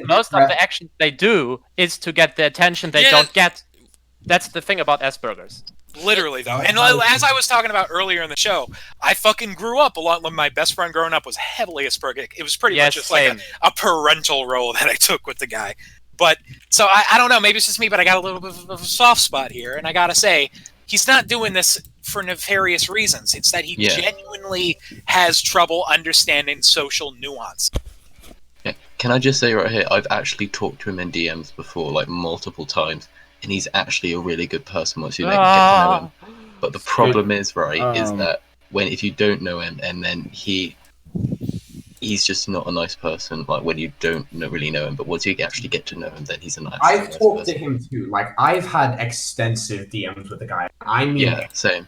Most of the actions they do is to get the attention they don't get. That's the thing about Asperger's. Literally, though. And as I was talking about earlier in the show, I fucking grew up a lot. My best friend growing up was heavily Aspergic. It was pretty much just like a parental role that I took with the guy. But, so I don't know, maybe it's just me, but I got a little bit of a soft spot here. And I gotta say, he's not doing this for nefarious reasons. It's that he genuinely has trouble understanding social nuance. Yeah. Can I just say right here, I've actually talked to him in DMs before, like multiple times. And he's actually a really good person once you get to know him. But the problem is, is that if you don't know him, and then he's just not a nice person. Like when you don't really know him, but once you actually get to know him, then he's a nice. I've talked to him too. Like I've had extensive DMs with the guy. I mean, same.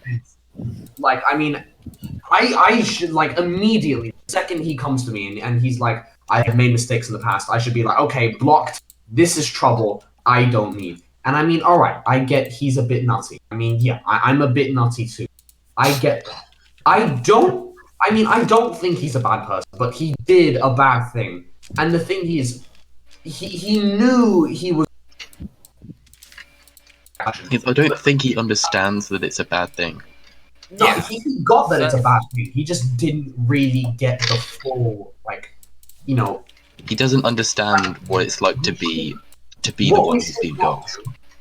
Like I should immediately the second he comes to me and he's like, I have made mistakes in the past. I should be like, okay, blocked. This is trouble. I don't need. And I mean, all right, I get he's a bit nutty. I mean, yeah, I'm a bit nutty too. I get that. I don't think he's a bad person, but he did a bad thing. And the thing is, he knew he was. I don't think he understands that it's a bad thing. No, he got that it's a bad thing. He just didn't really get the full, He doesn't understand what it's like to be the one who's been doxed.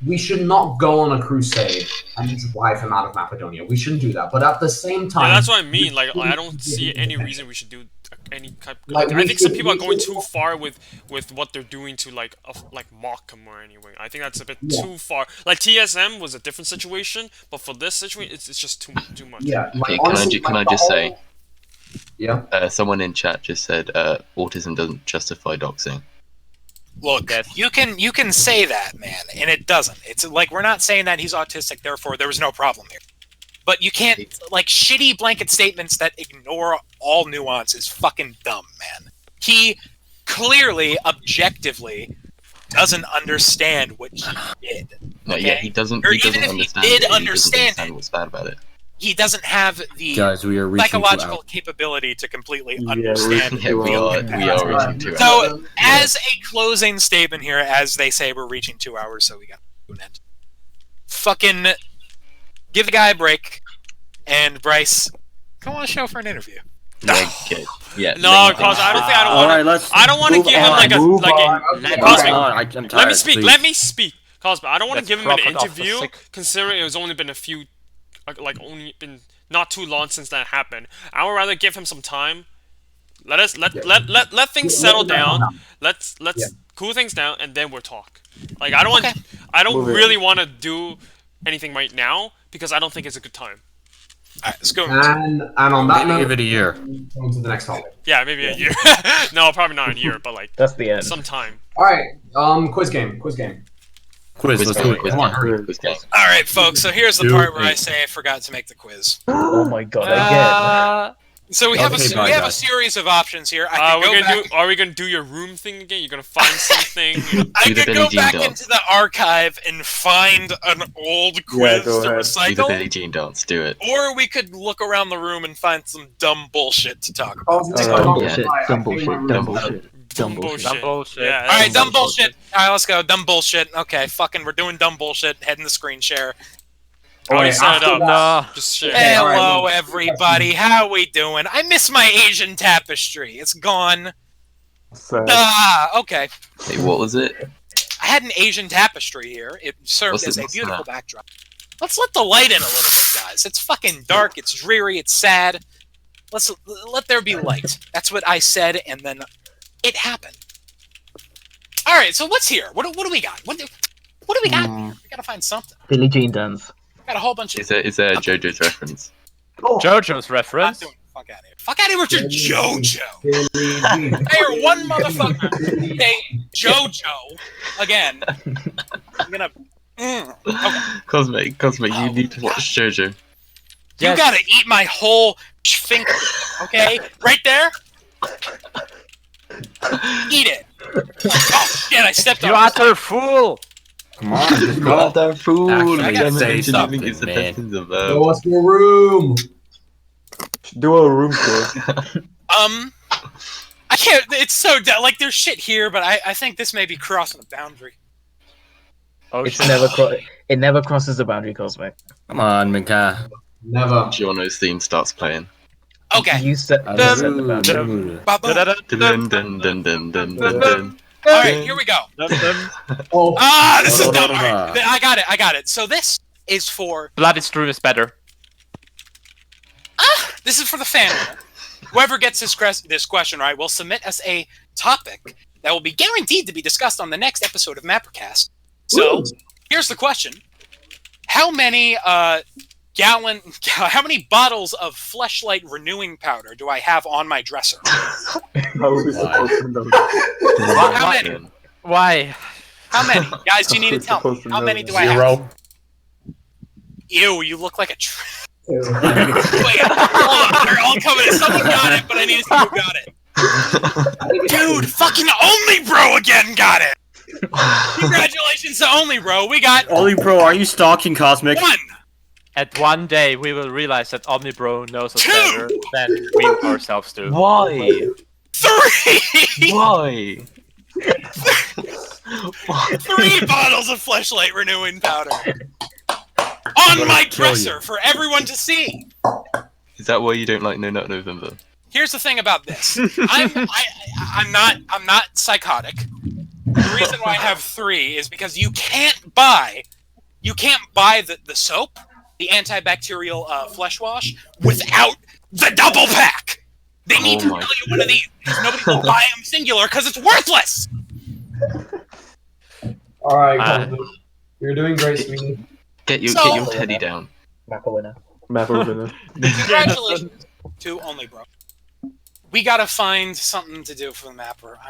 We should not go on a crusade and drive him out of Macedonia. We shouldn't do that. But at the same time, that's what I mean. Like, I don't see any reason we should do any type. I think some people are going too far with what they're doing to mock him or anything. I think that's a bit too far. Like TSM was a different situation, but for this situation, it's just too much. Yeah. Okay, can I just say? Yeah. Someone in chat just said autism doesn't justify doxing. Look, you can say that, man, and it doesn't. It's like we're not saying that he's autistic, therefore there was no problem here. But you can't shitty blanket statements that ignore all nuance is fucking dumb, man. He clearly, objectively, doesn't understand what he did. No, okay? He doesn't. Or he doesn't even understand if he did it, understand what's bad about it. He doesn't have the psychological capability to completely understand. We are reaching 2 hours. So, as a closing statement here, as they say, we're reaching 2 hours, so we got an end. Fucking give the guy a break, and Bryce, come on the show for an interview. Yeah. No, cause I don't want to give him Cosby. Let me speak. Let me speak, Cosby. I don't want to give him an interview, considering it was only been only been not too long since that happened. I would rather give him some time. Let things settle down. Let's cool things down, and then we'll talk. Like I don't really want to do anything right now because I don't think it's a good time. Alright, let's go. And on that note, give it a year. On to the next topic. Yeah, maybe a year. No, probably not a year, but like That's the end. some time. All right. Quiz game. Quiz, let's do it. Quiz Come on, game, hurry. quiz game. Alright, folks, so here's the part where I say I forgot to make the quiz. Oh my god, again. So we have Okay, a bye, we have a guys. series of options here. I could Are we gonna do your room thing again? You're gonna find something. I Do the could Billie go Jean back dance. into the archive and find an old quiz go to ahead. Do the recycle, Billie Jean dance. Do it. or we could look around the room and find some dumb bullshit to talk about. Dumb bullshit, dumb bullshit, dumb bullshit. Dumb bullshit. Dumb bullshit. Yeah. All right, dumb dumb bullshit. All right, let's go. Dumb bullshit. Okay, fucking, we're doing dumb bullshit. Heading the screen share. I already set it up. No. Just share. Hey, all right, Hello, well, everybody. How we doing? I miss my Asian tapestry. It's gone. Sad. Ah, okay. Hey, what was it? I had an Asian tapestry here. It served What's as it- a what's beautiful that? backdrop. Let's let the light in a little bit, guys. It's fucking dark. It's dreary. It's sad. Let there be light. That's what I said, and then it happened. All right. So what's here? What do we got? What do we got? Here? We gotta find something. Billie Jean dance. Got a whole bunch of. Is there a JoJo's reference? JoJo's Not reference. doing the fuck out of here. Fuck out of here with your JoJo. I hear one motherfucker say JoJo again. I'm gonna. Okay. Cosmic, you need to watch JoJo. You gotta eat my whole finger, okay? Right there. Eat it. Oh shit! I stepped You on. utter fool! Come on, just go. What the fool! Actually, I gotta say mention something, it's the man. sentence of Go what's your room? Do a room tour. I can't. It's so like there's shit here, but I think this may be crossing a boundary. Oh It's shit. it never crosses the boundary, Cosmic. Come on, Mika. Never. Giorno's theme starts playing. Okay. You set the boundary. Ba-boom. Dun, dun, dun, dun, dun, dun, dun. All right, here we go. Oh, Ah, this is dumb. All right, I got it. So this is for Bloody stream is better. this is for the fan. Whoever gets this question right will submit us a topic that will be guaranteed to be discussed on the next episode of MapperCast. So here's the question: how many how many bottles of Fleshlight renewing powder do I have on my dresser? How are we supposed to know? How many? Why? How many? Guys, you need to tell me. How many do I have? 0. Ew, you look like a Wait, hold on. They're all coming in. Someone got it, but I need to see who got it. Dude, fucking Only Bro again got it. Congratulations to Only Bro. We got Oli Pro, are you stalking Cosmic? 1. At one day, we will realize that Omnibro knows us better than we ourselves do. Why? 3. Why? 3 bottles of Fleshlight renewing powder on my dresser for everyone to see. Is that why you don't like No Nut November? Here's the thing about this. I'm not psychotic. The reason why I have 3 is because you can't buy the soap, the antibacterial flesh wash, without the double pack. They need to sell you one of these. Nobody will buy them singular because it's worthless. all right. You're doing great, sweetie. Get your teddy down. Mapper winner. Mapper winner. Congratulations to Only Bro. We gotta find something to do for the mapper. I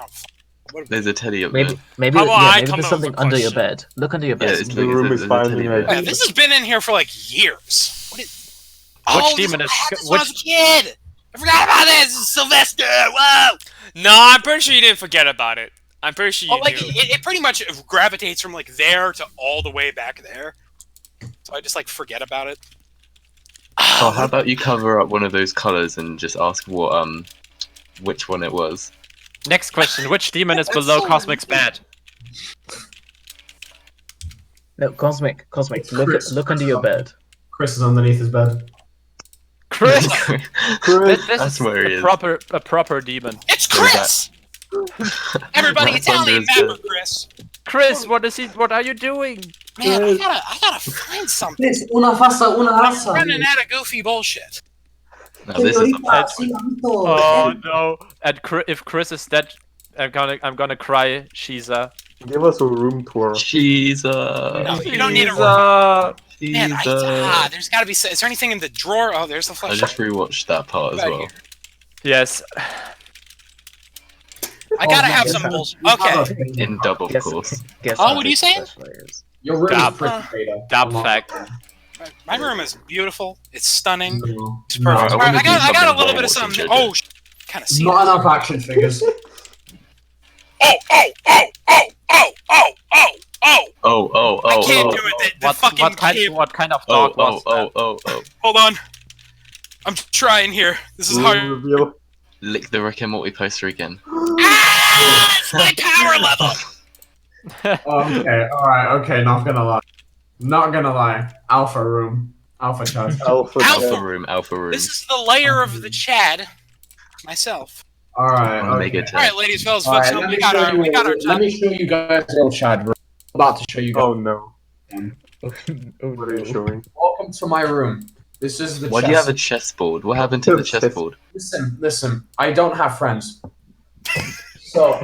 don't. There's a teddy up Maybe there. maybe How about I maybe come there's up something with a under your question? bed. Look under your Yeah, bed. it's The room is finally teddy ready. there. Yeah, this has been in here for like years. What is? Which demon is? This when I was a kid. I forgot about this. This is Sylvester. Whoa. No, I'm pretty sure you didn't forget about it. I'm pretty sure you Oh, like knew. it pretty much gravitates from like there to all the way back there. So I just like forget about it. Oh, how about you cover up one of those colors and just ask what which one it was? Next question: which demon is That's below so Cosmic's bed? No, Cosmic. Look under your bed. Chris is underneath his bed. Chris. This That's is where he is. a proper demon. It's Chris. Everybody, That's Italian under mapper, Chris. Chris, what is he? What are you doing? Man, I gotta find something. Chris, una fassa, una I'm assa. running out of goofy bullshit. No, this is Oh no! And if Chris is dead, I'm gonna cry. She's Give us a room tour. She's No, you don't need a room. Man, there's got to be. Is there anything in the drawer? Oh, there's the I flashlight. just rewatched that part as well. Yes. I gotta have some bullshit. Okay. In dub, of course. Oh, what are you saying? Your room Dab. is pretty great. Dab fact. My room is beautiful. It's stunning. No. It's No, perfect. I Alright, wanna do I got a something little while bit of watching something. JoJo. Kind of see. Not enough action figures. Oh! Oh. I can't do it. The fucking What kind of Oh, dog was that? oh. Hold on. I'm trying here. This is hard. Reveal. Lick the Rick and Morty poster again. Ah! It's my power level! Okay, alright, okay, not gonna lie. Alpha room. Alpha chat. Alpha room. This is the layer of the Chad. Myself. Alright, okay. Alright, ladies, fellas, folks, Alright, we got our let time. me show you guys the real Chad room. I'm about to show you guys. Oh no. Oh, What are you showing? Welcome to my room. This is the Why do you have a chessboard? What happened to the chessboard? Listen, I don't have friends. So,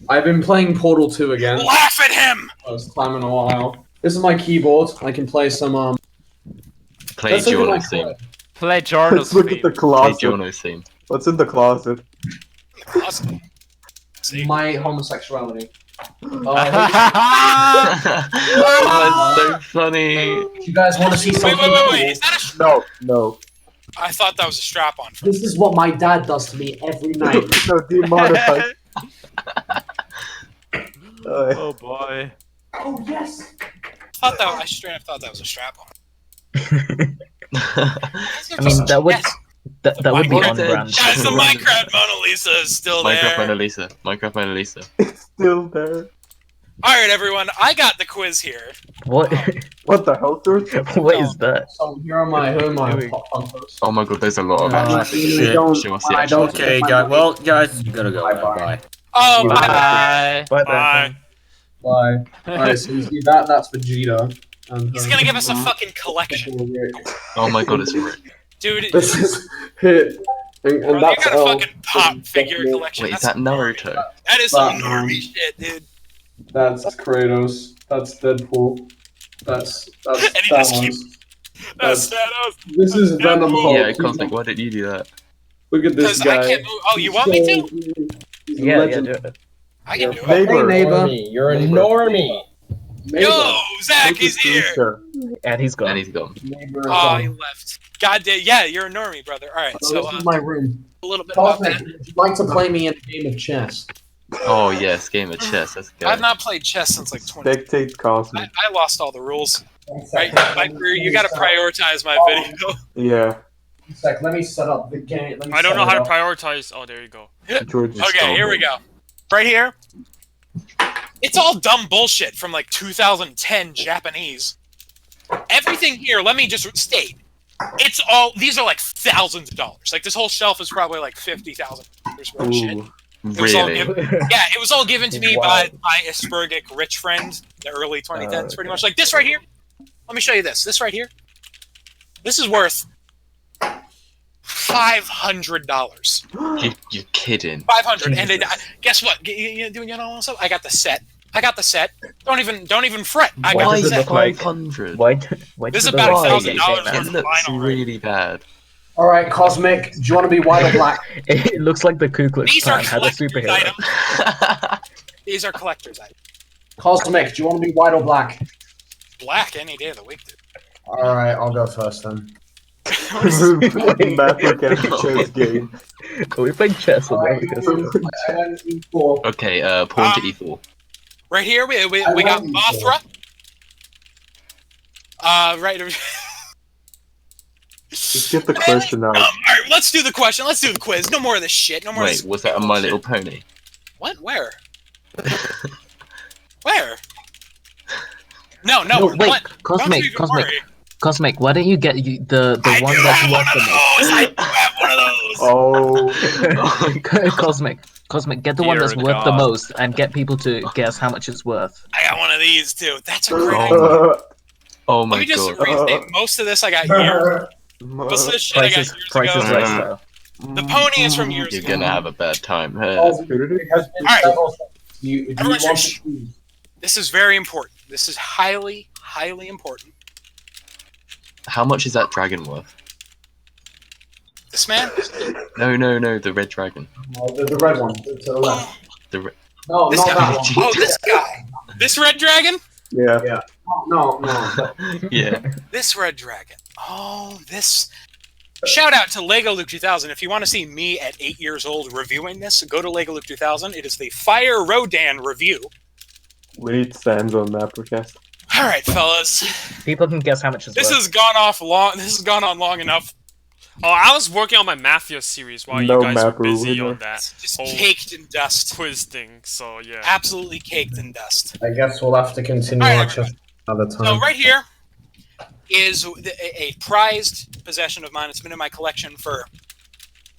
I've been playing Portal 2 again. Laugh at him! First time in a while. This is my keyboard. I can play some, Play let's look at my Giorno's theme. Play Jordan's Let's look at theme. the Play closet. Giorno's theme. What's in the closet? Awesome. See? my homosexuality. Oh, it's so funny. You guys want to see something? Wait. Is that a No. I thought that was a strap on. This is what my dad does to me every night. No, demonetized. Oh boy. Oh yes. I straight up thought that was a strap on. I mean, that would that would be on brand. Guys, the Minecraft Mona Lisa is still there. Minecraft Mona Lisa. It's still there. Alright, everyone, I got the quiz here. What? What the hell, dude? What is that? So here are my pop hunters. Oh my god, there's a lot of I action. don't- Show us the I action. don't- Okay, guys. Well, guys, you gotta go. Bye. Oh, Bye. bye. Bye. Alright, so you see that? That's Vegeta. And, He's gonna give us a fucking collection. Oh my god, it's Rick. Dude, This is hit. And bro, you that's got a fucking pop figure collection. Wait, is That's that Naruto? That is some normie shit, dude. That's Kratos. That's Deadpool. That's And he just Thanos. That's Thanos. This is Venom Hulk. Yeah, Cosmic, why didn't you do that? Look at this Because guy. I can't move. Oh, you want me to? He's a Yeah, legend. do it. I can do it. Neighbor. Hey, neighbor. Normie, you're a normie. Yo, Zach is here. Sure. And he's gone. And he's gone. Neighbor. Oh, he left. God damn. Yeah, you're a normie, brother. All right, So so this is my room. a little bit about Cosmic, that. would you like to play me in a game of chess? Oh yes, game of chess. Let's go. I've not played chess since like 20. Spectate Cosmic. I lost all the rules. Right, you gotta prioritize my video. Yeah. One sec, let me set up the game. I don't know how to prioritize. Oh, there you go. George is Okay, here we go. Right here. It's all dumb bullshit from like 2010 Japanese. Everything here, let me just state. It's all, these are like thousands of dollars. Like this whole shelf is probably like $50,000 worth of shit. Ooh. It was all Really? it was all given to me Wow. by my Aspergic rich friend, the early 2010s, pretty much. Like this right here. Let me show you this. This right here. This is worth $500. You're kidding. 500. And it, guess what? You know also? I got the set. Don't even fret. I got Why the is set. it 500? Why This is does it about look like $1,000 it? worth It of looks vinyl. really bad. Alright, Cosmic, do you want to be white or black? It looks like the Ku Klux These are Klan had a collector's superhero. items. These are collector's items. Cosmic, do you want to be white or black? Black any day of the week, dude. Alright, I'll go first then. MapperCast chess game. We played chess with Alright, Americas. E4. Okay, pawn to e4. Right here, we got Mothra. Right. Just get the question out. Alright, let's do the question. Let's do the quiz. No more of this shit. No more of Wait, this. was that a My Little Pony? What? Where? Where? No, No, wait, what? Cosmic, Don't you even Cosmic. worry. Cosmic, why don't you get the I one do that's have one worth of the those. I do have one of those. Oh. Cosmic, get the one that's Dear worth the God. most and get people to guess how much it's worth. I got one of these too. That's a great idea. Oh Let my me just god. restate. Most of this I got here. Most of this shit I got years Price is ago. right though. The pony is from years You're ago. gonna have a bad time. Cosmic, it has been Alright. several seconds. Do you Everyone want should- to choose? This is very important. This is highly, highly important. How much is that dragon worth? This man? No, the red dragon. The red one to the left. The re- No, This not guy. that one. Oh, this guy. This red dragon? Yeah. Yeah. No. yeah. This red dragon. Oh, this. Shout out to Lego Luke 2000. If you want to see me at 8 years old reviewing this, go to Lego Luke 2000. It is the Fire Rodan review. We need Sans on MapperCast. All right, fellas. People can guess how much it's This worth. has gone off long. This has gone on long enough. Oh, I was working on my Mafia series while No you guys were mapper busy winner. on that Just whole caked in dust. quiz thing. So yeah. Absolutely caked in dust. I guess we'll have to continue All right, our chess another time. So right here is a prized possession of mine. It's been in my collection for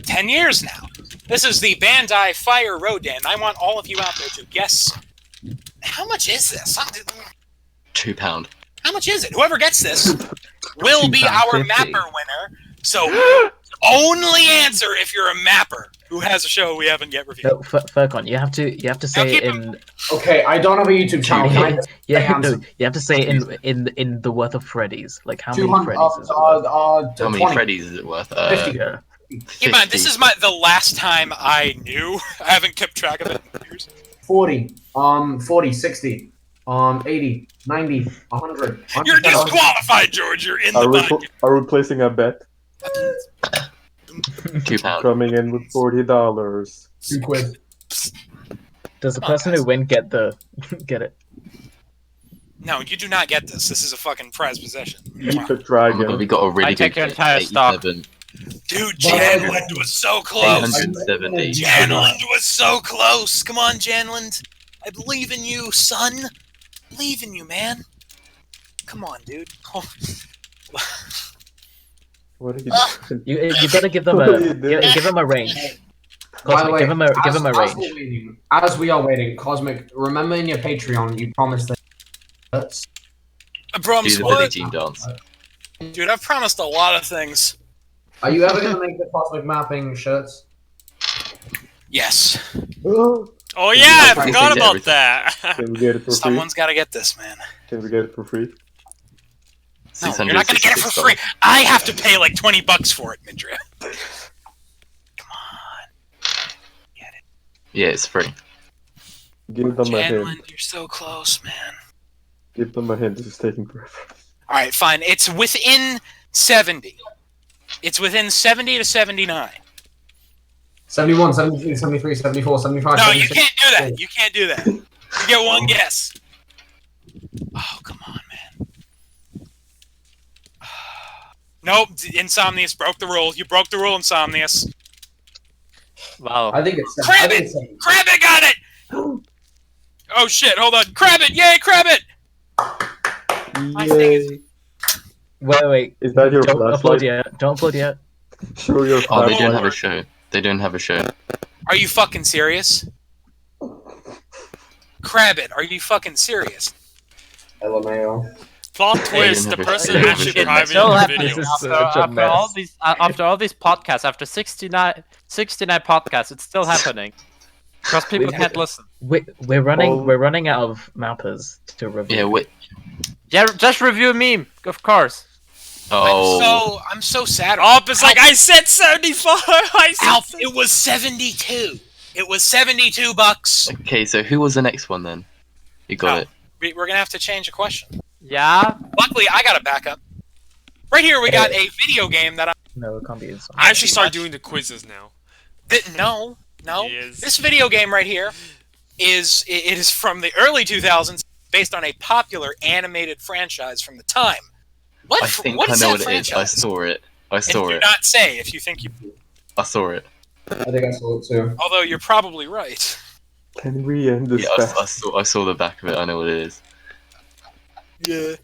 10 years now. This is the Bandai Fire Rodan. I want all of you out there to guess. How much is this? £2. How much is it? Whoever gets this will be our £2.50. mapper winner. So only answer if you're a mapper who has a show we haven't yet reviewed. No, Furcon, you have to say it in. Okay, I don't have a YouTube channel. Can I just Yeah, no, answer? you have to say it in the worth of Freddy's. Like how many 200, Freddy's is it worth? How many 20. Freddy's is it worth? 50. Yeah. Keep in mind, this is the last time I knew. I haven't kept track of it in years. 40, 40, 60, 80, 90, 100. You're disqualified, George. You're in the bucket. Are we placing a bet? £2. Coming in with $40. Two quid. Does the person who wins get it? No, you do not get this. This is a fucking prized possession. Eat the Oh my dragon. God, we got a really I take good your entire stock. 87, Dude, Janland was so close. 870. Janland was so close. Come on, Janland. I believe in you, son. Believe in you, man. Come on, dude. Oh. What are you doing? You gotta give them What are a you doing? give them a range. By the way, give them a range. As we are waiting, Cosmic, remember in your Patreon you promised that. I promise Do the Billie what? Jean dance. Dude, I've promised a lot of things. Are you ever gonna make the Cosmic Mapping shirts? Yes. Oh yeah, I Can we forgot get about everything? that. Can we get it for free? Someone's got to get this, man. Can we get it for free? No, you're not gonna get it for free. I have to pay like $20 for it, Mindria. Come on. Get it. Yeah, it's free. Give them a hint. Janland, you're so close, man. Give them a hint. This is taking forever. All right, fine. It's within 70. It's within 70 to 79. 71, 72, 73, 74, 75. No, 76. you can't do that. You can't do that. You get one guess. Oh, come on, man. Nope, Insomnious broke the rule. You broke the rule, Insomnious. Wow. I think it's. Crabbit! Crabbit got it! Oh shit, hold on. Crabbit! Yay, Crabbit! My thing is- Yay. Wait. Is that your Don't upload flashlight? yet. Don't upload yet. Show your Oh, they flashlight. don't have a show. They don't have a show. Are you fucking serious? Crabbit, are you fucking serious? LMAO. Plot twist: the never- person they never actually did. private Still the happening video. This is after, such a after all mess. these after all these podcasts, after 69 podcasts, it's still happening because people can't listen. We're running out of mappers to review. Yeah, wait. Yeah, just review a meme, of course. Oh. I'm so sad. Alp is like, I said 75. I said Alp, it was 72. It was $72. Okay, so who was the next one then? You got Oh. it. We're gonna have to change a question. Yeah. Luckily, I got a backup. Right here, we got a video game that No, it can't be inside. I should start doing the quizzes now. No. He is. This video game right here is from the early 2000s, based on a popular animated franchise from the time. What? I think what I is know that what it is. franchise? I saw it. I And saw do it. not say if you think you. I saw it. I think I saw it too. Although you're probably right. Can we end this Yeah, fast? I saw the back of it. I know what it is. Yeah.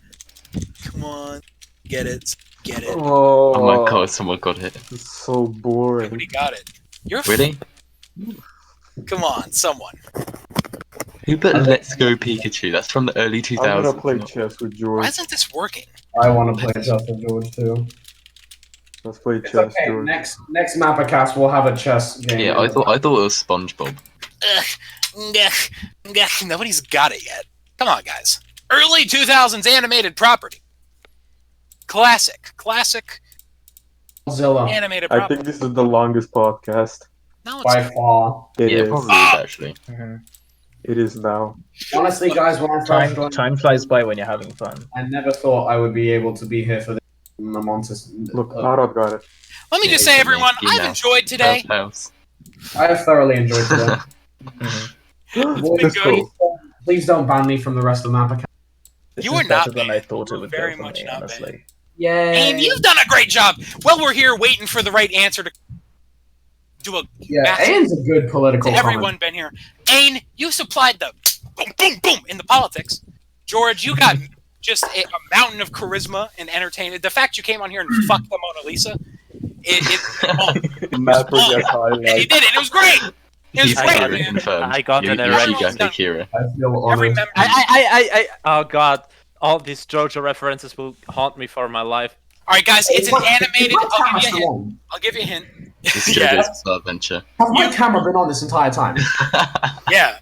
Come on. Get it. Get it. Oh, Oh my god, someone got it. This is so boring. Nobody got it. You're Really? Come on, someone. Who put Let's Go Pikachu? That's from the early I'm gonna 2000s. play chess with Why George. isn't this working? I want to play chess with George too. Let's play It's chess, okay. George. Next MapperCast we'll have a chess game. Yeah, I thought it was SpongeBob. Nobody's got it yet. Come on, guys. Early 2000s animated property. Classic Zilla. animated I property. think this is the longest podcast. No, it's By far. It Yeah, is. probably is actually. It is now. Honestly, guys, when I first joined, Time flies by when you're having fun. I never thought I would be able to be here for this. Look, Arad got it. Let me just say, everyone, I've enjoyed today. I have thoroughly enjoyed today. Let's go. Please don't ban me from the rest of MapperCast. This You is are not better than I thought it You would are very go for much me, not honestly. Yay! And you've done a great job. Well, we're here waiting for the right answer to do a Yeah, Aen's a good political everyone comment. been here. Aen, you supplied the boom, boom, boom in the politics. George, you got just a mountain of charisma and entertainment. The fact you came on here and fucked the Mona Lisa, Mapper gets and you did it. It was great. It was great, man. Confirmed. I got an erection. Kira. I feel Every honored. member. Oh god, all these JoJo references will haunt me for my life. All right, guys, it's an animated. I'll give you a hint. on? I'll give you a hint. It's Yeah. JoJo's Bizarre Adventure. Has my camera been on this entire time? Yeah.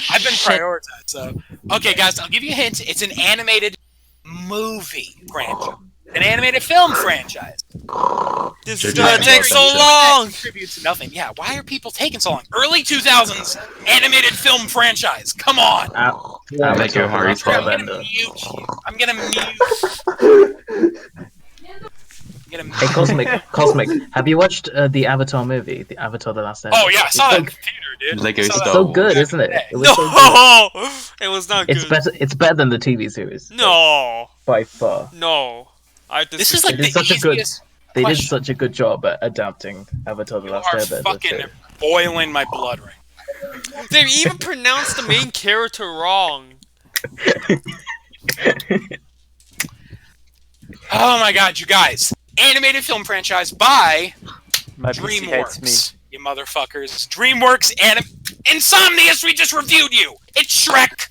I've been prioritized. So, okay, guys, I'll give you a hint. It's an animated movie franchise, an animated film franchise. This is gonna take so long. Contributes to nothing. Yeah. Why are people taking so long? Early 2000s animated film franchise. Come on. I make your Harry I'm Potter. gonna mute you. I'm gonna mute. Hey, Cosmic, have you watched the Avatar movie, the Avatar: The Last Airbender? Oh yeah, I saw that in the theater, dude. Lego Saw that. Star So Wars. good, isn't it? It was No, so good. it was not good. It's better. It's better than the TV series. No, By far. no. This is like They did the such a good. easiest. They did question. such a good job at adapting Avatar: The You Last are Airbender. fucking too. boiling my blood right now. They even pronounced the main character wrong. Oh my god, you guys! Animated film franchise by My PC hates me. DreamWorks. You motherfuckers. DreamWorks Insomnious, we just reviewed you! It's Shrek!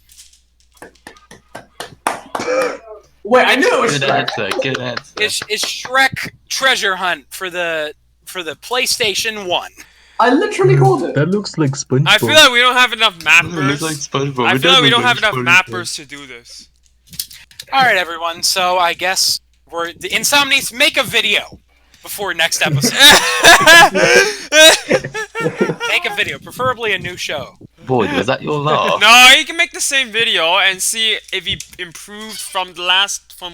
Wait, I knew it was Good Shrek. answer. Good answer. It's Shrek Treasure Hunt for the PlayStation 1. I literally called it. That looks like SpongeBob. I feel like we don't have enough It mappers. looks like SpongeBob. I It feel like does we look don't have like enough SpongeBob. mappers to do this. Alright, everyone, so I guess we're the Insomnious, make a video before next episode. Make a video, preferably a new show. Boy, was that your laugh? No, you can make the same video and see if he improved from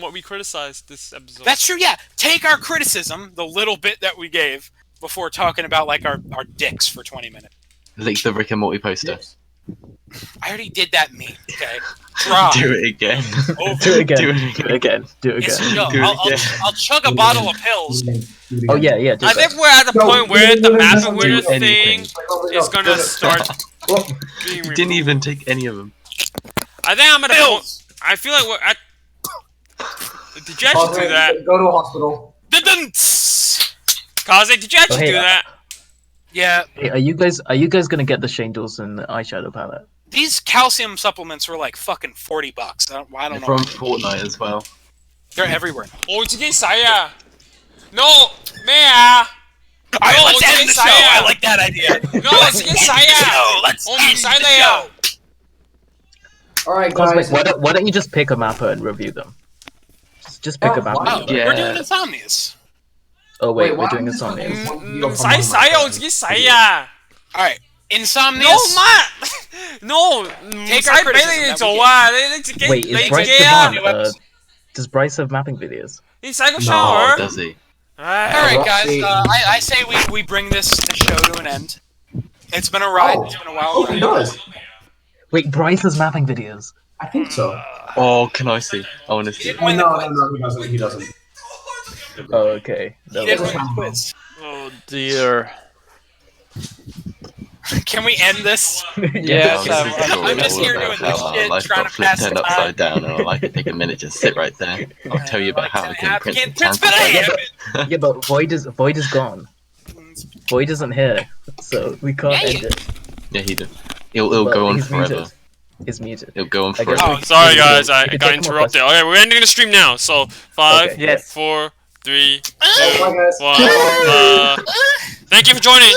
what we criticized this episode. That's true, yeah. Take our criticism, the little bit that we gave, before talking about like our dicks for 20 minutes. Leak the Rick and Morty poster. I already did that meme, okay? Try. Do it again. Over. Do it again. Do Do it it again. Do it It's, again. yo, Do it I'll again. chug a bottle of pills. Oh yeah, yeah. Do I that. think we're at the point where the mapper winner do anything. thing is gonna start being You didn't removed. even take any of them. I think I'm at a point. Pills! I feel like we're at. Did you actually do that? Go to a hospital. Kaze, did you actually Oh, hey, do that? Yeah, Hey, are you guys gonna get the Shane Dawson eyeshadow palette? these calcium supplements were like fucking $40. I don't They're know. from Fortnite as well. They're everywhere. Oh, sige, saya. No, Mea. Alright, No, let's sige, end the show. saya. I like that idea. No, sige, End the saya. show. Let's Oh, end saya the ya. show. Alright, Cosmic, guys. why don't you just pick a mapper and review them? Just pick a mapper. Wow, Yeah. we're doing Insomnious. Oh wait, why we're doing are you Insomnious. talking- Saya, saya. Oh, sige, saya. Alright, Insomnious. No, ma. No. Take Saya our criticism pwede that ito, we ah. Wait, is Bryce Kaya. the one? Does Bryce have mapping videos? Inside ko No, shower. does he? Alright, guys, I say we bring this show to an end. It's been a ride. It's been a Oh, while. he does. Wait, Bryce has mapping videos. I think so. Oh, can I see? I want to see. Oh, no, he doesn't. He doesn't. Oh, okay. He did win the quiz. Oh dear. Can we end this? Yes, This is the story I'm just all here about doing how this shit, life trying got to flipped pass turned the time. upside down, and I could take a minute, just sit right there. I'll tell you about how I can print some Prince tangible. Benedict. Yeah, but Void is gone. Void isn't here, so we can't Yeah, end it. Yeah, he did. It'll Well, go on he's forever. muted. He's muted. It'll go on I guess forever. Oh, sorry guys, We I can got take more interrupted. Okay, we're ending the stream now. So 5, Okay. Yes. 4, 3, 2, Bye, guys. 1. Thank you for joining.